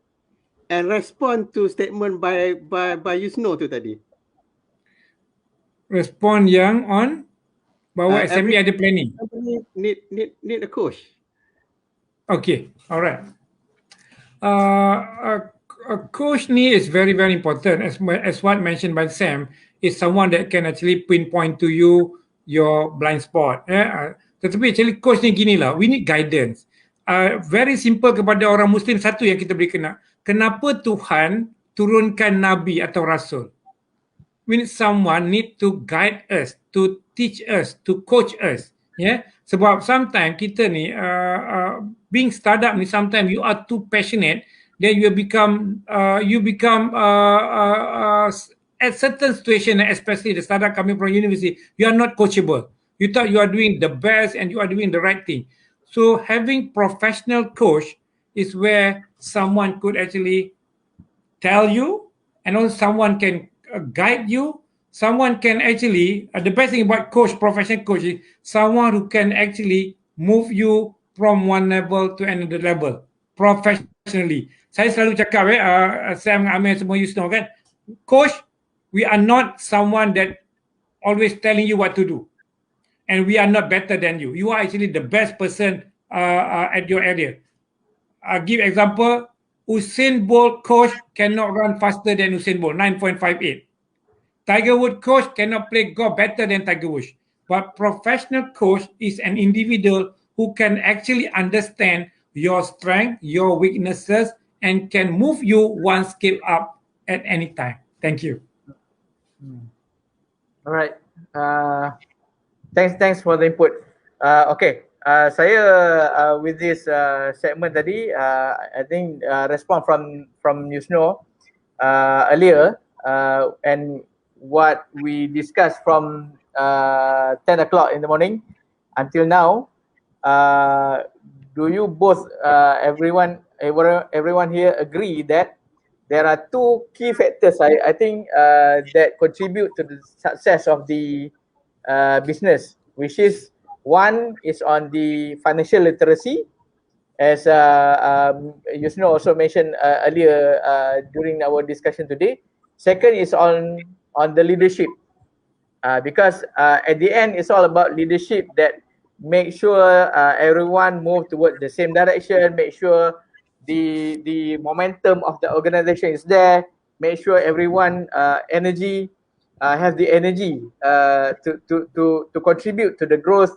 and respond to statement by Yusno tu tadi? Respon yang on bahawa SME ada planning. Need a coach. Okay, alright. A coach ni is very important, as what mentioned by Sam, is someone that can actually pinpoint to you your blind spot. Tetapi actually coach ni gini lah, we need guidance. Very simple kepada orang Muslim, satu yang kita boleh kena. Kenapa Tuhan turunkan Nabi atau Rasul? We need someone need to guide us, to teach us, to coach us. Sebab sometimes kita ni, being startup ni, sometimes you are too passionate, then you become at certain situation, especially the startup coming from university, you are not coachable. You thought you are doing the best and you are doing the right thing. So having professional coach is where someone could actually tell you, and also someone can guide you. Someone can actually, the best thing about professional coach is someone who can actually move you from one level to another level professionally. Saya selalu cakap Sam, Amir, semua Yusno kan, coach, we are not someone that always telling you what to do, and we are not better than you. You are actually the best person at your area. Give example, Usain Bolt coach cannot run faster than Usain Bolt, 9.58. Tiger Woods coach cannot play golf better than Tiger Woods. But professional coach is an individual who can actually understand your strength, your weaknesses, and can move you one scale up at any time. Thank you. All right. Thanks for the input. Okay. Saya with this segment tadi, I think respond from Yusno earlier, and what we discussed from 10 o'clock in the morning until now. Do you both, everyone here agree that there are two key factors I think that contribute to the success of the business, which is one is on the financial literacy, as Yusno also mentioned earlier during our discussion today. Second is on the leadership, because at the end it's all about leadership, that make sure everyone move towards the same direction, make sure the momentum of the organization is there, make sure everyone have the energy to contribute to the growth,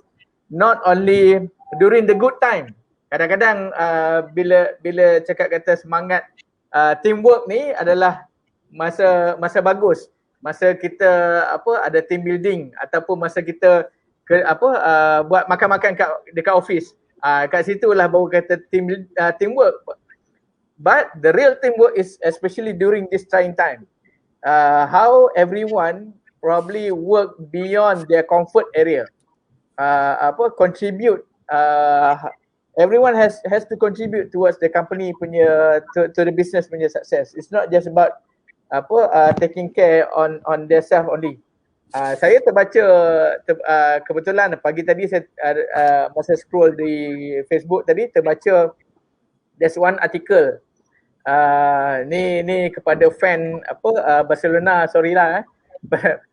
not only during the good time. Kadang-kadang bila cakap kata semangat teamwork ni adalah masa bagus, masa kita ada team building, ataupun masa kita buat makan-makan dekat office. Kat situlah baru kata teamwork. But the real teamwork is especially during this trying time. How everyone probably work beyond their comfort area. Contribute. Everyone has to contribute towards the company punya to the business punya success. It's not just about taking care on their self only. Saya terbaca kebetulan pagi tadi saya masa scroll di Facebook tadi terbaca there's one article. Ni kepada fan Barcelona, sorry lah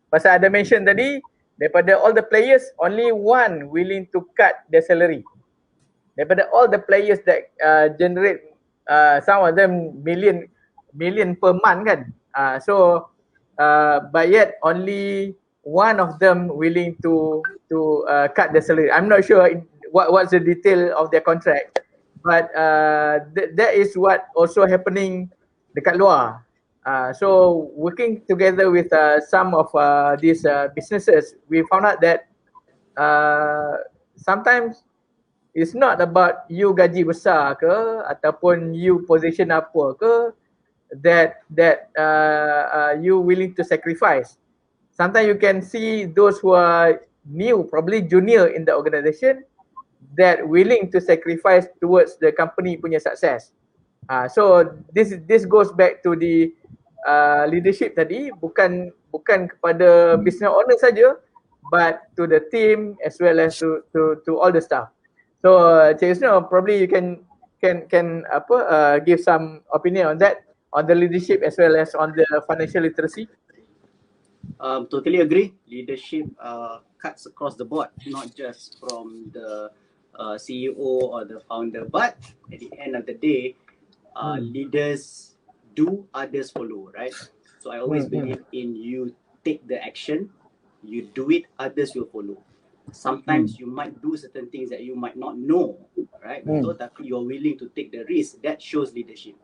pasal ada mention tadi, daripada all the players only one willing to cut their salary. Daripada all the players that generate some of them million per month kan. But yet only one of them willing to cut the salary. I'm not sure what's the detail of their contract, but that is what also happening dekat luar. So working together with some of these businesses, we found out that sometimes it's not about you gaji besar ke ataupun you position apa ke that you willing to sacrifice. Sometimes you can see those who are new, probably junior in the organization, that willing to sacrifice towards the company punya success. So this goes back to the leadership tadi, bukan kepada business owner saja, but to the team as well as to all the staff. So Cik Yusno, probably you can give some opinion on that, on the leadership as well as on the financial literacy. Totally agree. Leadership cuts across the board, not just from the CEO or the founder, but at the end of the day, leaders do, others follow, right? So I always believe in you take the action, you do it, others will follow. Sometimes you might do certain things that you might not know, right? So tapi you're willing to take the risk, that shows leadership.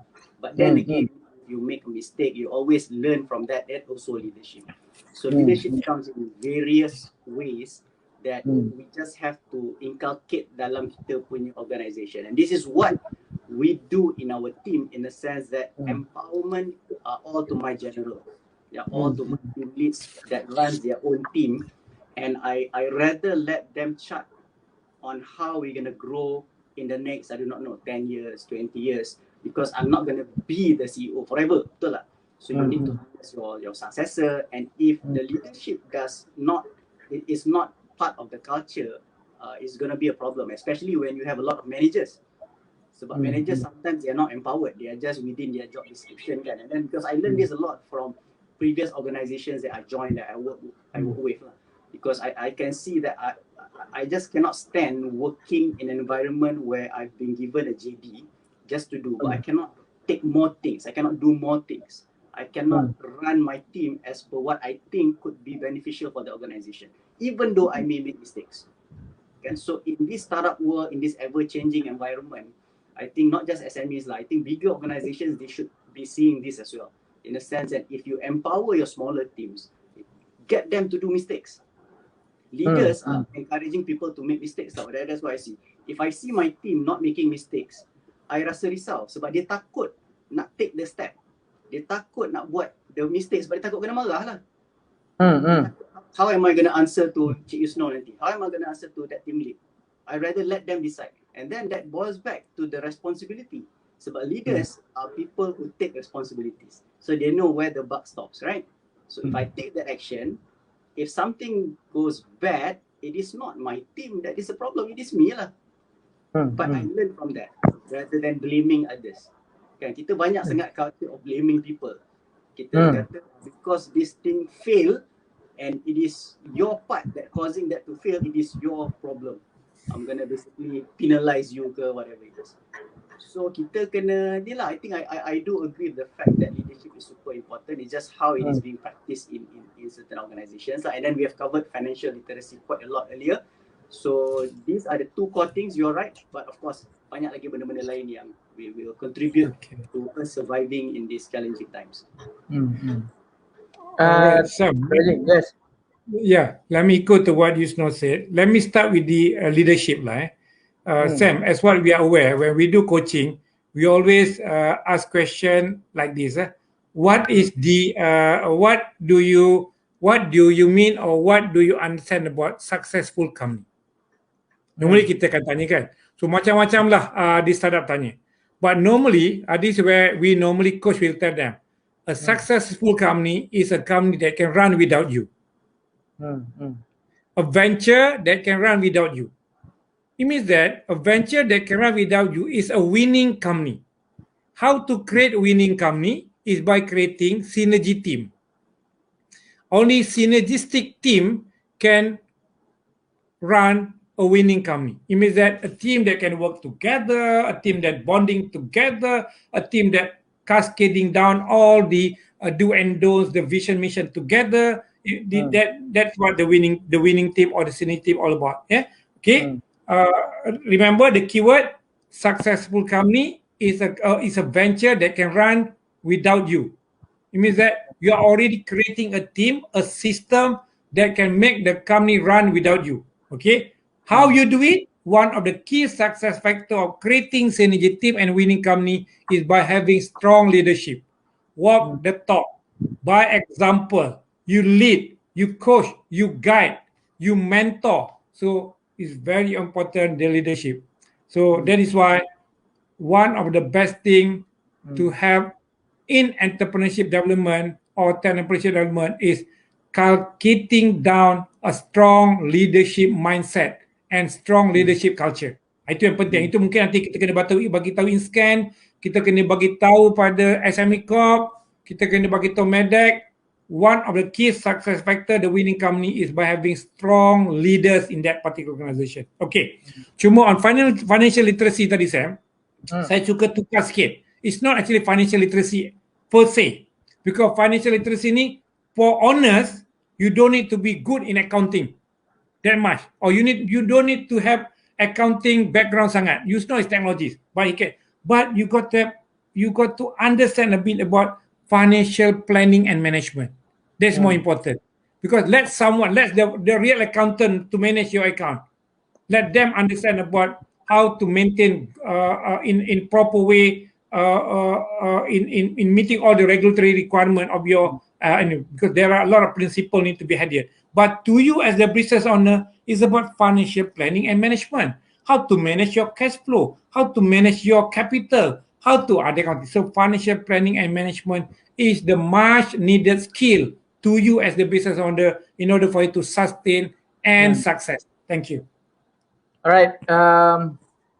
But then again, you make a mistake, you always learn from that, that also leadership. So leadership comes in various ways that we just have to inculcate dalam kita punya organisation. And this is what we do in our team, in the sense that empowerment are all to my general. They are all to my team leads that runs their own team. And I rather let them chat on how we're going to grow in the next, I do not know, 10 years, 20 years, because I'm not going to be the CEO forever. Betul lah? So you need to ask your successor, and if the leadership is not part of the culture, it's going to be a problem, especially when you have a lot of managers. Sebab managers sometimes they are not empowered, they are just within their job description kan. And then because I learned this a lot from previous organizations that I joined, that I work with lah. Because I can see that I just cannot stand working in an environment where I've been given a JD just to do, but I cannot take more things, I cannot do more things. I cannot run my team as per what I think could be beneficial for the organization, even though I may make mistakes. And so in this startup world, in this ever-changing environment, I think not just SMEs lah, I think bigger organizations, they should be seeing this as well. In a sense that if you empower your smaller teams, get them to do mistakes. Leaders are encouraging people to make mistakes. That's what I see. If I see my team not making mistakes, I rasa risau sebab dia takut nak take the step. Dia takut nak buat the mistakes sebab dia takut kena marah lah. How am I going to answer to Cik Yusno nanti? How am I going to answer to that team lead? I rather let them decide. And then that boils back to the responsibility. Sebab leaders are people who take responsibilities. So they know where the buck stops, right? So if I take that action, if something goes bad, it is not my team that is a problem, it is me lah. But I learn from that rather than blaming others. Kan, kita banyak sangat culture of blaming people. Kita kata because this thing fail and it is your part that causing that to fail, it is your problem. I'm gonna basically penalize you ke whatever it is. So kita kena ni lah. I think I do agree with the fact that leadership is super important. It's just how it is being practiced in certain organizations. And then we have covered financial literacy quite a lot earlier. So these are the two core things. You're right, but of course banyak lagi benda-benda lain yang we will contribute to us surviving in these challenging times. Sam, Yes. yeah, let me go to what Yusno said. Let me start with the leadership lah. Sam, as what we are aware, when we do coaching, we always ask question like this. What is the what do you mean or what do you understand about successful company? Normally kita akan tanya kan. So macam-macam lah di startup tanya. But normally, this is where we normally coach will tell them, a successful company is a company that can run without you. A venture that can run without you. It means that a venture that can run without you is a winning company. How to create a winning company is by creating synergy team. Only synergistic team can run a winning company. It means that a team that can work together, a team that bonding together, a team that cascading down all the do and don'ts, the vision mission together. That's what the winning team or the synergy team all about. Yeah. Okay. Remember the keyword: successful company is a venture that can run without you. It means that you are already creating a team, a system that can make the company run without you. Okay. How you do it? One of the key success factor of creating synergy team and winning company is by having strong leadership. Walk the talk. By example, you lead, you coach, you guide, you mentor. So it's very important, the leadership. So that is why one of the best thing to have in entrepreneurship development or entrepreneurship development is cultivating down a strong leadership mindset and strong leadership culture. Itu yang penting. Itu mungkin nanti kita kena bagi tahu Inscan, kita kena bagi tahu pada SME Corp, kita kena bagi tahu Medec. One of the key success factor the winning company is by having strong leaders in that particular organization. Okay. Cuma on financial literacy tadi Sam, saya suka tukar sikit. It's not actually financial literacy per se. Because financial literacy ni, for honest, you don't need to be good in accounting that much. Or you don't need to have accounting background sangat. Yusno is technologies. But you got to understand a bit about financial planning and management. That's more important. Because let the real accountant to manage your account. Let them understand about how to maintain in proper way in meeting all the regulatory requirement of your because there are a lot of principles need to be adhered. But to you as the business owner, is about financial planning and management. How to manage your cash flow, how to manage your capital, how to so financial planning and management is the much needed skill to you as the business owner in order for you to sustain and success. Thank you. Alright.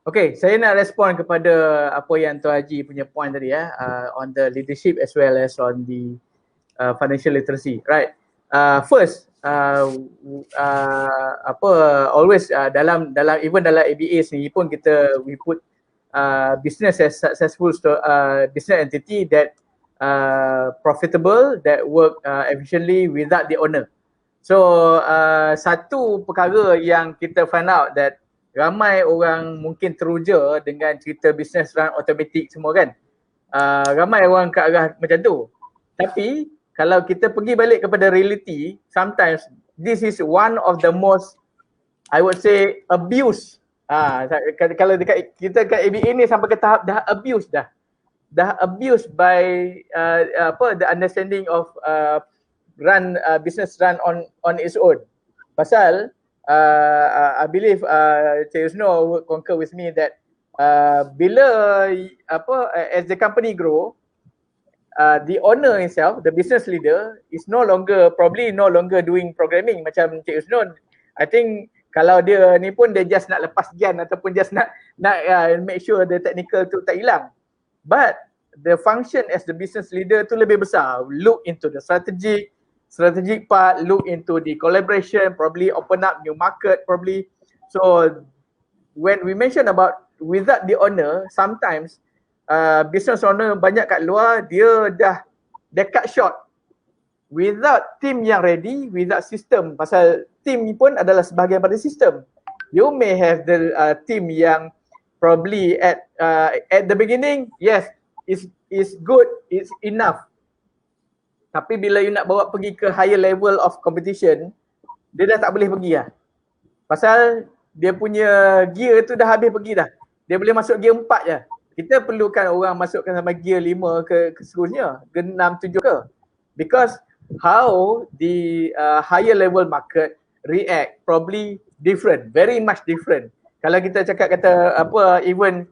Okay, saya nak respon kepada apa yang Tuan Haji punya point tadi on the leadership as well as on the financial literacy. Right. First, always dalam even dalam ABA sendiri pun we put business as successful business entity that profitable, that work efficiently without the owner. So satu perkara yang kita find out that ramai orang mungkin teruja dengan cerita business run automatic semua kan. Ramai orang ke arah macam tu. Tapi kalau kita pergi balik kepada reality, sometimes this is one of the most, I would say, abuse. Kalau dekat kita kat ABA ni sampai ke tahap dah abuse dah. Dah abuse by the understanding of run business run on its own. Pasal I believe Cik Yusno would concur with me that bila as the company grow, the owner himself, the business leader is probably no longer doing programming macam Cik Yusno. I think kalau dia ni pun dia just nak lepas gian ataupun just nak make sure the technical tu tak hilang. But the function as the business leader tu lebih besar. Look into the strategic part, look into the collaboration, probably open up new market probably. So when we mention about without the owner, sometimes business owner banyak kat luar, dia cut short. Without team yang ready, without system, pasal team ni pun adalah sebahagian pada sistem. You may have the team yang probably at the beginning, yes, is good, it's enough. Tapi bila you nak bawa pergi ke higher level of competition, dia dah tak boleh pergi lah. Pasal dia punya gear tu dah habis pergi dah. Dia boleh masuk gear 4 je. Kita perlukan orang masukkan sampai gear 5 ke seterusnya, ke 6, 7 ke. Because how the higher level market react probably different, very much different. Kalau kita cakap even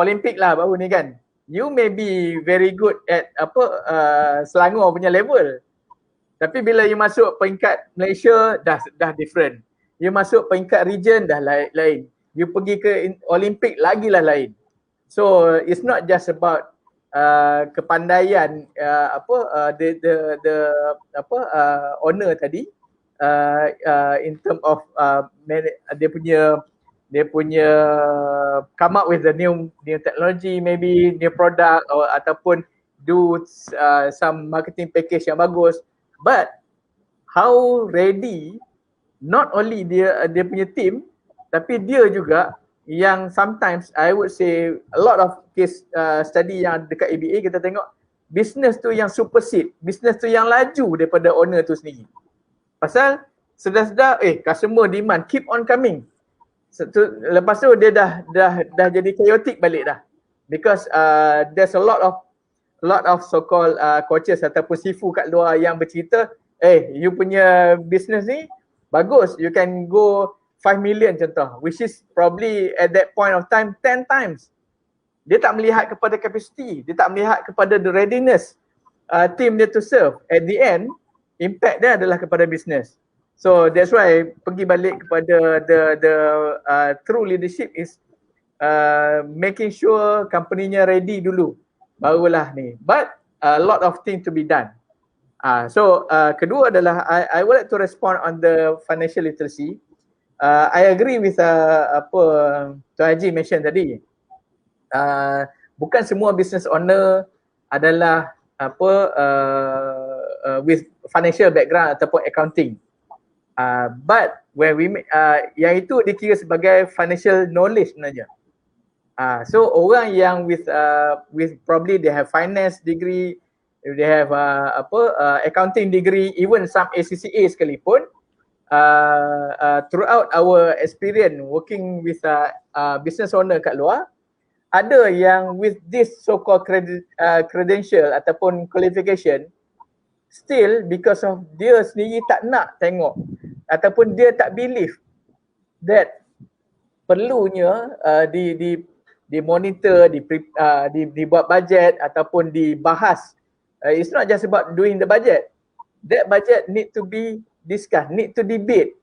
Olympic lah baru ni kan. You may be very good at Selangor punya level. Tapi bila you masuk peringkat Malaysia dah different. You masuk peringkat region dah lain. You pergi ke Olympic lagilah lain. So it's not just about kepandaian owner tadi in term of dia punya come up with the new technology, maybe new product ataupun do some marketing package yang bagus, but how ready not only dia punya team, tapi dia juga yang sometimes I would say a lot of case study yang dekat ABA kita tengok business tu yang supersede, business tu yang laju daripada owner tu sendiri. Pasal sedar-sedar customer demand keep on coming. Lepas tu dia dah jadi chaotic balik dah. Because there's a lot of so-called coaches ataupun sifu kat luar yang bercerita, you punya business ni bagus, you can go 5 million contoh, which is probably at that point of time 10 times. Dia tak melihat kepada capacity, dia tak melihat kepada the readiness team dia to serve. At the end, impact dia adalah kepada business. So that's why pergi balik kepada the true leadership is making sure company-nya ready dulu, barulah ni. But a lot of things to be done. So kedua adalah I would like to respond on the financial literacy. I agree with Tuan Haji mention tadi. Bukan semua business owner adalah with financial background ataupun accounting. But when we yang itu dikira sebagai financial knowledge sebenarnya. So orang yang with probably they have finance degree, they have accounting degree, even some ACCA sekalipun, throughout our experience working with business owner kat luar, ada yang with this so-called credential ataupun qualification, still because of dia sendiri tak nak tengok ataupun dia tak believe that perlunya di monitor, dibuat budget ataupun dibahas. It's not just about doing the budget. That budget need to be discussed, need to debate.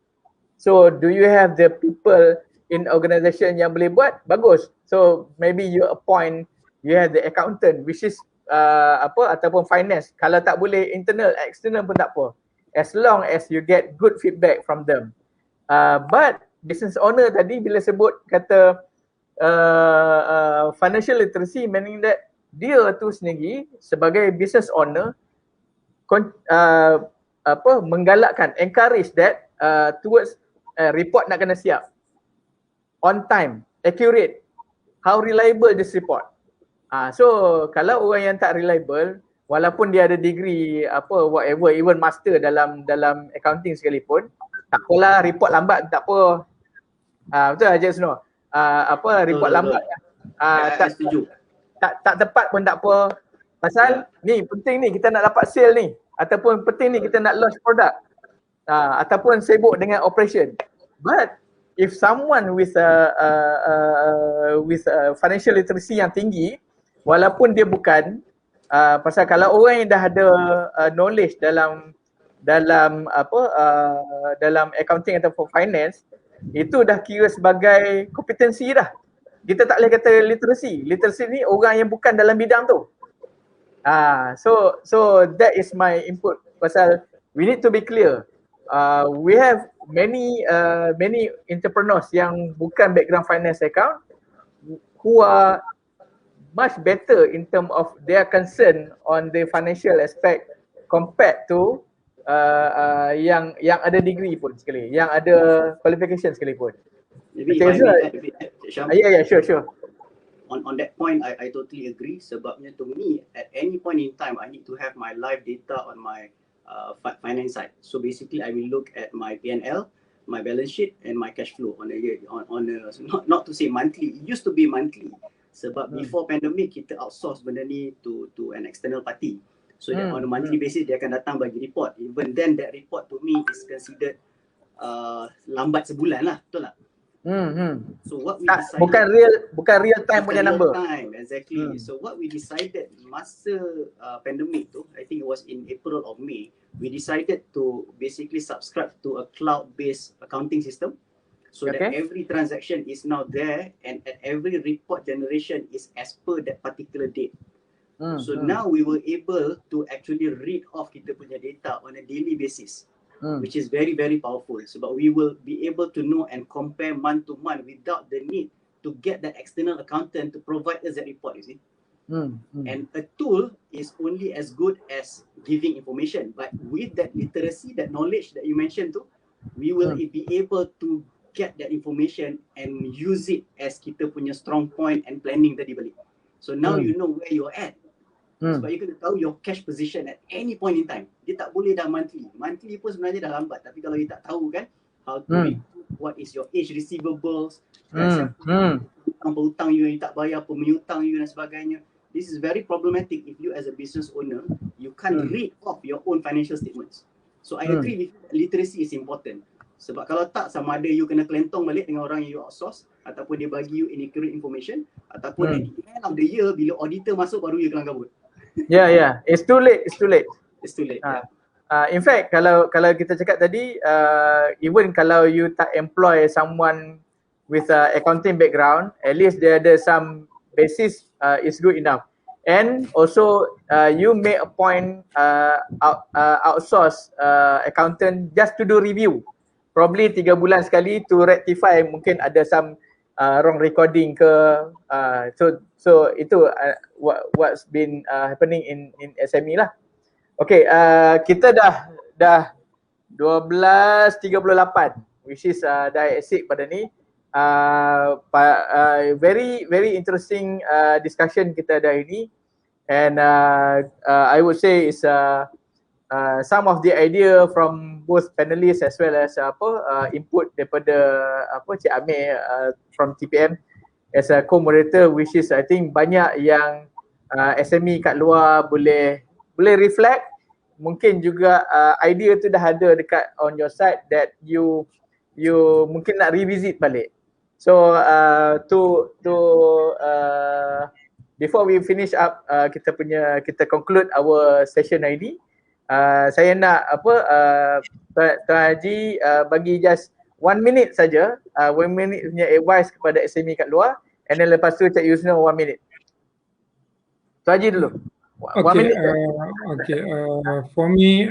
So do you have the people in organisation yang boleh buat? Bagus. So maybe you appoint, you have the accountant which is ataupun finance. Kalau tak boleh internal, external pun tak apa. As long as you get good feedback from them. But business owner tadi bila sebut kata financial literacy, meaning that dia tu sendiri sebagai business owner menggalakkan, encourage that towards report nak kena siap. on time, accurate, how reliable this report. So kalau orang yang tak reliable, walaupun dia ada degree apa whatever, even master dalam accounting sekalipun, tak apalah report lambat tak apa. Betul Haji Yusno. Report lambat Saya setuju. tak tepat pun tak apa. Pasal ni penting ni kita nak dapat sale ni, ataupun penting ni kita nak launch produk. Ataupun sibuk dengan operation. But if someone with financial literacy yang tinggi, walaupun dia bukan pasal kalau orang yang dah ada knowledge dalam dalam accounting ataupun finance, itu dah kira sebagai kompetensi dah. Kita tak boleh kata literacy. Literacy ni orang yang bukan dalam bidang tu. So that is my input. Pasal we need to be clear. We have many entrepreneurs yang bukan background finance account who are much better in term of their concern on the financial aspect compared to yang ada degree pun sekali, yang ada qualification sekalipun. Maybe if I may add a bit, Sham. Yeah, sure. On that point, I totally agree. Sebabnya to me, at any point in time, I need to have my live data on my finance side. So basically, I will look at my P&L, my balance sheet, and my cash flow on a year, not to say monthly. It used to be monthly. Sebab before pandemic, kita outsource benda ni to an external party. So that on a monthly basis, dia akan datang bagi report. Even then, that report to me is considered lambat sebulan lah, betul tak? So what we decided, bukan real time punya number. Exactly. So what we decided masa pandemic tu, I think it was in April or May, we decided to basically subscribe to a cloud-based accounting system, so that every transaction is now there, and at every report generation is as per that particular date. So now we were able to actually read off kita punya data on a daily basis. Which is very, very powerful. Sebab we will be able to know and compare month to month without the need to get that external accountant to provide us that report, you see. And a tool is only as good as giving information. But with that literacy, that knowledge that you mentioned too, we will be able to get that information and use it as kita punya strong point and planning tadi balik. So now you know where you're at. Sebab you kena tahu your cash position at any point in time. Dia tak boleh dah monthly. Monthly pun sebenarnya dah lambat. Tapi kalau you tak tahu kan, how to read, what is your age receivables, hutang you yang tak bayar, pemiutang you dan sebagainya. This is very problematic if you as a business owner, you can't read off your own financial statements. So I agree with you, literacy is important. Sebab kalau tak, sama ada you kena kelentong balik dengan orang yang you outsource, ataupun dia bagi you inaccurate information, ataupun at the end of the year, bila auditor masuk baru you kelang kabut. Yeah. It's too late. Yeah. In fact, kalau kita cakap tadi, even kalau you tak employ someone with accounting background, at least dia ada some basis is good enough. And also you make a point outsource accountant just to do review. Probably 3 bulan sekali to rectify, mungkin ada some wrong recording ke. So itu what's been happening in SME lah. Okay, kita dah 12.38, which is dah exit pada ni. Very interesting discussion kita ada ini, and I would say is some of the idea from both panelists as well as input daripada Cik Amir from TPM as a co-moderator, which is I think banyak yang SME kat luar boleh reflect. Mungkin juga idea tu dah ada dekat on your side that you mungkin nak revisit balik. So before we finish up kita conclude our session hari ni, saya nak Tuan Haji bagi just 1 minute saja, 1 minute punya advice kepada SME kat luar, and then lepas tu Cik Yusno 1 minute. Tuan Haji dulu. For me,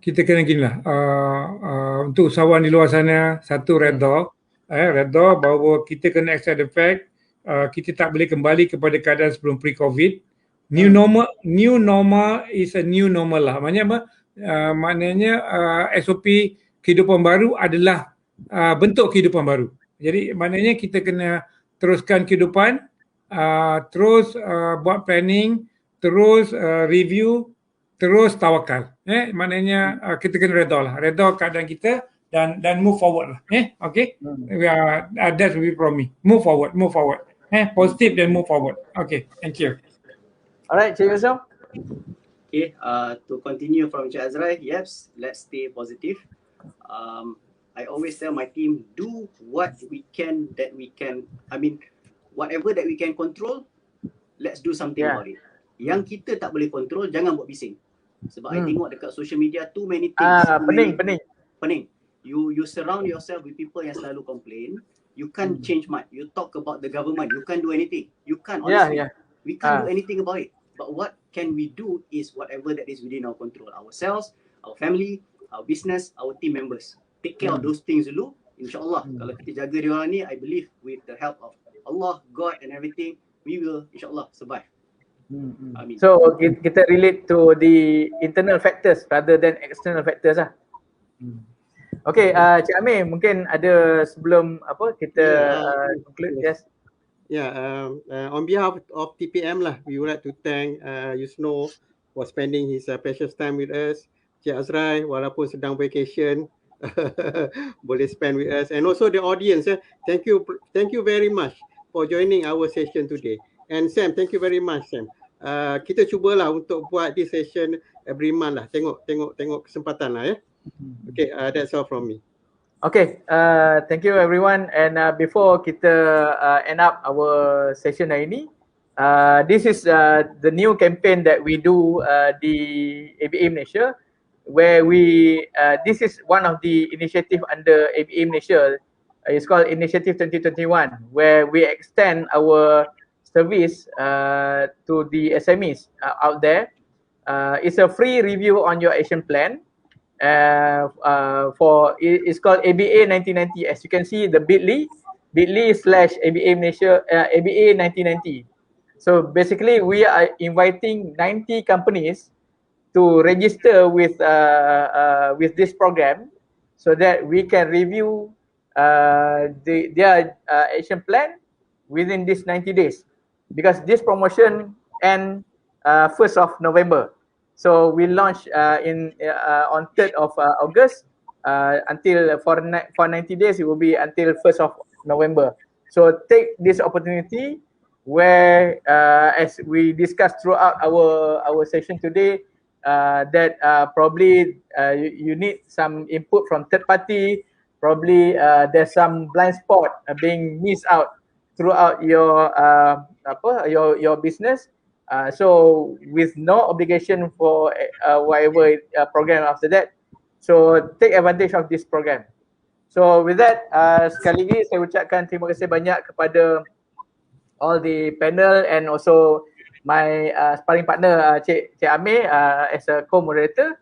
kita kena ginilah, untuk usahawan di luar sana, satu redha bahawa kita kena accept the fact kita tak boleh kembali kepada keadaan sebelum pre-COVID. New normal is a new normal lah. Maknanya SOP kehidupan baru adalah bentuk kehidupan baru. Jadi maknanya kita kena teruskan kehidupan, terus buat planning, terus review, terus tawakal. Maknanya kita kena redha keadaan kita dan move forward lah. Okay. That will be from me. Move forward. Positive then move forward. Okay, thank you. Alright, Cik Yusno. Okay, to continue from Cik Azra'i, yes, let's stay positive. I always tell my team, do what we can, whatever that we can control, let's do something about it. Yang kita tak boleh control, jangan buat bising. Sebab I tengok dekat social media, too many things. Pening. You surround yourself with people yang selalu complain. You can't change much. You talk about the government, you can't do anything. You can't, honestly. We can't do anything about it. But what can we do is whatever that is within our control. Ourselves, our family, our business, our team members. Take care of those things dulu. InsyaAllah, kalau kita jaga dia orang ni, I believe with the help of Allah, God and everything, we will insyaAllah survive. Amin. So kita relate to the internal factors rather than external factors lah. Okay, Cik Amir, mungkin ada sebelum kita conclude. Yes. On behalf of TPM lah, we would like to thank Yusno for spending his precious time with us. Cik Azra'i, walaupun sedang vacation, boleh spend with us, and also the audience. Thank you very much for joining our session today. And Sam, thank you very much, Sam. Kita cubalah untuk buat this session every month lah. Tengok kesempatan lah. Okay, that's all from me. Okay, thank you everyone. And before kita end up our session hari ini, this is the new campaign that we do di ABA Malaysia, where this is one of the initiative under ABA Malaysia. It's called Initiative 2021, where we extend our service to the SMEs out there. It's a free review on your action plan. It's called ABA 1990. As you can see, the bit.ly/ABA Malaysia ABA 1990. So basically, we are inviting 90 companies to register with this program, so that we can review their action plan within this 90 days. Because this promotion ends 1st of November. So we launch on 3rd of August until for 90 days. It will be until 1st of November. So take this opportunity where as we discussed throughout our session today, that probably you need some input from third party. Probably there's some blind spot being missed out throughout your business. So with no obligation for whatever program after that, so take advantage of this program. So with that, sekali lagi saya ucapkan terima kasih banyak kepada all the panel and also my sparring partner Cik Amir as a co-moderator.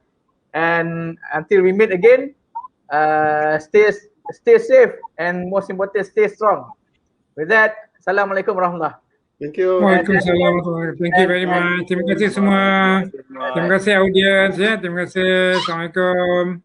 And until we meet again, stay safe and most important, stay strong. With that, Assalamualaikum warahmatullahi. Thank you. Waalaikumsalam. Thank you very much. Terima kasih semua. Terima kasih audience ya. Terima kasih. Assalamualaikum.